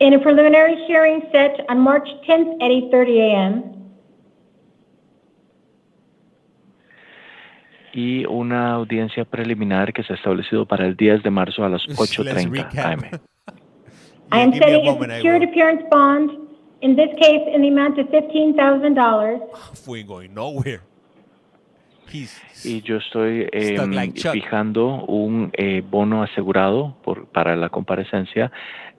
and a preliminary hearing set on March 10th at 8:30 a.m. Y una audiencia preliminar que se ha establecido para el 10 de marzo a las 8:30 a.m. I am setting a secured appearance bond, in this case in the amount of $15,000. We ain't going nowhere. Y yo estoy stuck like Chuck. fijando un bono asegurado para la comparecencia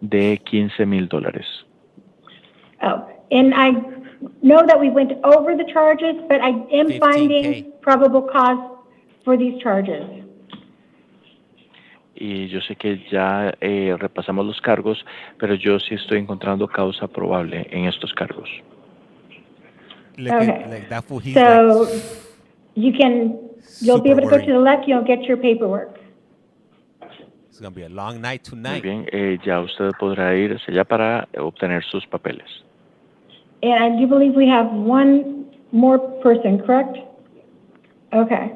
de $15,000. Oh, and I know that we went over the charges, but I am 15K. finding probable cause for these charges. Y yo sé que ya repasamos los cargos, pero yo sí estoy encontrando causa probable en estos cargos. Okay. That fool, he's So you'll super be able to go worried. to the left, you'll get your paperwork. It's gonna be a long night Muy tonight. bien, ya usted podrá ir hacia allá para obtener sus papeles. And I do believe we have one more person, correct? Okay.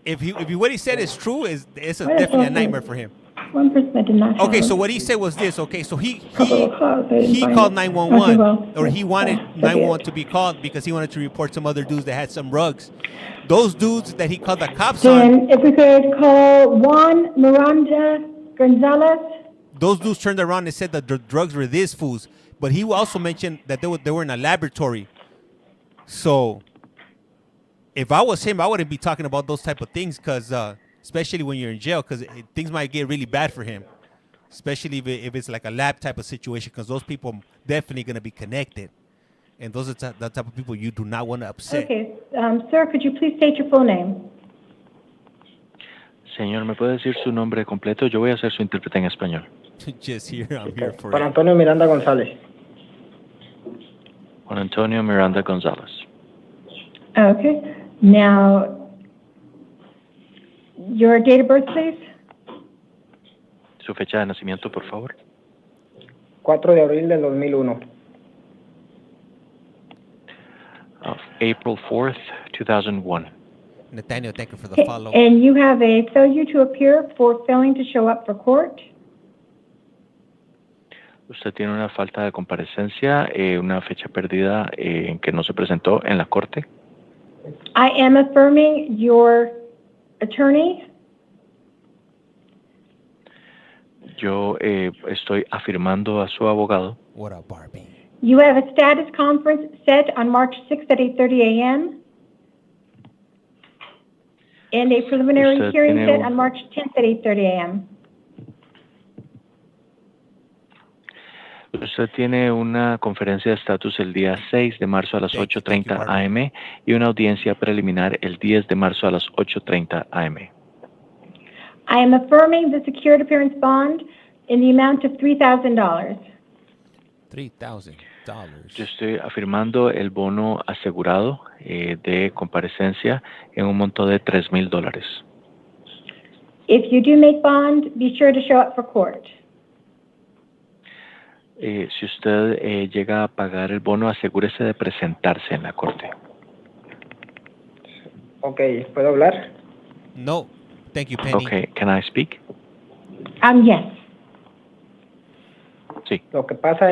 If what he said is true, it's What is definitely a that? nightmare for him. one person that did not have. Okay, so what he said was this. Okay, so he find called it. 911, Okay, well, or he wanted yeah, 911 to be called because he wanted to report some other dudes that had some rugs. Those dudes that he called the cops on. Then if we could call Juan Miranda Gonzalez. Those dudes turned around and said that the drugs were these fools, but he also mentioned that they were in a laboratory. So if I was him, I wouldn't be talking about those type of things, because especially when you're in jail, because things might get really bad for him, especially if it's like a lab type of situation, because those people definitely going to be connected, and those are the type of people you do not want to upset. Okay, sir, could you please state your full name? Señor, ¿me puede decir su nombre completo? Yo voy a ser su intérprete en español. Just here, I'm here for Juan it. Antonio Miranda González. Juan Antonio Miranda González. Okay, now, your date of birth, please? Su fecha de nacimiento, por favor. 4 de abril del 2001. Of April 4th, 2001. Nathaniel, thank you for the follow. And you have a failure to appear for failing to show up for court. Usted tiene una falta de comparecencia, una fecha perdida en que no se presentó en la corte. I am affirming your attorney. Yo estoy afirmando a su abogado. What up, Barbie? You have a status conference set on March 6th at 8:30 a.m. and a preliminary Usted hearing tiene set un- on March 10th at 8:30 a.m. Usted tiene una conferencia de estatus el día 6 de marzo a las 8:30 am y una audiencia preliminar el 10 de marzo a las 8:30 am. I am affirming the secured appearance bond in the amount of $3,000. $3,000. Yo estoy afirmando el bono asegurado de comparecencia en un monto de $3,000. If you do make bond, be sure to show up for court. Si usted llega a pagar el bono, asegúrese de presentarse en la corte. Ok, ¿puedo hablar? No, thank you, Penny. Okay, can I speak? Yes. Sí. Lo que pasa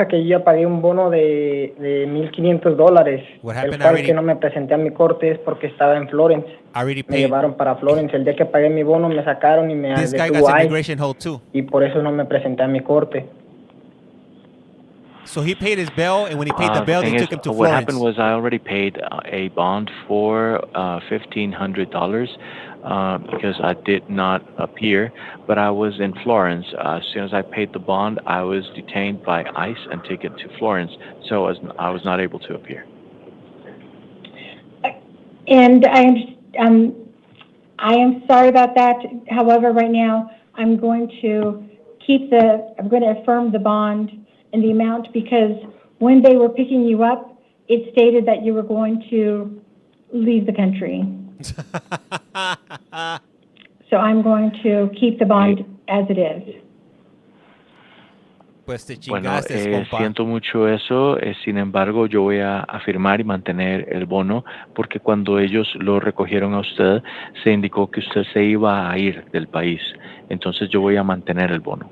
que yo ya pagué un bono de $1,500. What El happened cual already? que no me presenté a mi corte es porque estaba en Florence. Already Me paid. llevaron para Florence. El día que pagué mi bono me sacaron y me This guy detuvo got ICE, immigration hold too. y por eso no me presenté a mi corte. So he paid his bail, and when he paid the bail, they thing took is, him to what Florence. happened was I already paid a bond for $1,500 because I did not appear, but I was in Florence. As soon as I paid the bond, I was detained by ICE and taken to Florence, so I was not able to appear. And I am sorry about that. However, right now, I'm going to affirm the bond in the amount, because when they were picking you up, it stated that you were going to leave the country. So I'm going to keep the bond as it is. Pues te Bueno, chingaste, compa. siento mucho eso, sin embargo yo voy a afirmar y mantener el bono porque cuando ellos lo recogieron a usted se indicó que usted se iba a ir del país, entonces yo voy a mantener el bono.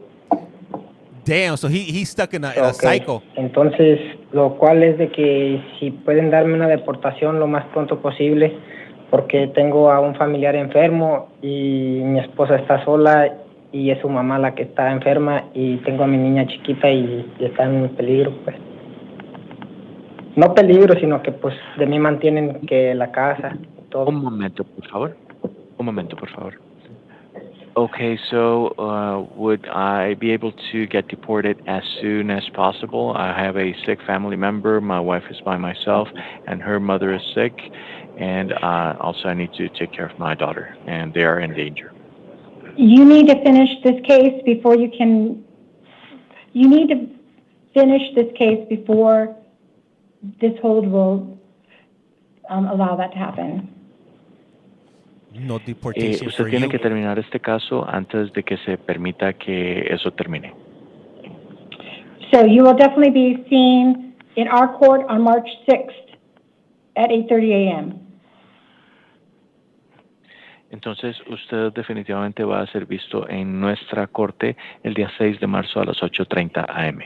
Damn, so he's stuck in a cycle. Entonces, lo cual es de que si pueden darme una deportación lo más pronto posible, porque tengo a un familiar enfermo y mi esposa está sola y es su mamá la que está enferma y tengo a mi niña chiquita y está en peligro, pues. No peligro, sino que pues de mí mantienen que la casa y todo. Un momento, por favor. Okay, so would I be able to get deported as soon as possible? I have a sick family member. My wife is by myself, and her mother is sick. And also I need to take care of my daughter, and they are in danger. You need to finish this case before you can. You need to finish this case before this hold will allow that to happen. No deportation Usted for tiene you. que terminar este caso antes de que se permita que eso termine. So you will definitely be seen in our court on March 6th at 8:30 a.m. Entonces, usted definitivamente va a ser visto en nuestra corte el día 6 de marzo a las 8:30 a.m.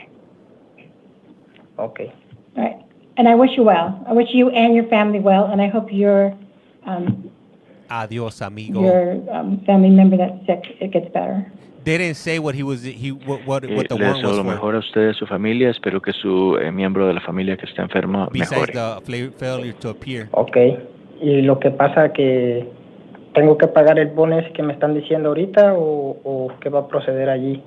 Okay. All right. And I wish you well. I wish you and your family well, and I hope your Adios, amigo. Family member that's sick, it gets better. They didn't say what what the Le warrant deseo was lo for. mejor a usted y a su familia. Espero que su miembro de la familia que está enfermo Besides mejore. the failure to appear. Okay. Y lo que pasa que tengo que pagar el bono ese que me están diciendo ahorita o qué va a proceder allí.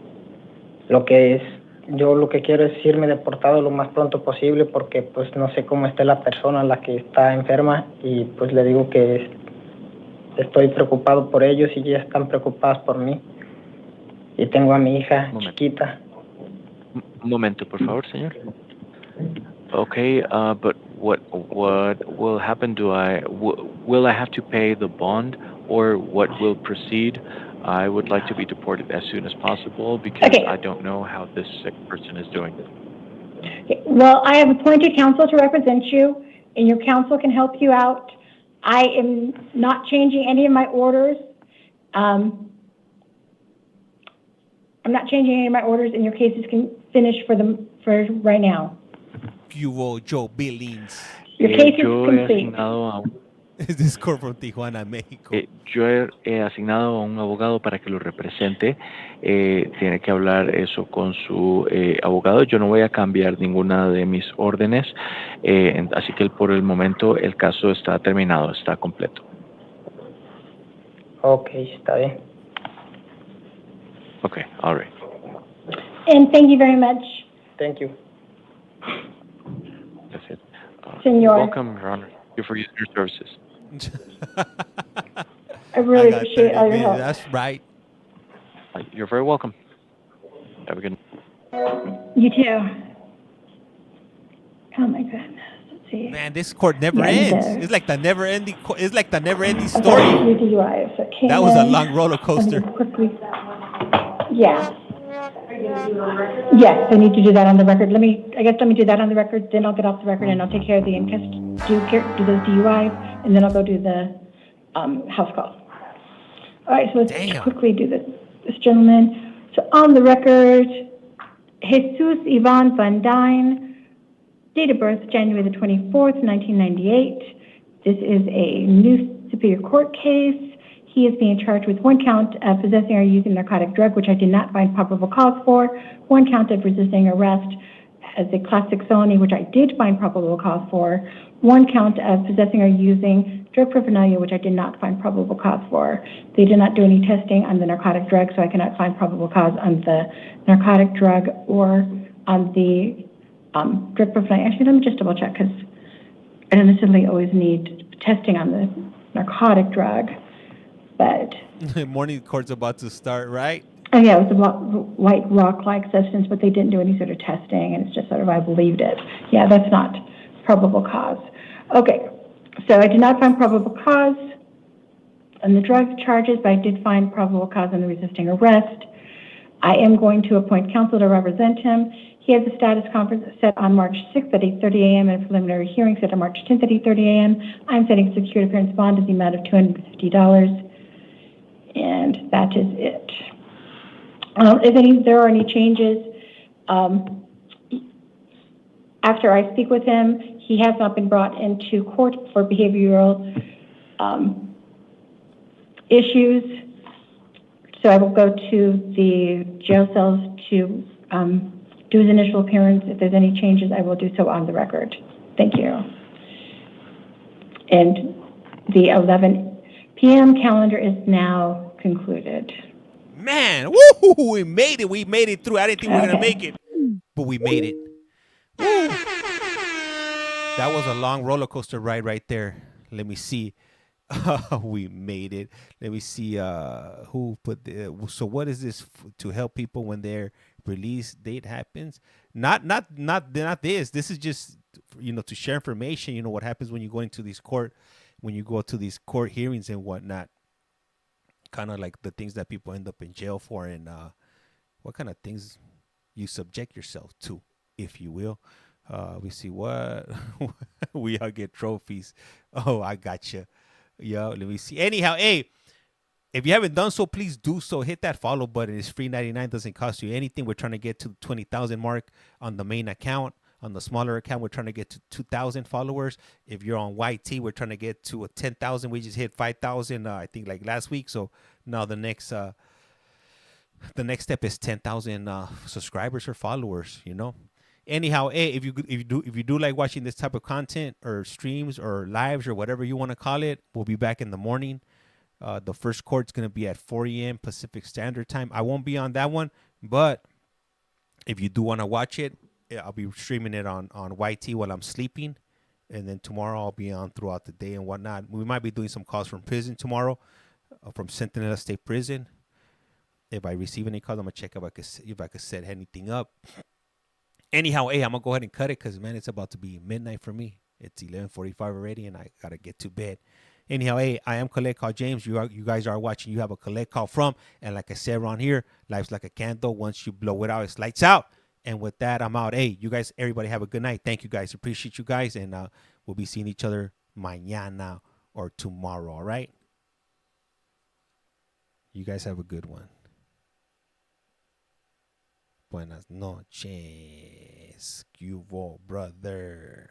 Lo que es, yo lo que quiero es irme deportado lo más pronto posible porque pues no sé cómo esté la persona la que está enferma y pues le digo que estoy preocupado por ellos y ellas están preocupadas por mí. Y tengo a mi hija chiquita. Un momento, por favor, señor. Okay, but what will happen? Will I have to pay the bond, or what will proceed? I would like to be deported as soon as possible because I don't know how this sick person is doing. Okay. Well, I have appointed counsel to represent you, and your counsel can help you out. I am not changing any of my orders. I'm not changing any of my orders, and your cases can finish for right now. Joe Billings. Your case is Yo he complete. asignado Is this court from Tijuana, México? Yo he asignado a un abogado para que lo represente. Tiene que hablar eso con su abogado. Yo no voy a cambiar ninguna de mis órdenes. Así que por el momento el caso está terminado, está completo. Okay, está bien. Okay, all right. And thank you very much. Thank you. That's it. Senor. Welcome, Your Honor. Thank you for using your services. I really appreciate all your help. That's right. You're very welcome. Have a good night. You too. Oh my goodness. Let's see. Man, this court never ends. It's like the never-ending. It's like the never-ending story. That was a long roller coaster. Yeah. Yes, I need to do that on the record. Let me do that on the record. Then I'll get off the record and I'll take care of the do those DUIs, and then I'll go do the house call. All right, so let's quickly do this gentleman. So on the record, Jesus Ivan Van Dyne, date of birth January the 24th, 1998. This is a new Superior Court case. He is being charged with one count of possessing or using narcotic drug, which I did not find probable cause for, one count of resisting arrest as a Class 6 felony, which I did find probable cause for, one count of possessing or using drug paraphernalia, which I did not find probable cause for. They did not do any testing on the narcotic drug, so I cannot find probable cause on the narcotic drug or on the drug paraphernalia. Actually, let me just double check because I don't necessarily always need testing on the narcotic drug. But morning court's about to start, right? Oh yeah, it was a white rock-like substance, but they didn't do any sort of testing, and it's just sort of I believed it. Yeah, that's not probable cause. Okay, so I did not find probable cause on the drug charges, but I did find probable cause on the resisting arrest. I am going to appoint counsel to represent him. He has a status conference set on March 6th at 8:30 a.m. and a preliminary hearing set on March 10th at 8:30 a.m. I'm setting secured appearance bond in the amount of $250. And that is it. If there are any changes, after I speak with him, he has not been brought into court for behavioral issues. So I will go to the jail cells to do his initial appearance. If there's any changes, I will do so on the record. Thank you. And the 11 p.m. calendar is now concluded. Man, woo! We made it. We made it through. I didn't think we were gonna make it, but we made it. Woo. That was a long roller coaster ride right there. Let me see. We made it. Let me see. Who put the? So what is this to help people when their release date happens? Not this. This is just to share information. What happens when you go into these court, when you go to these court hearings and whatnot. Kind of like the things that people end up in jail for, and what kind of things you subject yourself to, if you will. We see what we all get trophies. Oh, I gotcha. Yo, let me see. Anyhow, hey, if you haven't done so, please do so. Hit that follow button. It's free 99. Doesn't cost you anything. We're trying to get to the 20,000 mark on the main account. On the smaller account, we're trying to get to 2,000 followers. If you're on YT, we're trying to get to a 10,000. We just hit 5,000, I think, like last week. So now the next step is 10,000 subscribers or followers. You know. Anyhow, hey, if you do like watching this type of content or streams or lives or whatever you want to call it, we'll be back in the morning. The first court's gonna be at 4 a.m. Pacific Standard Time. I won't be on that one, but if you do want to watch it, I'll be streaming it on YT while I'm sleeping, and then tomorrow I'll be on throughout the day and whatnot. We might be doing some calls from prison tomorrow, from Sentinel State Prison. If I receive any calls, I'm gonna check if I could set anything up. Anyhow, hey, I'm going to go ahead and cut it because, man, it's about to be midnight for me. It's 11:45 already, and I got to get to bed. Anyhow, hey, I am Collect Call James. You guys are watching. You have a Collect Call From. And like I said around here, life's like a candle. Once you blow it out, it's lights out. And with that, I'm out. Hey, you guys, everybody have a good night. Thank you, guys. Appreciate you guys. And we'll be seeing each other mañana or tomorrow, all right? You guys have a good one. Buenas noches, Cubo brother.